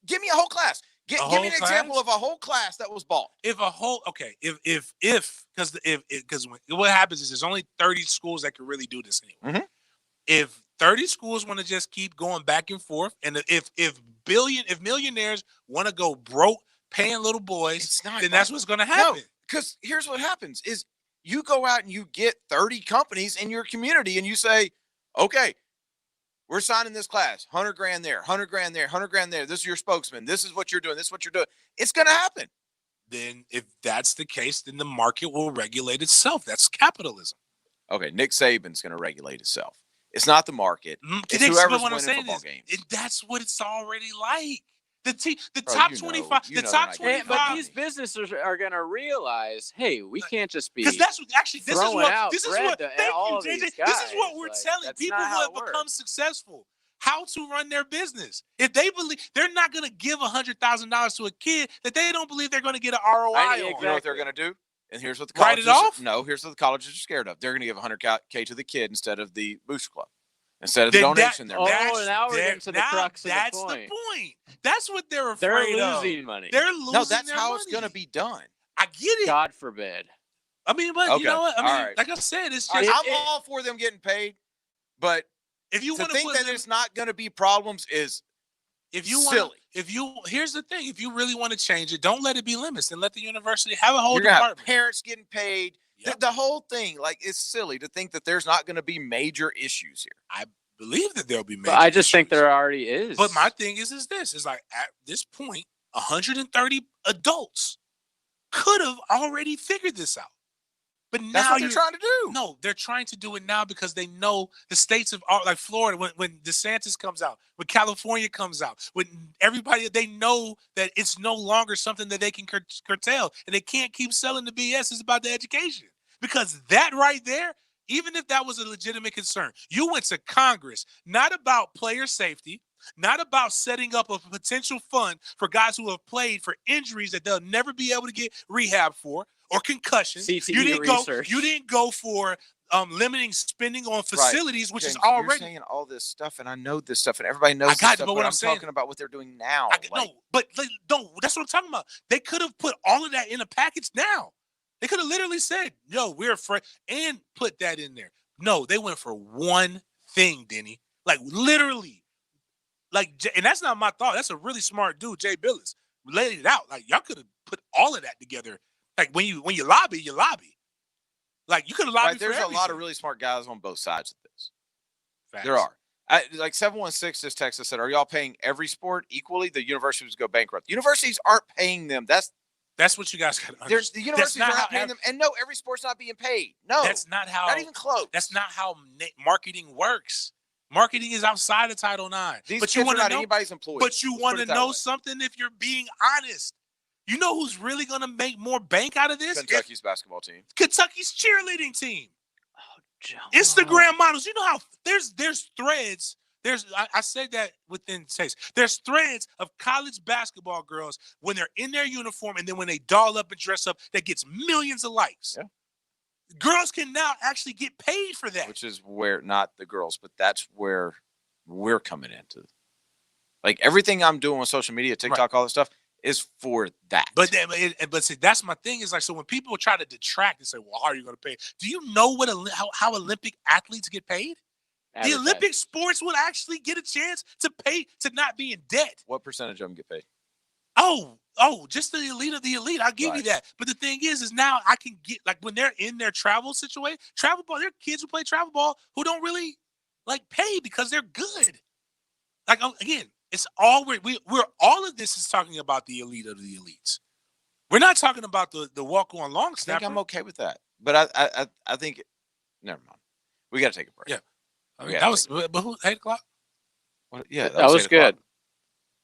Speaker 2: Give me a whole class. Give me an example of a whole class that was bought.
Speaker 1: Because what happens is there's only 30 schools that can really do this anymore.
Speaker 2: Mm-hmm.
Speaker 1: If 30 schools want to just keep going back and forth, and if millionaires want to go broke paying little boys, then that's what's going to happen.
Speaker 2: No, because here's what happens: is you go out and you get 30 companies in your community, and you say, "Okay, we're signing this class, $100,000 there, $100,000 there, $100,000 there. This is your spokesman. This is what you're doing. This is what you're doing." It's going to happen.
Speaker 1: Then, if that's the case, then the market will regulate itself. That's capitalism.
Speaker 2: Okay, Nick Saban's going to regulate itself. It's not the market. It's whoever's winning football games.
Speaker 1: That's what it's already like. The top 25. The top 25.
Speaker 3: But these businesses are going to realize, hey, we can't just be.
Speaker 1: Because that's what actually. This is what. This is what.
Speaker 3: Thank
Speaker 1: you,
Speaker 3: you,
Speaker 1: JJ. This is what we're telling people who have become successful how to run their business. If they believe, they're not going to give $100,000 to a kid that they don't believe they're going to get an ROI on.
Speaker 2: You know what they're going to do? And here's what the
Speaker 1: colleges
Speaker 2: write it off? No, here's what the colleges are scared of. They're going to give $100K to the kid instead of the booster club, instead of the donation.
Speaker 3: Now we're getting to the crux of the point.
Speaker 1: That's the point. That's what they're afraid
Speaker 3: They're
Speaker 1: of.
Speaker 3: losing money.
Speaker 1: They're losing.
Speaker 2: No, that's
Speaker 1: their
Speaker 2: how
Speaker 1: money.
Speaker 2: it's going to be done.
Speaker 1: I get it.
Speaker 3: God forbid.
Speaker 1: I mean, but
Speaker 2: okay.
Speaker 1: you know what? I mean,
Speaker 2: all right.
Speaker 1: like I said, it's just.
Speaker 2: I'm all for them getting paid, but
Speaker 1: if you want to
Speaker 2: think that there's not going to be problems is silly.
Speaker 1: Here's the thing: if you really want to change it, don't let it be limits, and let the university have a whole
Speaker 2: You're gonna
Speaker 1: department.
Speaker 2: have parents getting paid. Yep. The whole thing, like, it's silly to think that there's not going to be major issues here.
Speaker 1: I believe that there'll be major.
Speaker 3: But I just think there already is.
Speaker 1: But my thing is this: is like at this point, 130 adults could have already figured this out. But now
Speaker 2: that's what they're trying to do.
Speaker 1: No, they're trying to do it now because they know the states of like Florida, when DeSantis comes out, when California comes out, when everybody, they know that it's no longer something that they can curtail, and they can't keep selling the BS is about the education. Because that right there, even if that was a legitimate concern, you went to Congress, not about player safety, not about setting up a potential fund for guys who have played for injuries that they'll never be able to get rehab for, or concussions.
Speaker 3: CTE
Speaker 1: You didn't go for limiting spending on facilities, which
Speaker 2: James,
Speaker 1: is already.
Speaker 2: You're saying all this stuff, and I know this stuff, and everybody knows this stuff,
Speaker 1: but
Speaker 2: I'm talking about what they're doing now.
Speaker 1: That's what I'm talking about. They could have put all of that in a package now. They could have literally said, "Yo, we're afraid," and put that in there. No, they went for one thing, Denny. Like literally, and that's not my thought. That's a really smart dude, Jay Billis, laid it out. Like y'all could have put all of that together. Like when you lobby, you lobby. Like you could have lobbied.
Speaker 2: There's
Speaker 1: for everything.
Speaker 2: a lot of really smart guys on both sides of this.
Speaker 1: Facts.
Speaker 2: There are. Like 716 just texted said, "Are y'all paying every sport equally? The universities go bankrupt. Universities aren't paying them. That's
Speaker 1: what you guys got to understand.
Speaker 2: The universities are not paying them, and no, every sport's not being paid. No,
Speaker 1: that's not how.
Speaker 2: Not even close.
Speaker 1: That's not how marketing works. Marketing is outside of Title IX.
Speaker 2: These
Speaker 1: but
Speaker 2: kids
Speaker 1: you
Speaker 2: are
Speaker 1: want
Speaker 2: not
Speaker 1: to know
Speaker 2: anybody's employee.
Speaker 1: But you want to know something? If you're being honest, you know who's really going to make more bank out of this?
Speaker 2: Kentucky's basketball team.
Speaker 1: Kentucky's cheerleading team. Instagram models. You know how there's threads. I said that within taste. There's threads of college basketball girls when they're in their uniform and then when they doll up and dress up, that gets millions of likes.
Speaker 2: Yeah.
Speaker 1: Girls can now actually get paid for that.
Speaker 2: Which is where, not the girls, but that's where we're coming into. Like everything I'm doing on social media, TikTok, all that stuff is for that.
Speaker 1: But see, that's my thing is like, so when people try to detract and say, well, how are you going to pay? Do you know how Olympic athletes get paid? The Olympic sports would actually get a chance to pay to not be in debt.
Speaker 2: What percentage of them get paid?
Speaker 1: Oh, just the elite of the elite. I'll give you
Speaker 2: Right.
Speaker 1: that. But the thing is now I can get, like, when they're in their travel situation, travel ball, there are kids who play travel ball who don't really like pay because they're good. Like, again, it's all we're all of this is talking about the elite of the elites. We're not talking about the walk-on long
Speaker 2: I think
Speaker 1: snapper.
Speaker 2: I'm okay with that. But I think never mind. We got to take a break.
Speaker 1: Yeah.
Speaker 2: We gotta
Speaker 1: That was,
Speaker 2: take a break.
Speaker 1: but who, 8:00?
Speaker 2: What- yeah,
Speaker 3: That was
Speaker 2: 8 o'clock.
Speaker 3: good.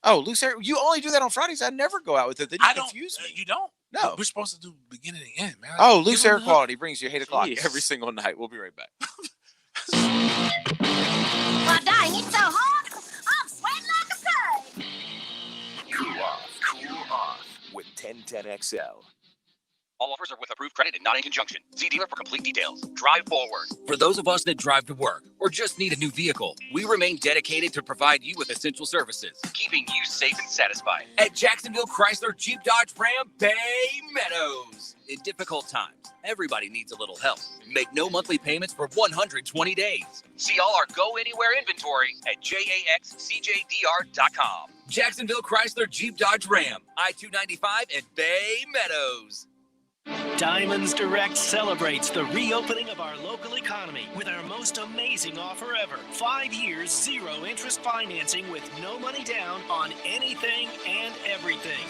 Speaker 2: Oh, loose hair. You only do that on Fridays. I never go out with it. Then you
Speaker 1: I don't.
Speaker 2: confuse me.
Speaker 1: You don't.
Speaker 2: No.
Speaker 1: We're supposed to do beginning and end, man.
Speaker 2: Oh,
Speaker 1: Give
Speaker 2: loose
Speaker 1: them
Speaker 2: air
Speaker 1: the-
Speaker 2: quality brings you 8 o'clock
Speaker 3: Jeez.
Speaker 2: every single night. We'll be right back.
Speaker 14: Well, dang, it's so hot. I'm sweating like a pig.
Speaker 4: Cool off with 1010XL.
Speaker 5: All offers are with approved credit and not in conjunction. See dealer for complete details. Drive forward.
Speaker 19: For those of us that drive to work or just need a new vehicle, we remain dedicated to provide you with essential services.
Speaker 5: Keeping you safe and satisfied.
Speaker 19: At Jacksonville Chrysler Jeep Dodge Ram Bay Meadows. In difficult times, everybody needs a little help. Make no monthly payments for 120 days.
Speaker 5: See all our Go Anywhere inventory at JAXCJDR.com.
Speaker 19: Jacksonville Chrysler Jeep Dodge Ram, I-295 at Bay Meadows.
Speaker 6: Diamonds Direct celebrates the reopening of our local economy with our most amazing offer ever. 5 years, 0 interest financing with no money down on anything and everything.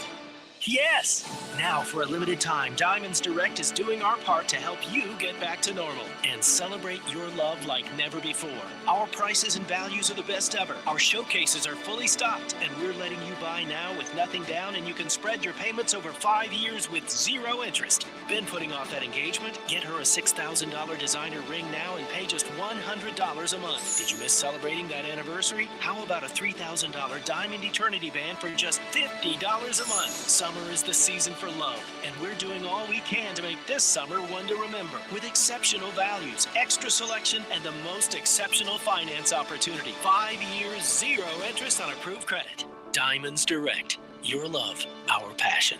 Speaker 6: Yes! Now, for a limited time, Diamonds Direct is doing our part to help you get back to normal and celebrate your love like never before. Our prices and values are the best ever. Our showcases are fully stocked, and we're letting you buy now with nothing down, and you can spread your payments over 5 years with 0 interest. Been putting off that engagement? Get her a $6,000 designer ring now and pay just $100 a month. Did you miss celebrating that anniversary? How about a $3,000 Diamond Eternity Band for just $50 a month? Summer is the season for love, and we're doing all we can to make this summer one to remember with exceptional values, extra selection, and the most exceptional finance opportunity. 5 years, 0 interest on approved credit. Diamonds Direct. Your love, our passion.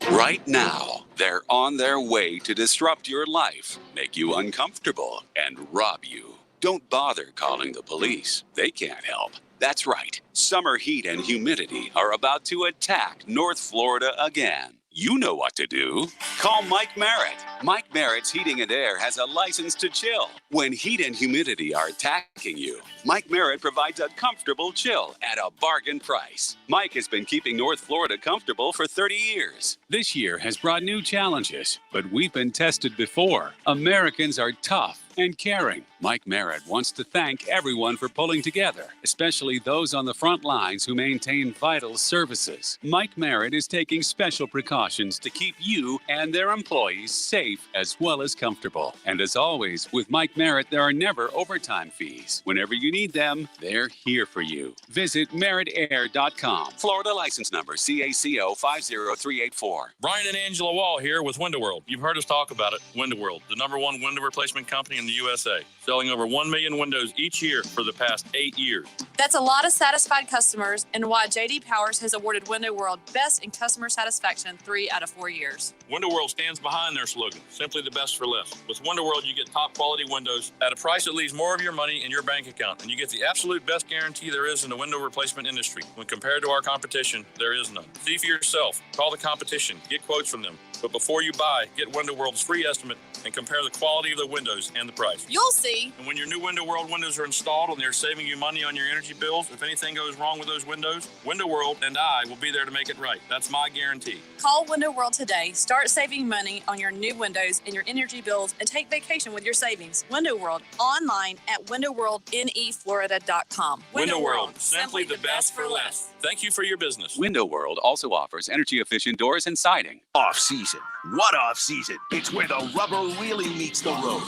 Speaker 22: Right now, they're on their way to disrupt your life, make you uncomfortable, and rob you. Don't bother calling the police. They can't help. That's right. Summer heat and humidity are about to attack North Florida again. You know what to do. Call Mike Merritt. Mike Merritt's Heating and Air has a license to chill. When heat and humidity are attacking you, Mike Merritt provides a comfortable chill at a bargain price. Mike has been keeping North Florida comfortable for 30 years. This year has brought new challenges, but we've been tested before. Americans are tough and caring. Mike Merritt wants to thank everyone for pulling together, especially those on the front lines who maintain vital services. Mike Merritt is taking special precautions to keep you and their employees safe as well as comfortable. And as always, with Mike Merritt, there are never overtime fees. Whenever you need them, they're here for you. Visit merrittair.com. Florida license number CACO 50384.
Speaker 20: Brian and Angela Wall here with Window World. You've heard us talk about it. Window World, the #1 window replacement company in the USA, selling over 1 million windows each year for the past 8 years.
Speaker 21: That's a lot of satisfied customers, and why J.D. Powers has awarded Window World Best in Customer Satisfaction 3 out of 4 years.
Speaker 20: Window World stands behind their slogan, simply the best for less. With Window World, you get top quality windows at a price that leaves more of your money in your bank account, and you get the absolute best guarantee there is in the window replacement industry. When compared to our competition, there is none. See for yourself. Call the competition. Get quotes from them. But before you buy, get Window World's free estimate and compare the quality of the windows and the price.
Speaker 21: You'll see.
Speaker 20: And when your new Window World windows are installed and they're saving you money on your energy bills, if anything goes wrong with those windows, Window World and I will be there to make it right. That's my guarantee.
Speaker 21: Call Window World today. Start saving money on your new windows and your energy bills, and take vacation with your savings. Window World, online at windowworldneflorida.com.
Speaker 20: Window World, simply the best for less. Thank you for your business.
Speaker 22: Window World also offers energy-efficient doors and siding.
Speaker 4: Off-season. What off-season? It's where the rubber really meets the road.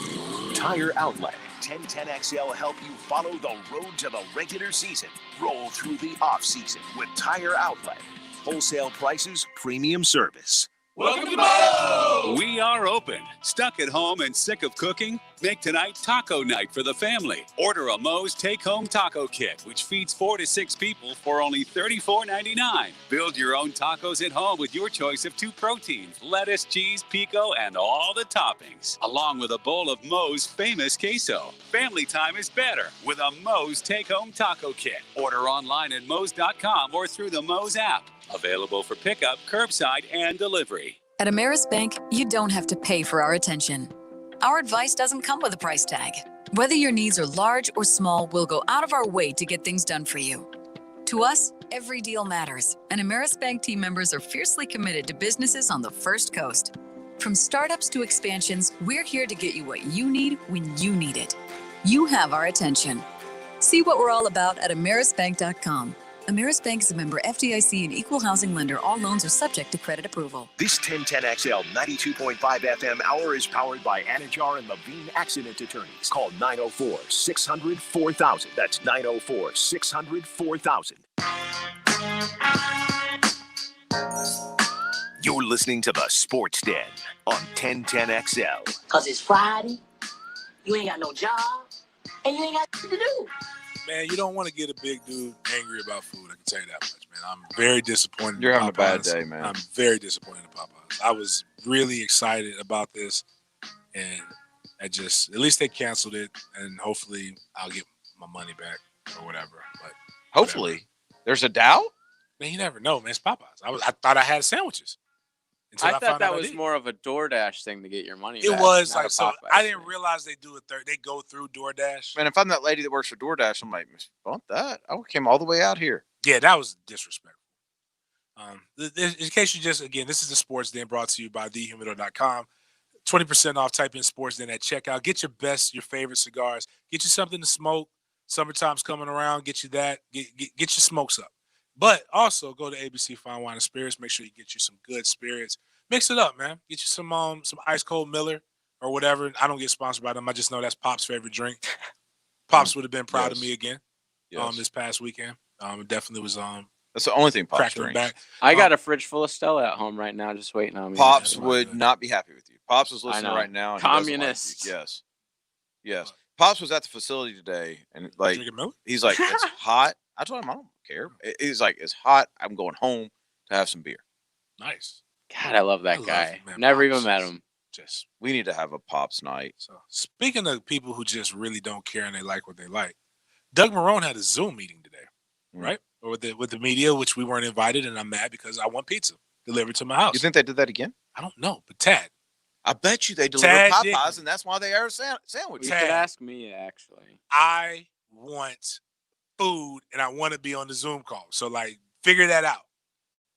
Speaker 4: Tire Outlet. 1010XL help you follow the road to the regular season. Roll through the off-season with Tire Outlet. Wholesale prices, premium service.
Speaker 22: Welcome to Moe's! We are open. Stuck at home and sick of cooking? Make tonight taco night for the family. Order a Moe's take-home taco kit, which feeds 4 to 6 people for only $34.99. Build your own tacos at home with your choice of 2 proteins, lettuce, cheese, pico, and all the toppings, along with a bowl of Moe's famous queso. Family time is better with a Moe's take-home taco kit. Order online at Moe's.com or through the Moe's app. Available for pickup, curbside, and delivery.
Speaker 8: At Ameris Bank, you don't have to pay for our attention. Our advice doesn't come with a price tag. Whether your needs are large or small, we'll go out of our way to get things done for you. To us, every deal matters, and Ameris Bank team members are fiercely committed to businesses on the First Coast. From startups to expansions, we're here to get you what you need when you need it. You have our attention. See what we're all about at amerisbank.com. Ameris Bank is a member FDIC and equal housing lender. All loans are subject to credit approval.
Speaker 4: This 1010XL 92.5 FM hour is powered by Anajar and Levine Accident Attorneys. Call 904-600-4000. That's 904-600-4000. You're listening to the Sports Den on 1010XL.
Speaker 9: Because it's Friday, you ain't got no job, and you ain't got shit to do.
Speaker 1: Man, you don't want to get a big dude angry about food. I can tell you that much, man. I'm very disappointed.
Speaker 2: You're
Speaker 1: in
Speaker 2: having a bad
Speaker 1: Popeyes.
Speaker 2: day, man.
Speaker 1: I'm very disappointed in Popeyes. I was really excited about this, and at least they canceled it, and hopefully I'll get my money back or whatever. But
Speaker 2: Hopefully. There's a doubt?
Speaker 1: man, you never know, man. It's Popeyes. I thought I had sandwiches.
Speaker 3: I
Speaker 1: Until
Speaker 3: thought that
Speaker 1: out I
Speaker 3: was
Speaker 1: did.
Speaker 3: more of a DoorDash thing to get your money
Speaker 1: It
Speaker 3: back.
Speaker 1: was
Speaker 3: not
Speaker 1: like
Speaker 3: a
Speaker 1: so.
Speaker 3: Popeyes
Speaker 1: I didn't
Speaker 3: thing.
Speaker 1: realize they do it. They go through DoorDash.
Speaker 2: Man, if I'm that lady that works for DoorDash, I'm like, bump that. I came all the way out here.
Speaker 1: Yeah, that was disrespectful. In case you this is the Sports Den brought to you by thehumido.com. 20% off. Type in Sports Den at checkout. Get your favorite cigars. Get you something to smoke. Summertime's coming around. Get you that. Get your smokes up. But also go to ABC Fine Wine and Spirits. Make sure you get you some good spirits. Mix it up, man. Get you some ice cold Miller or whatever. I don't get sponsored by them. I just know that's Pop's favorite drink. Pops would have been proud of me again. This past weekend. It definitely was
Speaker 2: that's the only thing Pops
Speaker 1: cracking
Speaker 2: drinks.
Speaker 1: back.
Speaker 3: I got a fridge full of Stella at home right now, just waiting on me.
Speaker 2: Pops would not be happy with you. Pops is
Speaker 3: I
Speaker 2: listening
Speaker 3: know.
Speaker 2: right now. And he doesn't like you.
Speaker 3: Communist.
Speaker 2: Yes. Pops was at the facility today, and like
Speaker 1: Drinking milk?
Speaker 2: he's like, it's hot. I told him I don't care. He's like, it's hot. I'm going home to have some beer.
Speaker 1: Nice.
Speaker 3: God, I love that
Speaker 1: love
Speaker 3: guy.
Speaker 1: him, man.
Speaker 3: Never
Speaker 1: Pops
Speaker 3: even met
Speaker 1: is
Speaker 3: him.
Speaker 1: Just
Speaker 2: We need to have a Pops night.
Speaker 1: so. Speaking of people who just really don't care and they like what they like, Doug Marrone had a Zoom meeting today, right? Or with the media, which we weren't invited, and I'm mad because I want pizza delivered to my house.
Speaker 2: You think they did that again?
Speaker 1: I don't know, but Tad.
Speaker 2: I bet you they delivered
Speaker 1: Tad
Speaker 2: Popeyes,
Speaker 1: didn't.
Speaker 2: and that's why they are sandwiches.
Speaker 3: You should ask me, actually.
Speaker 1: I want food and I want to be on the Zoom call. So like, figure that out.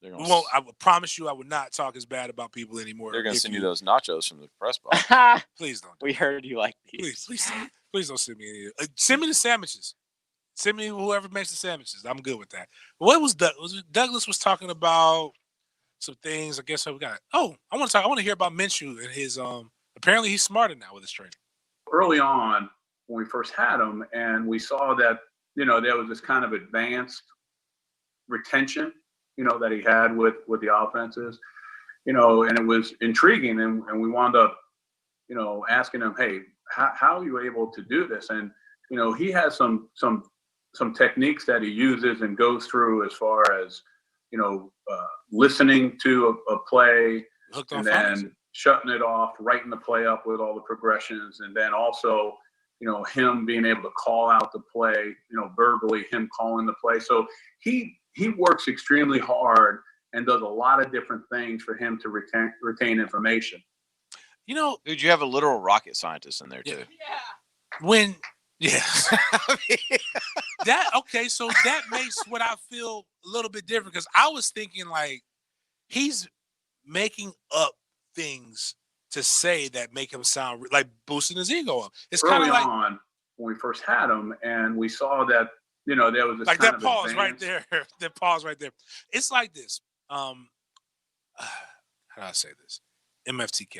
Speaker 2: They're
Speaker 1: We
Speaker 2: gonna,
Speaker 1: won't. I would promise you, I would not talk as bad about people anymore.
Speaker 2: they're gonna
Speaker 1: if
Speaker 2: send you those nachos from the press box.
Speaker 1: Please don't.
Speaker 3: We heard you like these.
Speaker 1: Please don't send me any. Send me the sandwiches. Send me whoever makes the sandwiches. I'm good with that. What was Douglas was talking about some things? I guess we got. Oh, I want to hear about Minshew and his. Apparently, he's smarter now with his training.
Speaker 12: Early on, when we first had him, and we saw that there was this kind of advanced retention, that he had with the offenses, and it was intriguing, and we wound up, asking him, hey, how are you able to do this? And he has some techniques that he uses and goes through as far as listening to a play and then shutting it off, writing the play up with all the progressions, and then also him being able to call out the play, verbally, him calling the play. So he works extremely hard and does a lot of different things for him to retain information.
Speaker 2: Dude, you have a literal rocket scientist in there too.
Speaker 1: So that makes what I feel a little bit different, because I was thinking like he's making up things to say that make him sound like boosting his ego up. It's kind of
Speaker 12: Early
Speaker 1: like
Speaker 12: on when we first had him, and we saw that there was this
Speaker 1: like
Speaker 12: kind
Speaker 1: that
Speaker 12: of
Speaker 1: pause
Speaker 12: advanced-
Speaker 1: right there. That pause right there. It's like this. How do I say this? MFTK.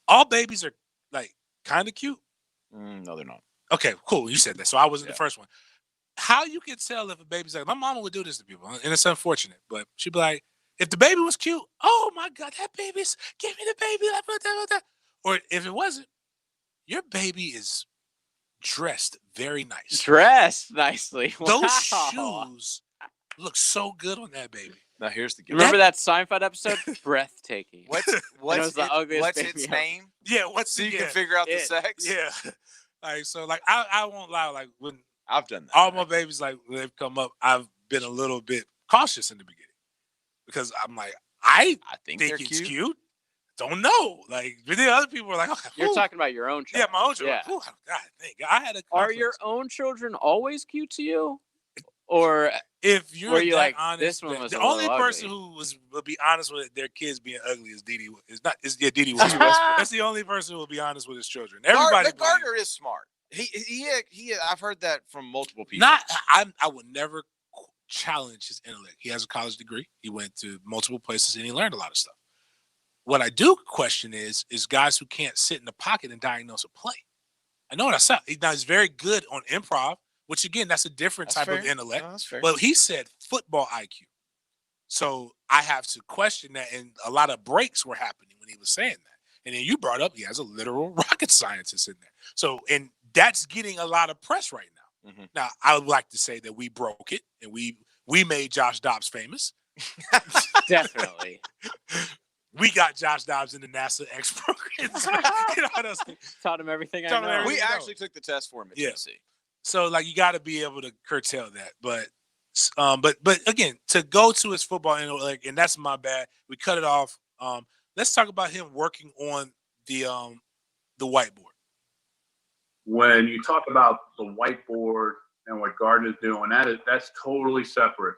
Speaker 1: All babies are like kind of cute.
Speaker 2: No, they're not.
Speaker 1: Okay, cool. You said that, so I wasn't the first one. How you can tell if a baby's like, my mama would do this to people, and it's unfortunate, but she'd be like, If the baby was cute, oh my God, give me the baby. Or if it wasn't, your baby is dressed very nice.
Speaker 3: Dressed nicely.
Speaker 1: Those
Speaker 3: Wow.
Speaker 1: shoes look so good on that baby.
Speaker 2: Now here's the
Speaker 3: Remember that Seinfeld episode? Breathtaking.
Speaker 2: What's
Speaker 3: ugliest baby
Speaker 2: its
Speaker 3: ever.
Speaker 2: name?
Speaker 1: Yeah,
Speaker 2: So you can figure out the sex.
Speaker 1: Yeah. Like so, like I won't lie. Like when
Speaker 2: I've done that.
Speaker 1: all my babies, like when they've come up, I've been a little bit cautious in the beginning because I'm like, I think
Speaker 2: they're
Speaker 1: it's
Speaker 2: cute.
Speaker 1: cute. Don't know. Like, but then other people are like, okay,
Speaker 3: You're
Speaker 1: whew.
Speaker 3: talking about your own child.
Speaker 1: Yeah, my own children.
Speaker 3: Yeah.
Speaker 1: Whew, God, thank God. I had a
Speaker 3: Are
Speaker 1: complex.
Speaker 3: your own children always cute to you? Or
Speaker 1: If you're
Speaker 3: were you
Speaker 1: that
Speaker 3: like,
Speaker 1: honest,
Speaker 3: this one
Speaker 1: then
Speaker 3: was
Speaker 1: the
Speaker 3: a little
Speaker 1: only person
Speaker 3: ugly?
Speaker 1: who will be honest with their kids being ugly is Didi. Didi was. That's the only person who will be honest with his children. Everybody.
Speaker 2: Gardner is smart. He I've heard that from multiple people.
Speaker 1: I would never challenge his intellect. He has a college degree. He went to multiple places and he learned a lot of stuff. What I do question is guys who can't sit in the pocket and diagnose a play. I know what I said. Now he's very good on improv, which again, that's a different type of intellect.
Speaker 2: No, that's fair.
Speaker 1: But he said football IQ. So I have to question that, and a lot of breaks were happening when he was saying that. And then you brought up he has a literal rocket scientist in there. So, and that's getting a lot of press right now.
Speaker 2: Mm-hmm.
Speaker 1: Now, I would like to say that we broke it and we made Josh Dobbs famous.
Speaker 3: Definitely.
Speaker 1: We got Josh Dobbs in the NASA X program. You know what else?
Speaker 3: Taught him everything I
Speaker 1: Taught him
Speaker 3: know.
Speaker 1: everything.
Speaker 2: We actually took the test for him at Tennessee.
Speaker 1: So like you got to be able to curtail that. But again, to go to his football and that's my bad. We cut it off. Let's talk about him working on the whiteboard.
Speaker 12: When you talk about the whiteboard and what Gardner's doing, that's totally separate,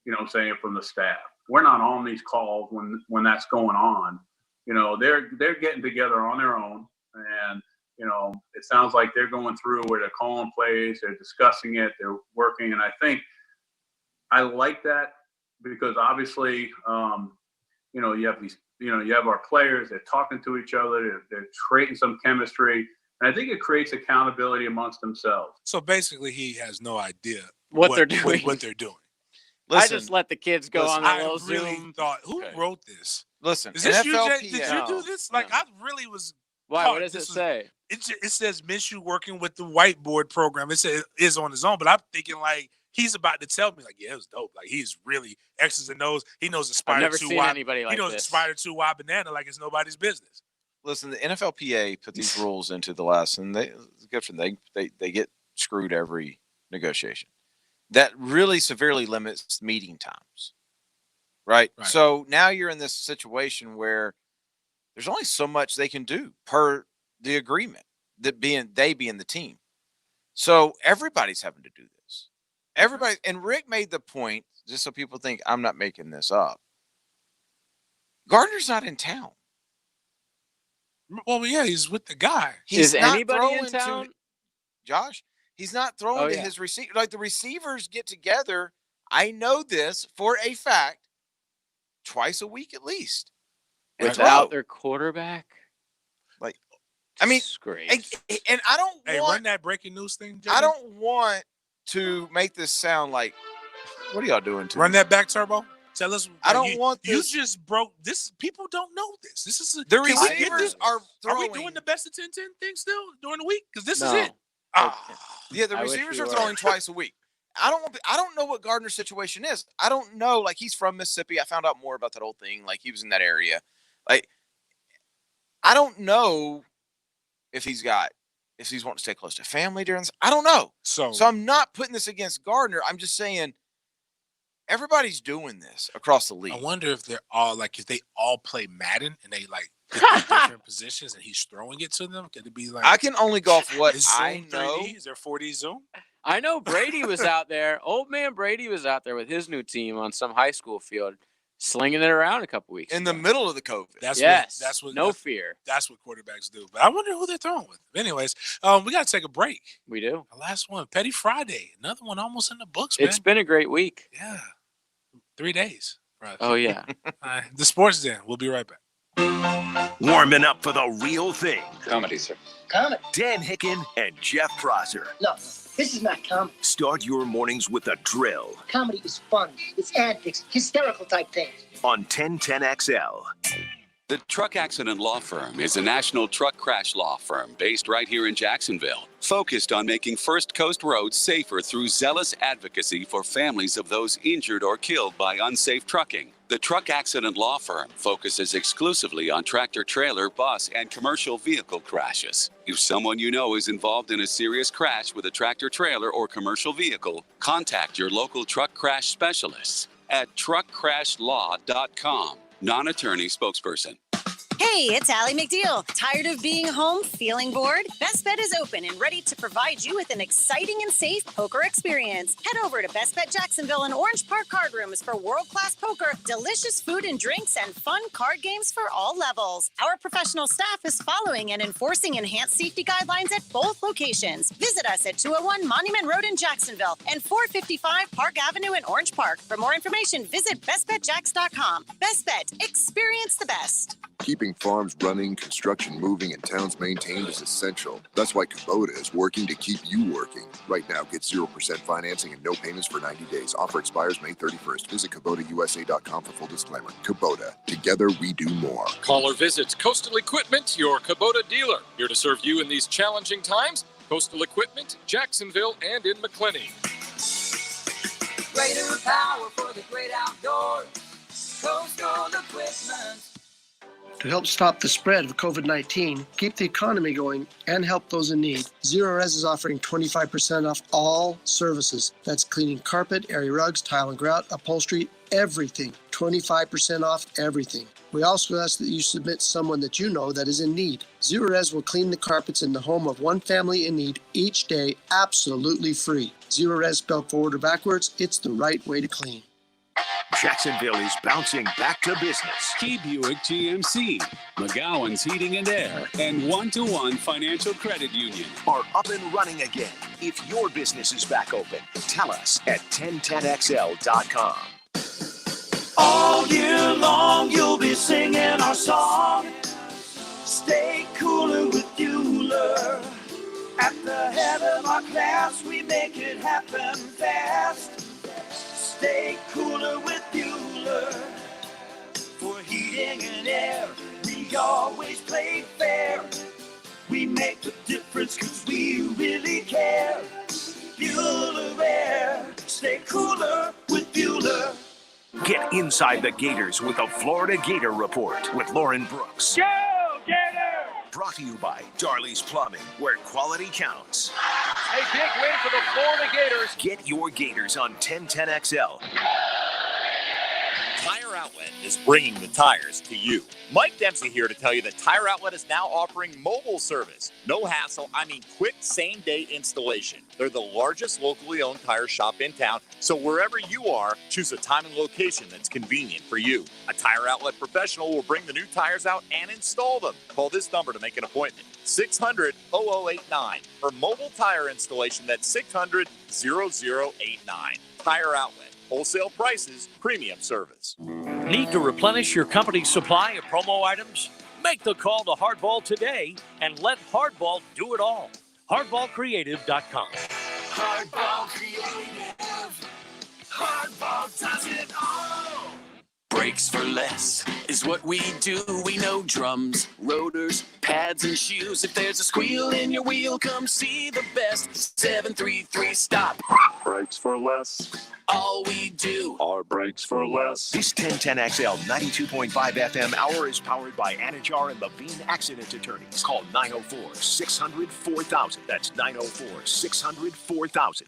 Speaker 12: you know what I'm saying, from the staff. We're not on these calls when that's going on. You know, they're getting together on their own, and you know, it sounds like they're going through where they're calling plays, they're discussing it, they're working, and I think I like that because obviously, you know, you have these, you know, you have our players, they're talking to each other, they're creating some chemistry, and I think it creates accountability amongst themselves.
Speaker 1: So basically, he has no idea
Speaker 3: What they're doing.
Speaker 1: What they're doing.
Speaker 3: Listen, I just let the kids go on a little
Speaker 1: really
Speaker 3: Zoom.
Speaker 1: thought, who wrote this?
Speaker 2: Listen,
Speaker 1: is this you,
Speaker 2: NFLPA.
Speaker 1: Jay? Did you do this? Like, I really was.
Speaker 3: Why? What does it say?
Speaker 1: It says Minshew working with the whiteboard program. It says is on his own, but I'm thinking like he's about to tell me like, yeah, it was dope. Like he's really X's and O's. He knows the spider.
Speaker 3: I've never seen anybody like
Speaker 1: he knows
Speaker 3: this.
Speaker 1: the spider 2Y banana like it's nobody's business.
Speaker 2: Listen, the NFLPA put these rules into the last, and it's good for them. They get screwed every negotiation. That really severely limits meeting times, right? So now you're in this situation where there's only so much they can do per the agreement, that being the team. So everybody's having to do this. Everybody, and Rick made the point, just so people think I'm not making this up. Gardner's not in town.
Speaker 1: Well, yeah, he's with the guy.
Speaker 3: Is anybody in town?
Speaker 2: Josh, he's not throwing to his receiver. Like the receivers get together. I know this for a fact. Twice a week at least.
Speaker 3: Without their quarterback?
Speaker 2: Like, I mean, and I don't want
Speaker 1: run that breaking news thing.
Speaker 2: I don't want to make this sound like, what are y'all doing to
Speaker 1: run
Speaker 2: me?
Speaker 1: that back, Turbo? Tell us.
Speaker 2: I don't want this.
Speaker 1: You just broke this. People don't know this. This is
Speaker 2: the receivers are throwing.
Speaker 1: Are we doing the best of 10-10 thing still during the week? Because this is
Speaker 3: No.
Speaker 1: it.
Speaker 2: Yeah, the receivers are throwing twice a week. I don't know what Gardner's situation is. I don't know. Like, he's from Mississippi. I found out more about that whole thing. Like, he was in that area. Like, I don't know if he's wanting to stay close to family during this. I don't know. So I'm not putting this against Gardner. I'm just saying everybody's doing this across the league.
Speaker 1: I wonder if they're all like, if they all play Madden and they like get in different positions and he's throwing it to them. Could it be like?
Speaker 2: I can only go off what
Speaker 1: is
Speaker 2: I
Speaker 1: Zoom
Speaker 2: know.
Speaker 1: 3D? Is there 4D Zoom?
Speaker 3: I know Brady was out there. Old man Brady was out there with his new team on some high school field, slinging it around a couple weeks
Speaker 2: in the middle of the COVID.
Speaker 1: That's what
Speaker 3: no fear.
Speaker 1: That's what quarterbacks do. But I wonder who they're throwing with. Anyways, we got to take a break.
Speaker 3: We do.
Speaker 1: The last one, Petty Friday. Another one almost in the books, man.
Speaker 3: It's been a great week.
Speaker 1: Yeah. 3 days. Right.
Speaker 3: Oh, yeah.
Speaker 1: The Sports Den. We'll be right back.
Speaker 4: Warming up for the real thing.
Speaker 5: Comedy, sir.
Speaker 9: Comedy.
Speaker 4: Dan Hicken and Jeff Prosser.
Speaker 9: No.
Speaker 11: This is not comedy.
Speaker 4: Start your mornings with a drill
Speaker 11: Comedy is fun. It's antics, hysterical type things.
Speaker 4: on 1010XL.
Speaker 22: The Truck Accident Law Firm is a national truck crash law firm based right here in Jacksonville, focused on making First Coast roads safer through zealous advocacy for families of those injured or killed by unsafe trucking. The Truck Accident Law Firm focuses exclusively on tractor-trailer, bus, and commercial vehicle crashes. If someone you know is involved in a serious crash with a tractor-trailer or commercial vehicle, contact your local truck crash specialists at truckcrashlaw.com. Non-attorney spokesperson.
Speaker 14: Hey, it's Allie McDeal. Tired of being home, feeling bored? Best Bet is open and ready to provide you with an exciting and safe poker experience. Head over to Best Bet Jacksonville and Orange Park Card Rooms for world-class poker, delicious food and drinks, and fun card games for all levels. Our professional staff is following and enforcing enhanced safety guidelines at both locations. Visit us at 201 Monument Road in Jacksonville and 455 Park Avenue in Orange Park. For more information, visit bestbetjacks.com. Best Bet, experience the best.
Speaker 10: Keeping farms running, construction moving, and towns maintained is essential. That's why Kubota is working to keep you working. Right now, get 0% financing and no payments for 90 days. Offer expires May 31st. Visit KubotaUSA.com for full disclaimer. Kubota, together we do more.
Speaker 13: Call or visit Coastal Equipment, your Kubota dealer. Here to serve you in these challenging times. Coastal Equipment, Jacksonville, and in McClenny.
Speaker 15: Greater power for the great outdoors. Coastal Equipment.
Speaker 23: To help stop the spread of COVID-19, keep the economy going, and help those in need, Zero Res is offering 25% off all services. That's cleaning carpet, area rugs, tile and grout, upholstery, everything. 25% off everything. We also ask that you submit someone that you know that is in need. Zero Res will clean the carpets in the home of one family in need each day, absolutely free. Zero Res spelled forward or backwards, it's the right way to clean.
Speaker 4: Jacksonville is bouncing back to business.
Speaker 22: Key Buick GMC, McGowan's Heating and Air, and One-to-One Financial Credit Union
Speaker 4: are up and running again. If your business is back open, tell us at 1010XL.com.
Speaker 15: All year long, you'll be singing our song. Stay cooler with Bueller. At the head of our class, we make it happen fast. Stay cooler with Bueller. For heating and air, we always play fair. We make the difference because we really care. Bueller Air. Stay cooler with Bueller.
Speaker 4: Get inside the Gators with the Florida Gator Report with Lauren Brooks.
Speaker 15: Go, Gator!
Speaker 4: Brought to you by Darley's Plumbing, where quality counts.
Speaker 13: A big win for the Florida Gators.
Speaker 4: Get your Gators on 1010XL.
Speaker 18: Tire Outlet is bringing the tires to you. Mike Dempsey here to tell you that Tire Outlet is now offering mobile service. No hassle, quick same-day installation. They're the largest locally owned tire shop in town, so wherever you are, choose a time and location that's convenient for you. A Tire Outlet professional will bring the new tires out and install them. Call this number to make an appointment, 600-0089. For mobile tire installation, that's 600-0089. Tire Outlet. Wholesale prices, premium service.
Speaker 6: Need to replenish your company's supply of promo items? Make the call to Hardball today and let Hardball do it all. HardballCreative.com.
Speaker 15: Hardball Creative. Hardball does it all.
Speaker 25: Brakes for less is what we do. We know drums, rotors, pads, and shoes. If there's a squeal in your wheel, come see the best. 733 Stop.
Speaker 26: Brakes for less.
Speaker 25: All we do
Speaker 26: are brakes for less.
Speaker 4: This 1010XL 92.5 FM hour is powered by Anajar and Levine Accident Attorneys. Call 904-600-4000. That's 904-600-4000.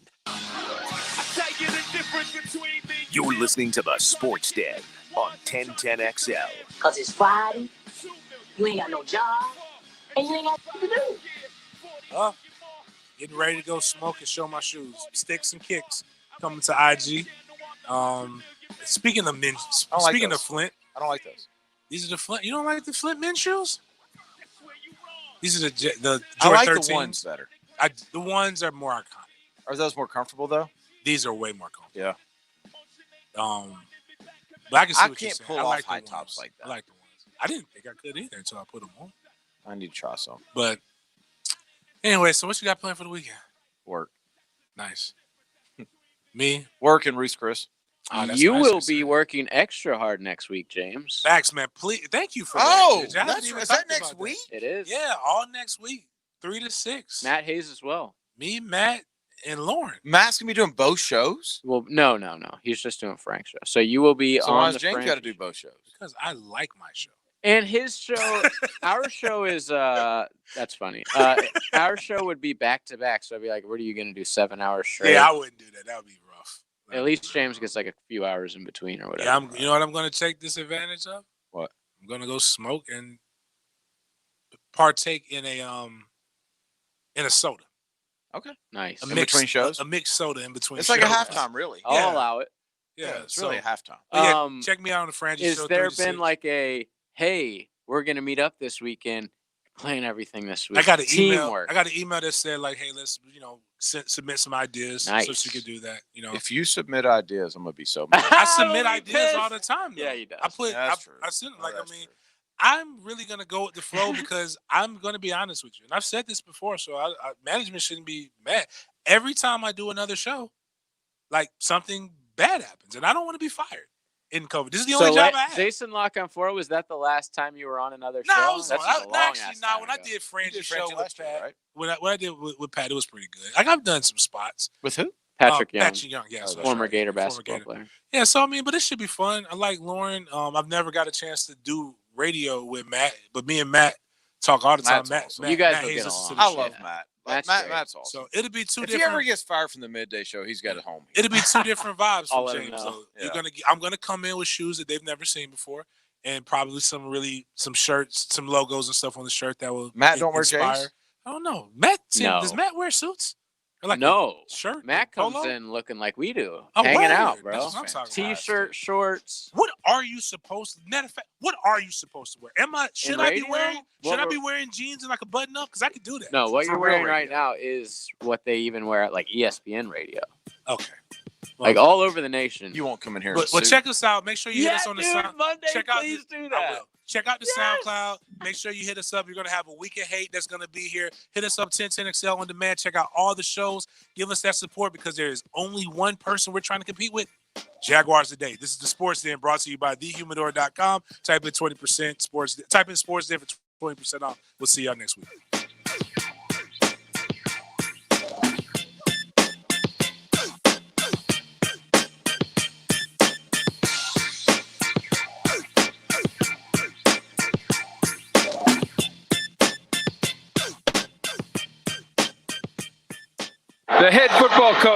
Speaker 4: You're listening to the Sports Den on 1010XL.
Speaker 9: Because it's Friday, you ain't got no job, and you ain't got nothing to do.
Speaker 1: Getting ready to go smoke and show my shoes. Sticks and kicks coming to IG. Speaking of men, speaking of Flint,
Speaker 2: I don't like those.
Speaker 1: These are the Flint. You don't like the Flint men's shoes? These are the
Speaker 2: I like
Speaker 1: 13s.
Speaker 2: the ones better.
Speaker 1: The ones are more iconic.
Speaker 2: Are those more comfortable though?
Speaker 1: These are way more comfortable.
Speaker 2: Yeah.
Speaker 1: But I can see what you're
Speaker 2: can't
Speaker 1: saying.
Speaker 2: pull
Speaker 1: I
Speaker 2: off
Speaker 1: like
Speaker 2: high
Speaker 1: the
Speaker 2: tops
Speaker 1: ones.
Speaker 2: like that.
Speaker 1: I like the ones. I didn't think I could either until I put them on.
Speaker 2: I need to try some.
Speaker 1: But anyway, so what you got planned for the weekend?
Speaker 2: Work.
Speaker 1: Nice. Me?
Speaker 2: Working, Reese Chris.
Speaker 1: Oh, that's
Speaker 3: You
Speaker 1: nice
Speaker 3: will
Speaker 1: to
Speaker 3: be
Speaker 1: say.
Speaker 3: working extra hard next week, James.
Speaker 1: Facts, man. Please, thank you for
Speaker 2: Oh,
Speaker 1: that. Gidge. I haven't
Speaker 2: that's
Speaker 1: even
Speaker 2: is that
Speaker 1: talked
Speaker 2: next
Speaker 1: about
Speaker 2: week?
Speaker 3: It is.
Speaker 1: Yeah, all next week, 3 to 6.
Speaker 3: Matt Hayes as well.
Speaker 1: Me, Matt, and Lauren.
Speaker 2: Matt's gonna be doing both shows.
Speaker 3: Well, no. He's just doing Frank's show. So you will be
Speaker 2: So why
Speaker 3: on
Speaker 2: does
Speaker 3: the
Speaker 2: James
Speaker 3: Frank
Speaker 2: got to do both shows?
Speaker 1: Because I like my show.
Speaker 3: And his show, our show is that's funny. Our show would be back to back. So I'd be like, what are you gonna do? 7 hours straight?
Speaker 1: Yeah, I wouldn't do that. That would be rough.
Speaker 3: At least James gets like a few hours in between or whatever.
Speaker 1: Yeah, you know what I'm going to take this advantage of?
Speaker 2: What?
Speaker 1: I'm going to go smoke and partake in a soda.
Speaker 2: Okay,
Speaker 3: nice.
Speaker 2: In between shows,
Speaker 1: a mixed soda in between.
Speaker 2: It's
Speaker 1: shows.
Speaker 2: like a halftime, really.
Speaker 3: I'll allow it.
Speaker 1: Yeah,
Speaker 2: it's really a halftime.
Speaker 1: Yeah, check me out on the Frangie
Speaker 3: Is
Speaker 1: show.
Speaker 3: there
Speaker 1: 3 to
Speaker 3: been
Speaker 1: 6.
Speaker 3: like a hey, we're gonna meet up this weekend, playing everything this week?
Speaker 1: I got an email.
Speaker 3: Teamwork.
Speaker 1: I got an email that said like, "Hey, let's submit some ideas so
Speaker 3: Nice.
Speaker 1: she could do that." You know,
Speaker 2: If you submit ideas, I'm gonna be so mad.
Speaker 1: I submit
Speaker 3: I'll be
Speaker 1: ideas
Speaker 3: pissed.
Speaker 1: all the time. Though.
Speaker 3: Yeah, he does.
Speaker 1: I put.
Speaker 2: Yeah, that's true.
Speaker 1: I send
Speaker 2: Oh,
Speaker 1: like I
Speaker 2: that's
Speaker 1: mean,
Speaker 2: true.
Speaker 1: I'm really gonna go with the flow because I'm gonna be honest with you, and I've said this before, so management shouldn't be mad. Every time I do another show, like something bad happens, and I don't want to be fired in COVID. This is the only job I have.
Speaker 3: Jason Lock on 4, was that the last time you were on another show?
Speaker 1: No, it was
Speaker 3: That's
Speaker 1: on.
Speaker 3: just a long-ass
Speaker 1: Actually,
Speaker 3: time
Speaker 1: when I
Speaker 3: ago.
Speaker 1: did Frangie show
Speaker 2: Frangie
Speaker 1: with
Speaker 2: last year,
Speaker 1: Pat,
Speaker 2: right?
Speaker 1: when I did with Pat, it was pretty good. Like I've done some spots.
Speaker 2: With who?
Speaker 3: Patrick Young.
Speaker 1: Patrick Young, yeah, so that's
Speaker 3: former
Speaker 1: right.
Speaker 3: Gator
Speaker 1: Former
Speaker 3: basketball
Speaker 1: Gator.
Speaker 3: player.
Speaker 1: Yeah, so I mean, but it should be fun. I like Lauren. I've never got a chance to do radio with Matt, but me and Matt talk all the time.
Speaker 2: Matt's awesome.
Speaker 3: You guys
Speaker 1: Matt
Speaker 3: will
Speaker 1: Hayes
Speaker 3: get
Speaker 1: listens to
Speaker 3: along.
Speaker 1: the
Speaker 2: I
Speaker 1: show.
Speaker 2: love Matt.
Speaker 3: Matt's great.
Speaker 2: Matt's awesome.
Speaker 1: So it'll be two
Speaker 2: If
Speaker 1: different.
Speaker 2: he ever gets fired from the midday show, he's got a home.
Speaker 1: It'll be two different vibes
Speaker 3: I'll
Speaker 1: from
Speaker 3: let him
Speaker 1: James.
Speaker 3: know.
Speaker 1: So
Speaker 2: Yeah.
Speaker 1: I'm gonna come in with shoes that they've never seen before, and probably some shirts, some logos and stuff on the shirt that will
Speaker 2: Matt don't wear
Speaker 1: inspire.
Speaker 2: J's?
Speaker 1: I don't know. Matt,
Speaker 3: No.
Speaker 1: does Matt wear suits? Or like
Speaker 3: No.
Speaker 1: a shirt.
Speaker 3: Matt comes
Speaker 1: polo?
Speaker 3: in looking like we do,
Speaker 1: Oh,
Speaker 3: hanging
Speaker 1: word.
Speaker 3: out,
Speaker 1: That's
Speaker 3: bro.
Speaker 1: what I'm talking about.
Speaker 3: T-shirt, shorts.
Speaker 1: What are you supposed to? Matter of fact, what are you supposed to wear? Should I be
Speaker 3: radio?
Speaker 1: wearing?
Speaker 3: What
Speaker 1: Should I
Speaker 3: we're-
Speaker 1: be wearing jeans and like a button up? Because I could do that.
Speaker 3: No, what
Speaker 2: For
Speaker 3: you're
Speaker 2: real
Speaker 3: wearing right
Speaker 2: radio.
Speaker 3: now is what they even wear at like ESPN radio,
Speaker 1: Okay.
Speaker 3: like all over the nation.
Speaker 2: You won't come in here.
Speaker 1: But check us out. Make sure you hit us on the sound.
Speaker 3: Monday,
Speaker 1: check out
Speaker 3: please do
Speaker 1: I
Speaker 3: that.
Speaker 1: will. Check out the SoundCloud. Make sure you hit us up. You're going to have a Week of Hate that's going to be here. Hit us up, 1010XL on demand. Check out all the shows. Give us that support because there is only one person we're trying to compete with. Jaguars Today. This is the Sports Den brought to you by thehumidor.com. Type in 20% sports. Type in Sports Den for 20% off. We'll see y'all next week.
Speaker 13: The head football coach.